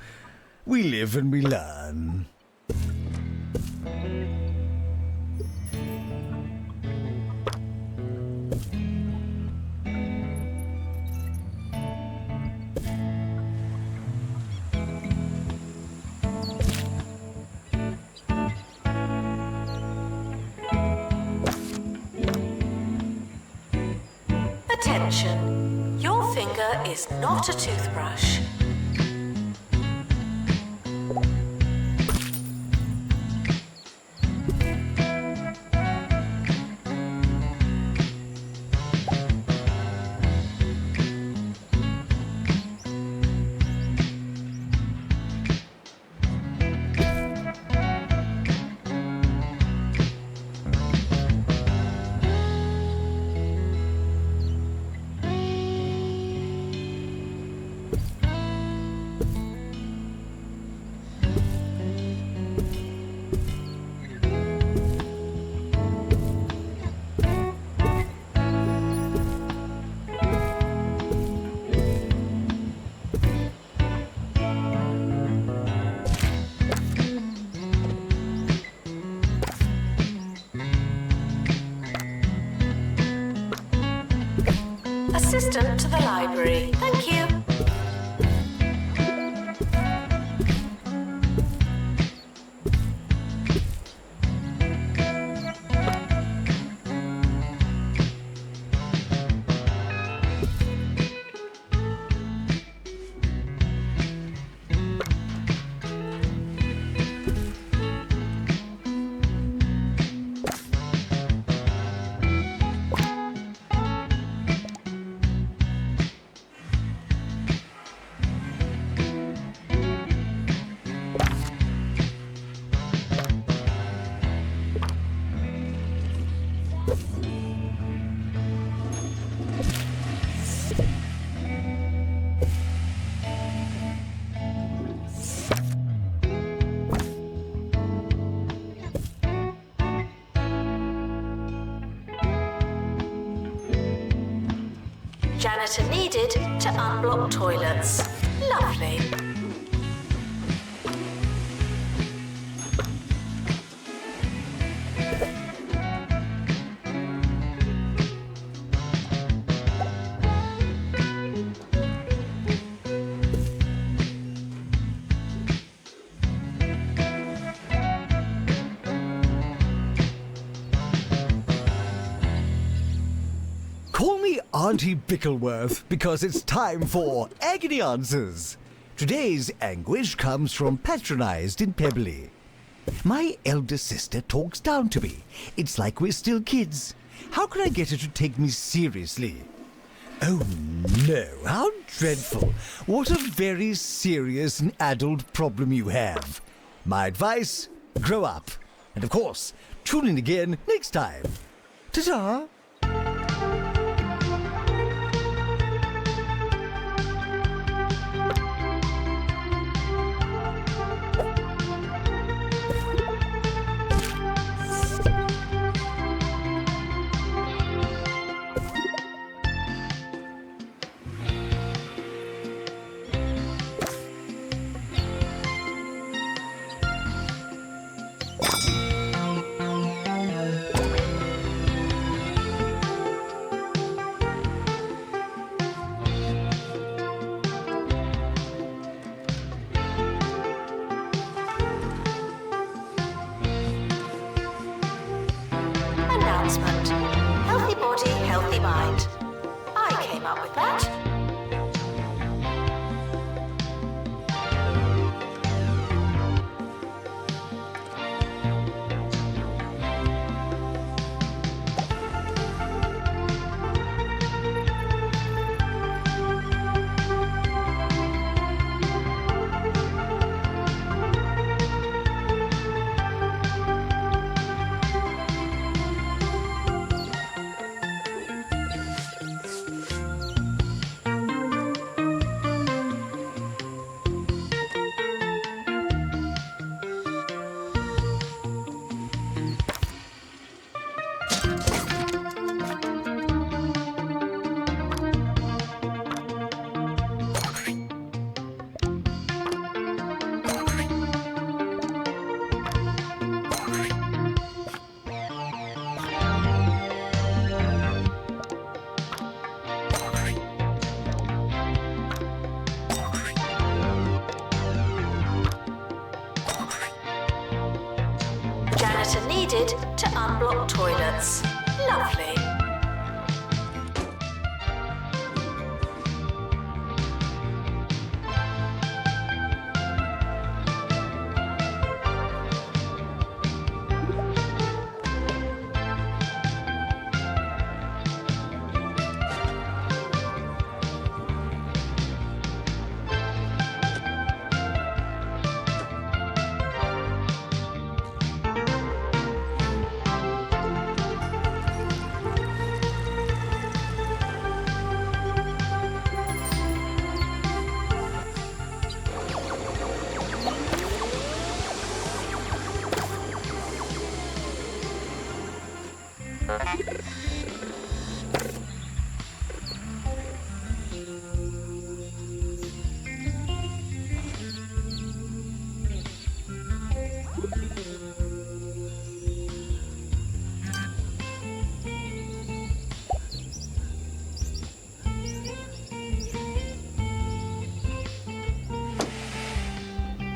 We live and we learn. Attention, your finger is not a toothbrush. Assistant to the library. Thank you. Janitor needed to unblock toilets. Lovely. Call me Auntie Bickleworth because it's time for Agony Answers. Today's anguish comes from Patronised in Pebberley. My elder sister talks down to me. It's like we're still kids. How can I get her to take me seriously? Oh no, how dreadful. What a very serious and adult problem you have. My advice, grow up. And of course, tune in again next time. Ta-ta! Announcement. Healthy body, healthy mind. I came up with that. Janitor needed to unblock toilets. Lovely.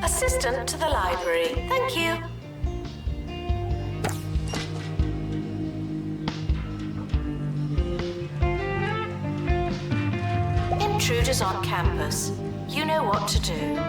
Assistant to the library. Thank you. Intruders on campus. You know what to do.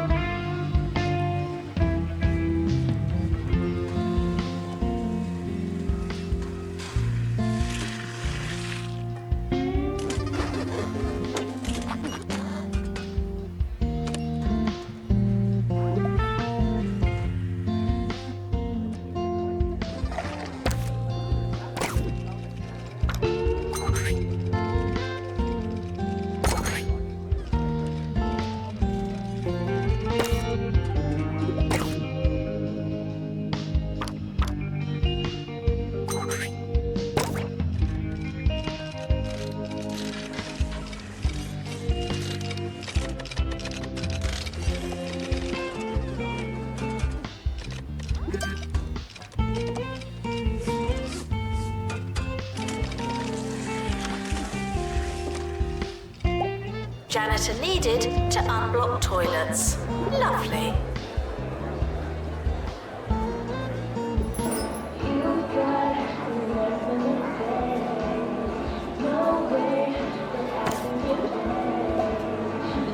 Janitor needed to unblock toilets. Lovely.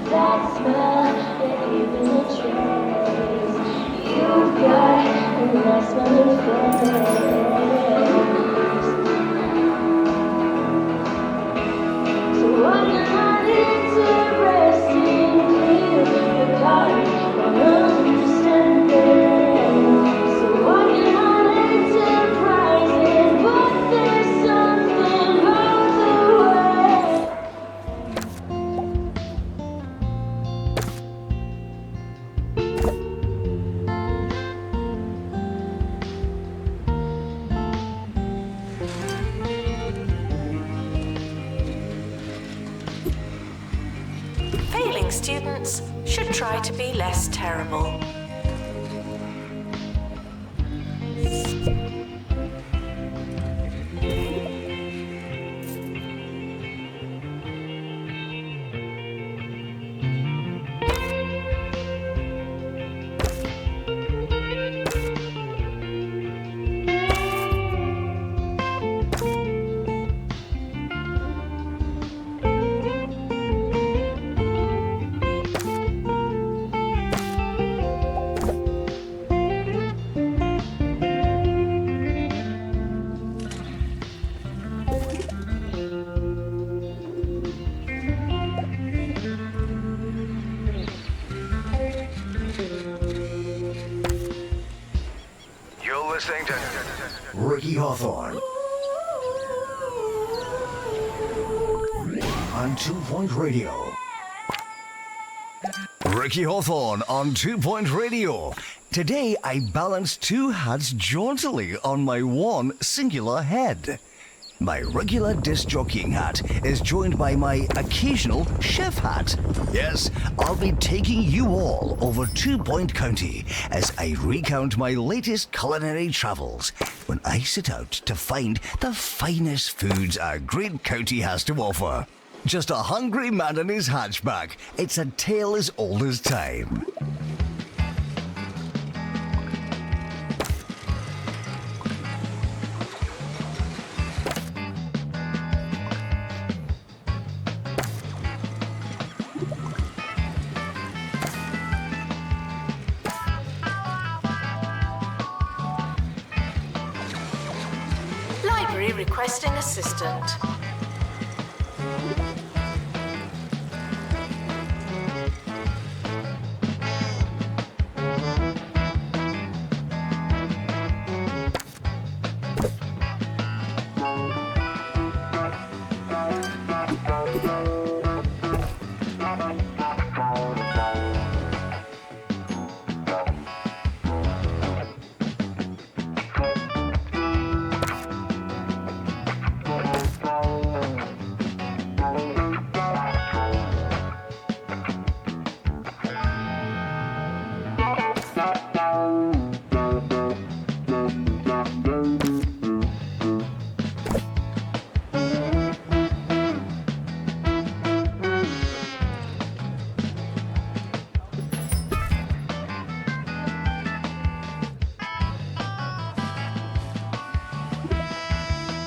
That smell, that even the trace. You've got a nice smelling face. So I'm not interested in the dark, I'm understanding. So I'm not enterprising, but there's something about the way. Failing students should try to be less terrible. You're listening to Ricky Hawthorne on 2 Point Radio. Ricky Hawthorne on 2 Point Radio. Today I balance two hats jauntily on my one singular head. My regular disc jockeying hat is joined by my occasional chef hat. Yes, I'll be taking you all over 2 Point County as I recount my latest culinary travels when I set out to find the finest foods our great county has to offer. Just a hungry man and his hatchback. It's a tale as old as time. library requesting assistant.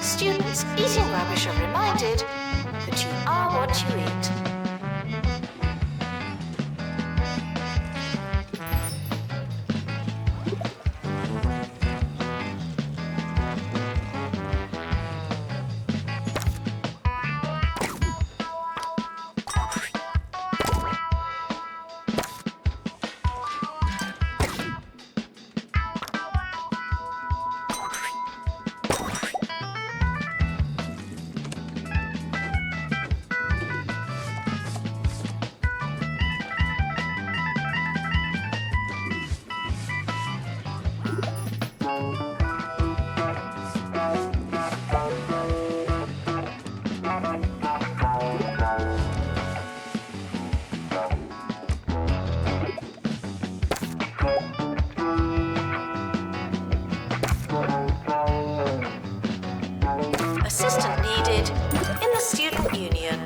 Students eating rubbish are reminded that you are what you eat. Assistant needed in the student union.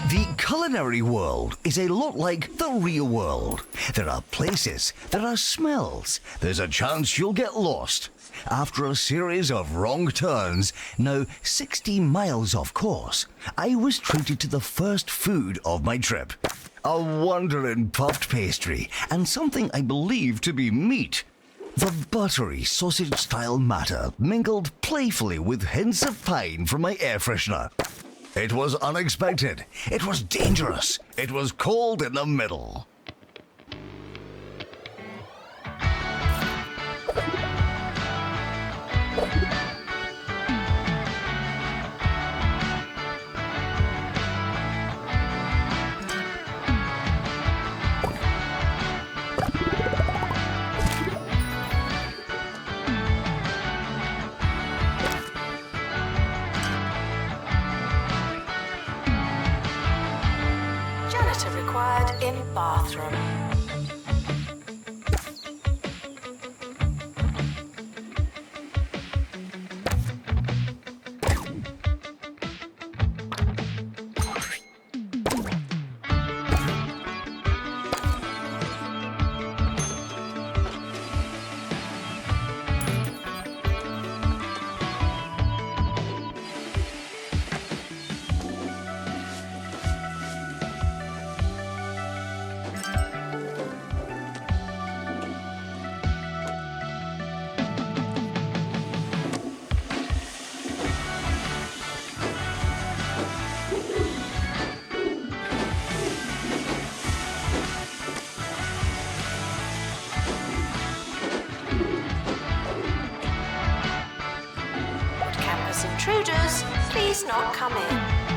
The culinary world is a lot like the real world. There are places, there are smells, there's a chance you'll get lost. After a series of wrong turns, now 60 miles off course, I was treated to the first food of my trip. A wondering puffed pastry and something I believe to be meat. The buttery sausage-style matter mingled playfully with hints of pine from my air freshener. It was unexpected. It was dangerous. It was cold in the middle. Janitor required in bathroom. Campus intruders, please not come in.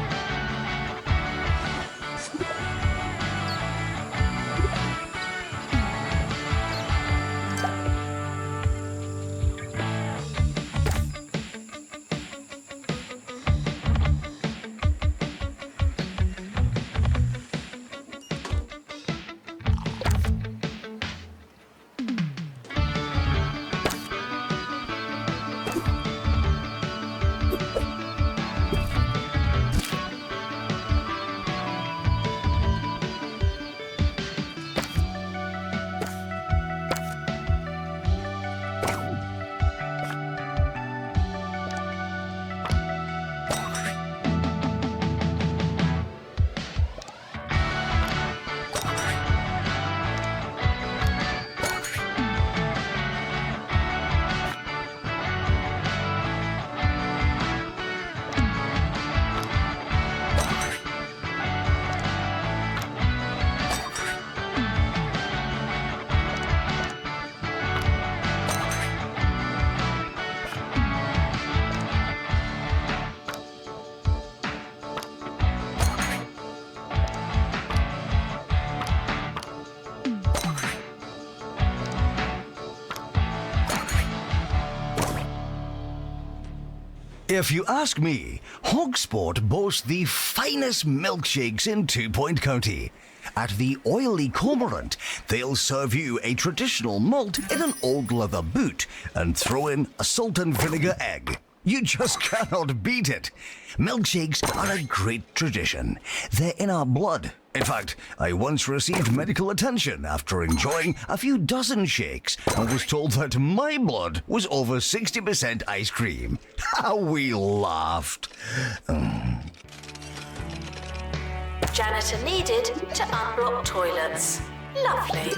If you ask me, Hogsport boasts the finest milkshakes in 2 Point County. At the Oily Cormorant, they'll serve you a traditional malt in an old leather boot and throw in a salt and vinegar egg. You just cannot beat it. Milkshakes are a great tradition. They're in our blood. In fact, I once received medical attention after enjoying a few dozen shakes and was told that my blood was over 60% ice cream. How we laughed. Janitor needed to unblock toilets. Lovely.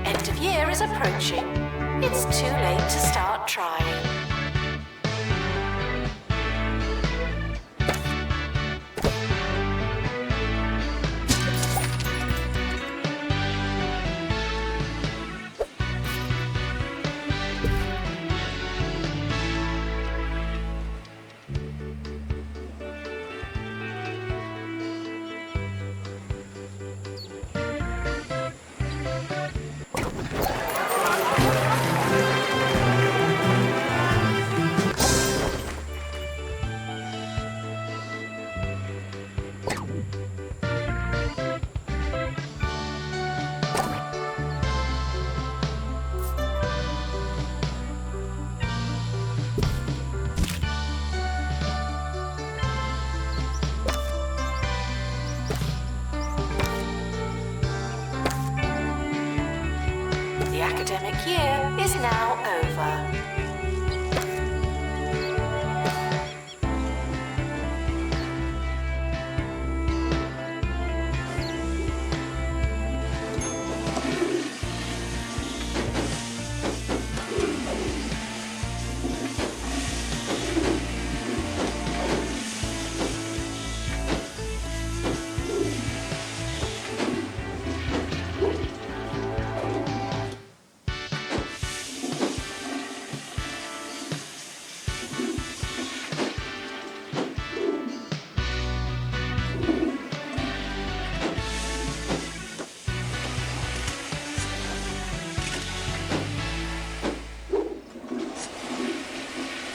End of year is approaching. It's too late to start trying. The academic year is now over.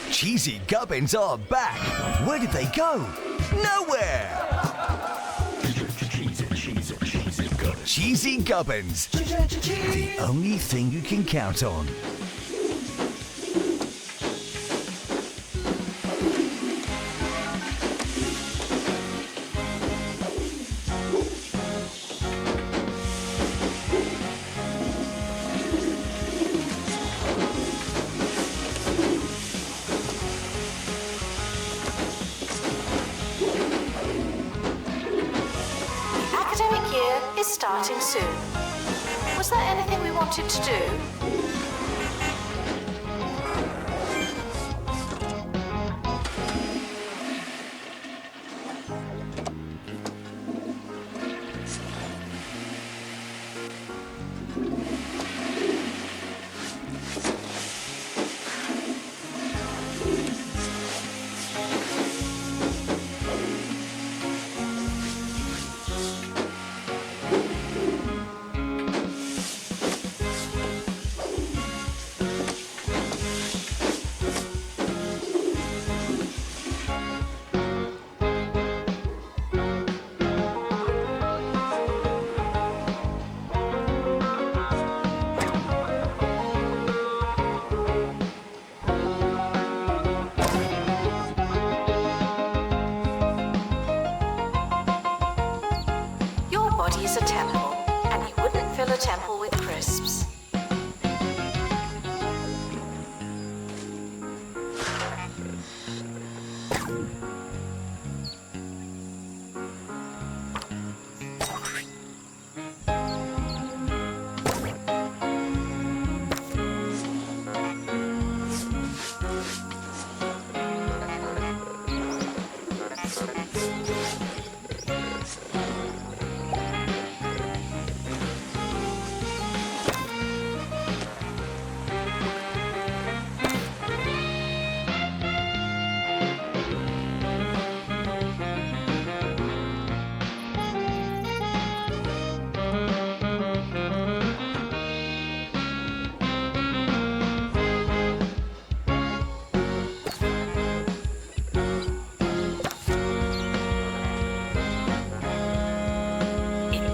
Cheesy Gubbins are back. Where did they go? Nowhere! Cheesy Gubbins. The only thing you can count on. Academic year is starting soon. Was there anything we wanted to do? body is a temple, and you wouldn't fill a temple with crisps.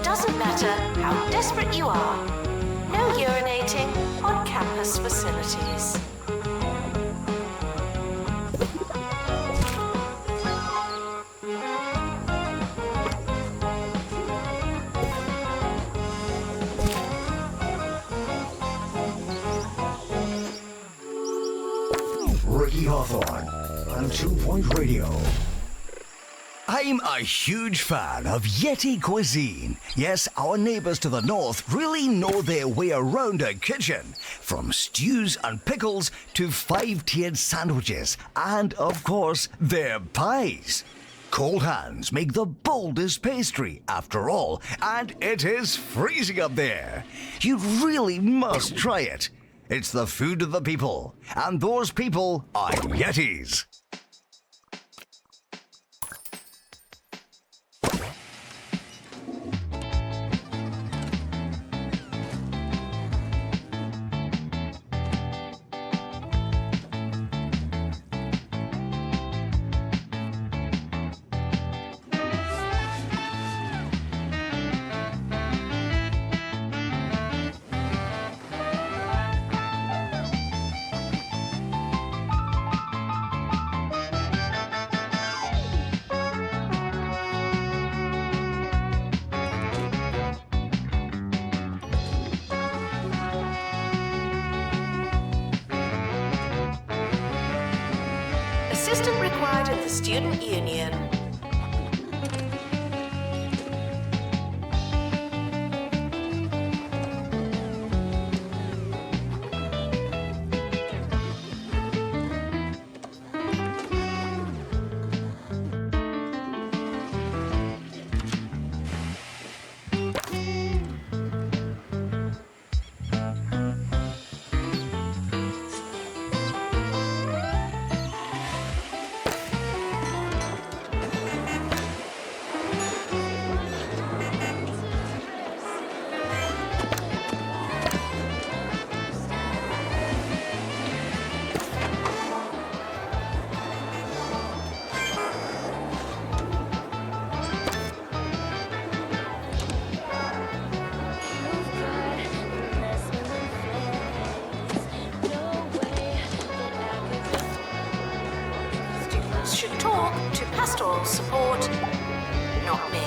Doesn't matter how desperate you are, no urinating on campus facilities. Ricky Hawthorne on 2 Point Radio. I'm a huge fan of Yeti cuisine. Yes, our neighbors to the north really know their way around a kitchen. From stews and pickles to 5-tiered sandwiches and, of course, their pies. Cold hands make the boldest pastry, after all, and it is freezing up there. You really must try it. It's the food of the people, and those people are Yetis. Assistant required at the Student Union. Should talk to pastoral support, not me.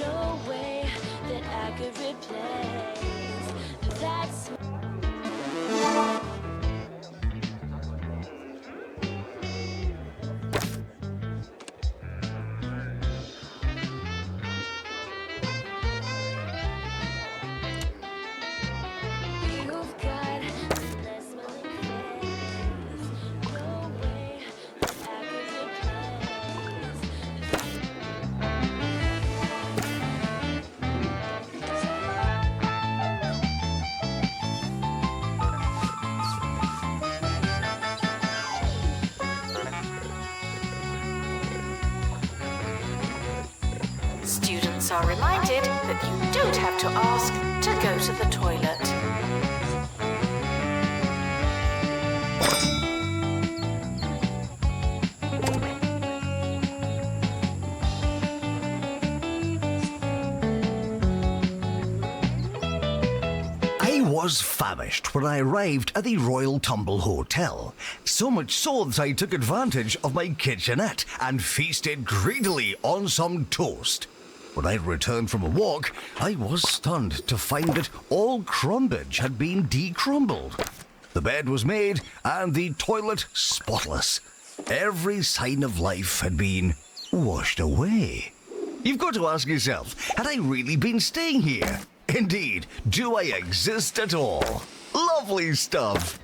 No way that I could replace that. Students are reminded that you don't have to ask to go to the toilet. was famished when I arrived at the Royal Tumble Hotel, so much so that I took advantage of my kitchenette and feasted greedily on some toast. When I returned from a walk, I was stunned to find that all crumbage had been decrumbled. The bed was made and the toilet spotless. Every sign of life had been washed away. You've got to ask yourself, had I really been staying here? Indeed, do I exist at all? Lovely stuff.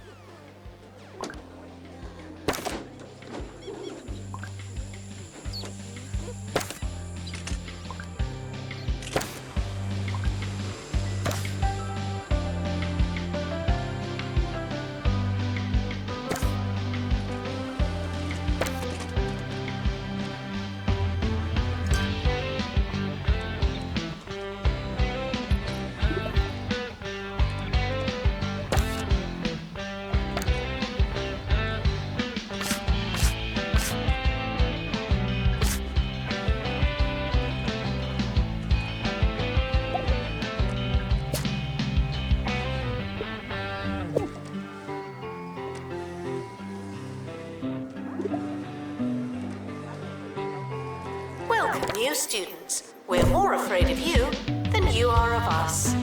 Welcome, new students. We're more afraid of you than you are of us.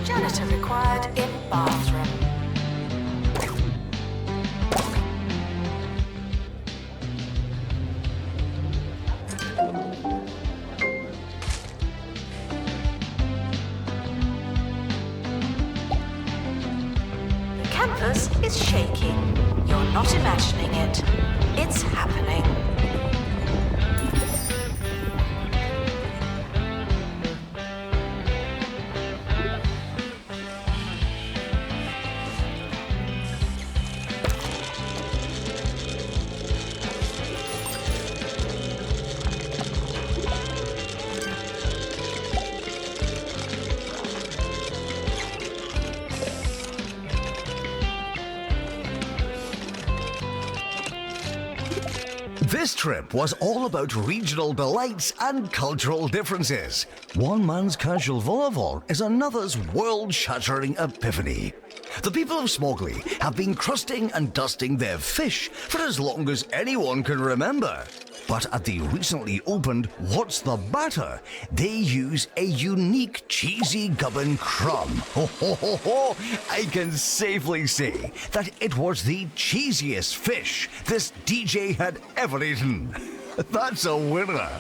Janitor required in bathroom. The campus is shaking. You're not imagining it. It's happening. This trip was all about regional delights and cultural differences. One man's casual vol-au-vent is another's world-shattering epiphany. The people of Smogley have been crusting and dusting their fish for as long as anyone can remember. But at the recently opened What's the Batter, they use a unique cheesy gubbin crumb. Ho ho ho ho! I can safely say that it was the cheesiest fish this DJ had ever eaten. That's a winner.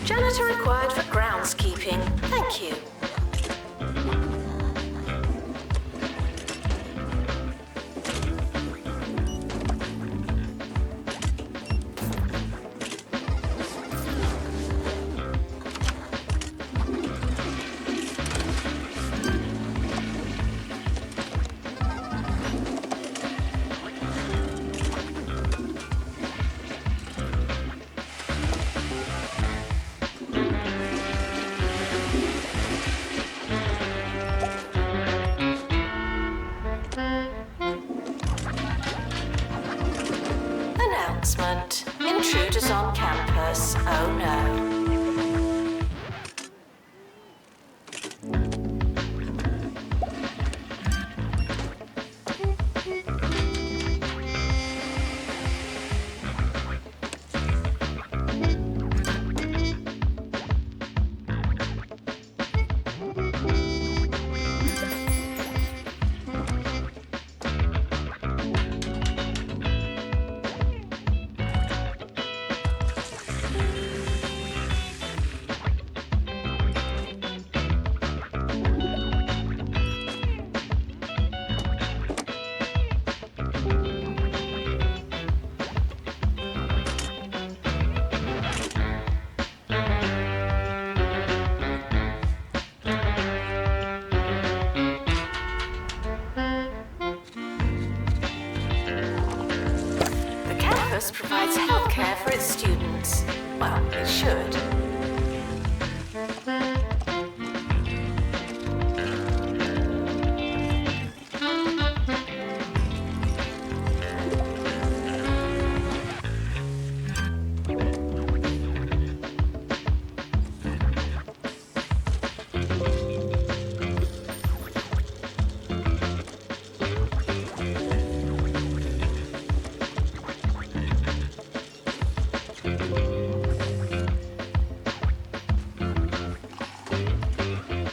Janitor required for groundskeeping. Thank you. Announcement. Intruders on campus. Oh no. Provides healthcare for its students. Well, it should.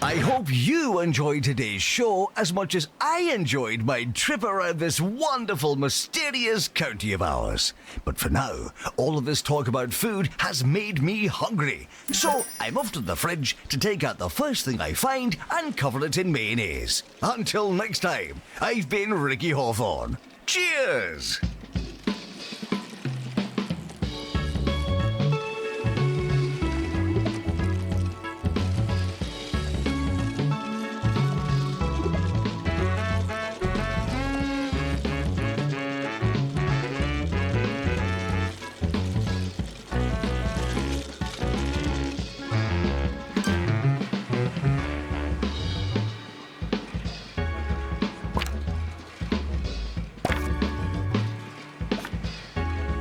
I hope you enjoyed today's show as much as I enjoyed my trip around this wonderful, mysterious county of ours. But for now, all of this talk about food has made me hungry. So I'm off to the fridge to take out the first thing I find and cover it in mayonnaise. Until next time, I've been Ricky Hawthorne. Cheers!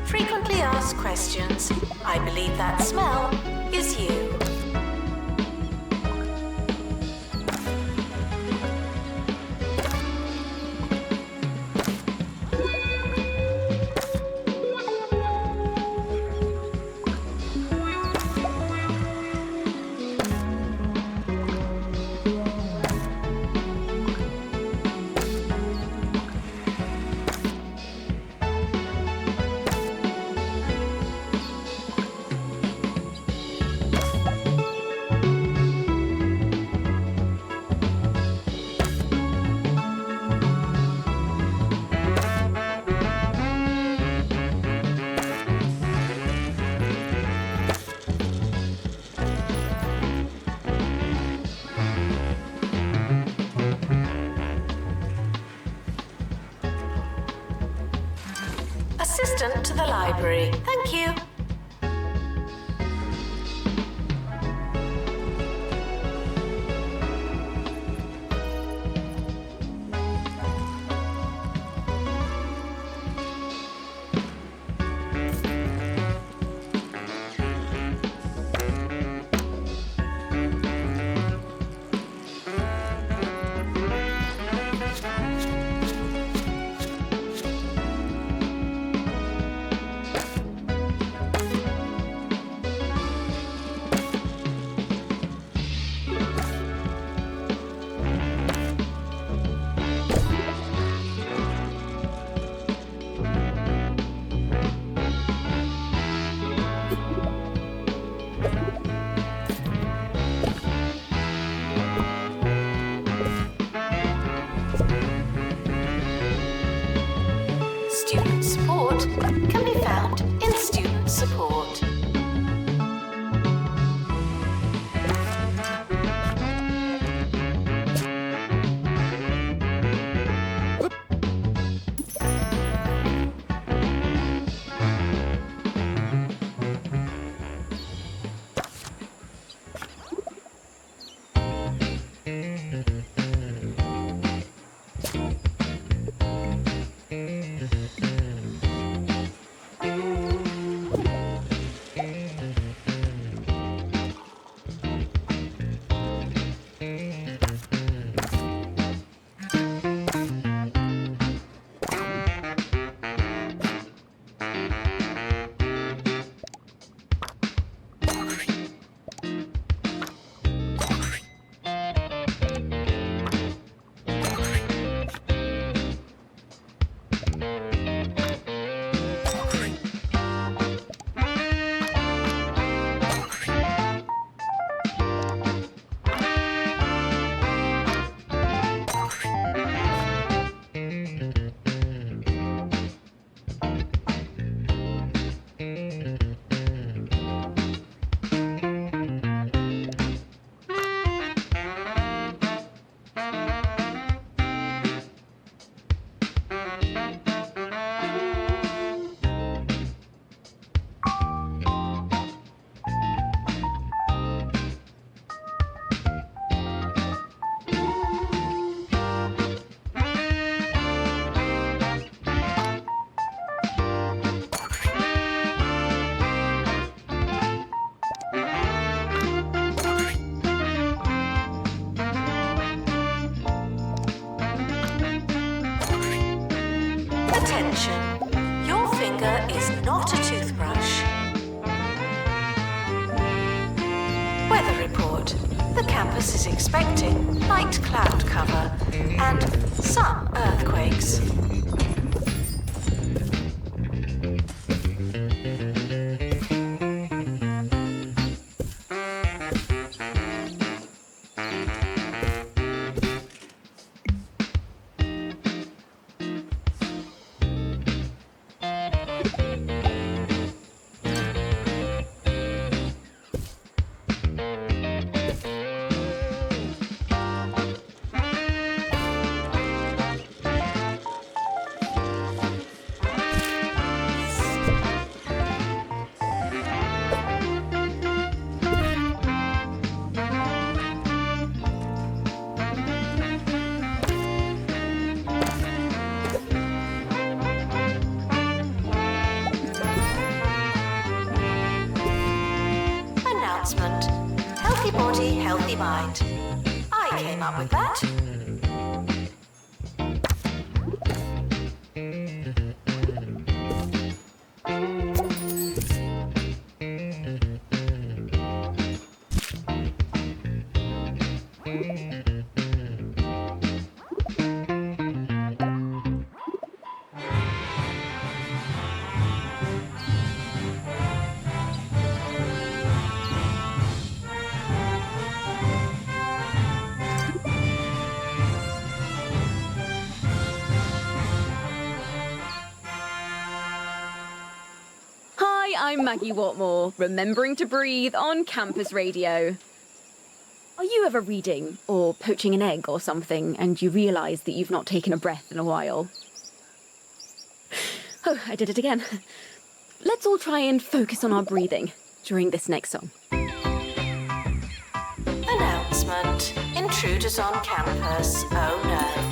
Frequently asked questions. I believe that smell is you. Assistant to the library. Thank you. Attention, your finger is not a toothbrush. Weather report. The campus is expecting light cloud cover and some earthquakes. Announcement. Healthy body, healthy mind. I came up with that. I'm Maggie Watmore, remembering to breathe on campus radio. Are you ever reading or poaching an egg or something and you realise that you've not taken a breath in a while? Oh, I did it again. Let's all try and focus on our breathing during this next song. Announcement. Intruders on campus. Oh no.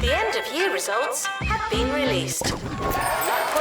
The end of year results have been released. Luck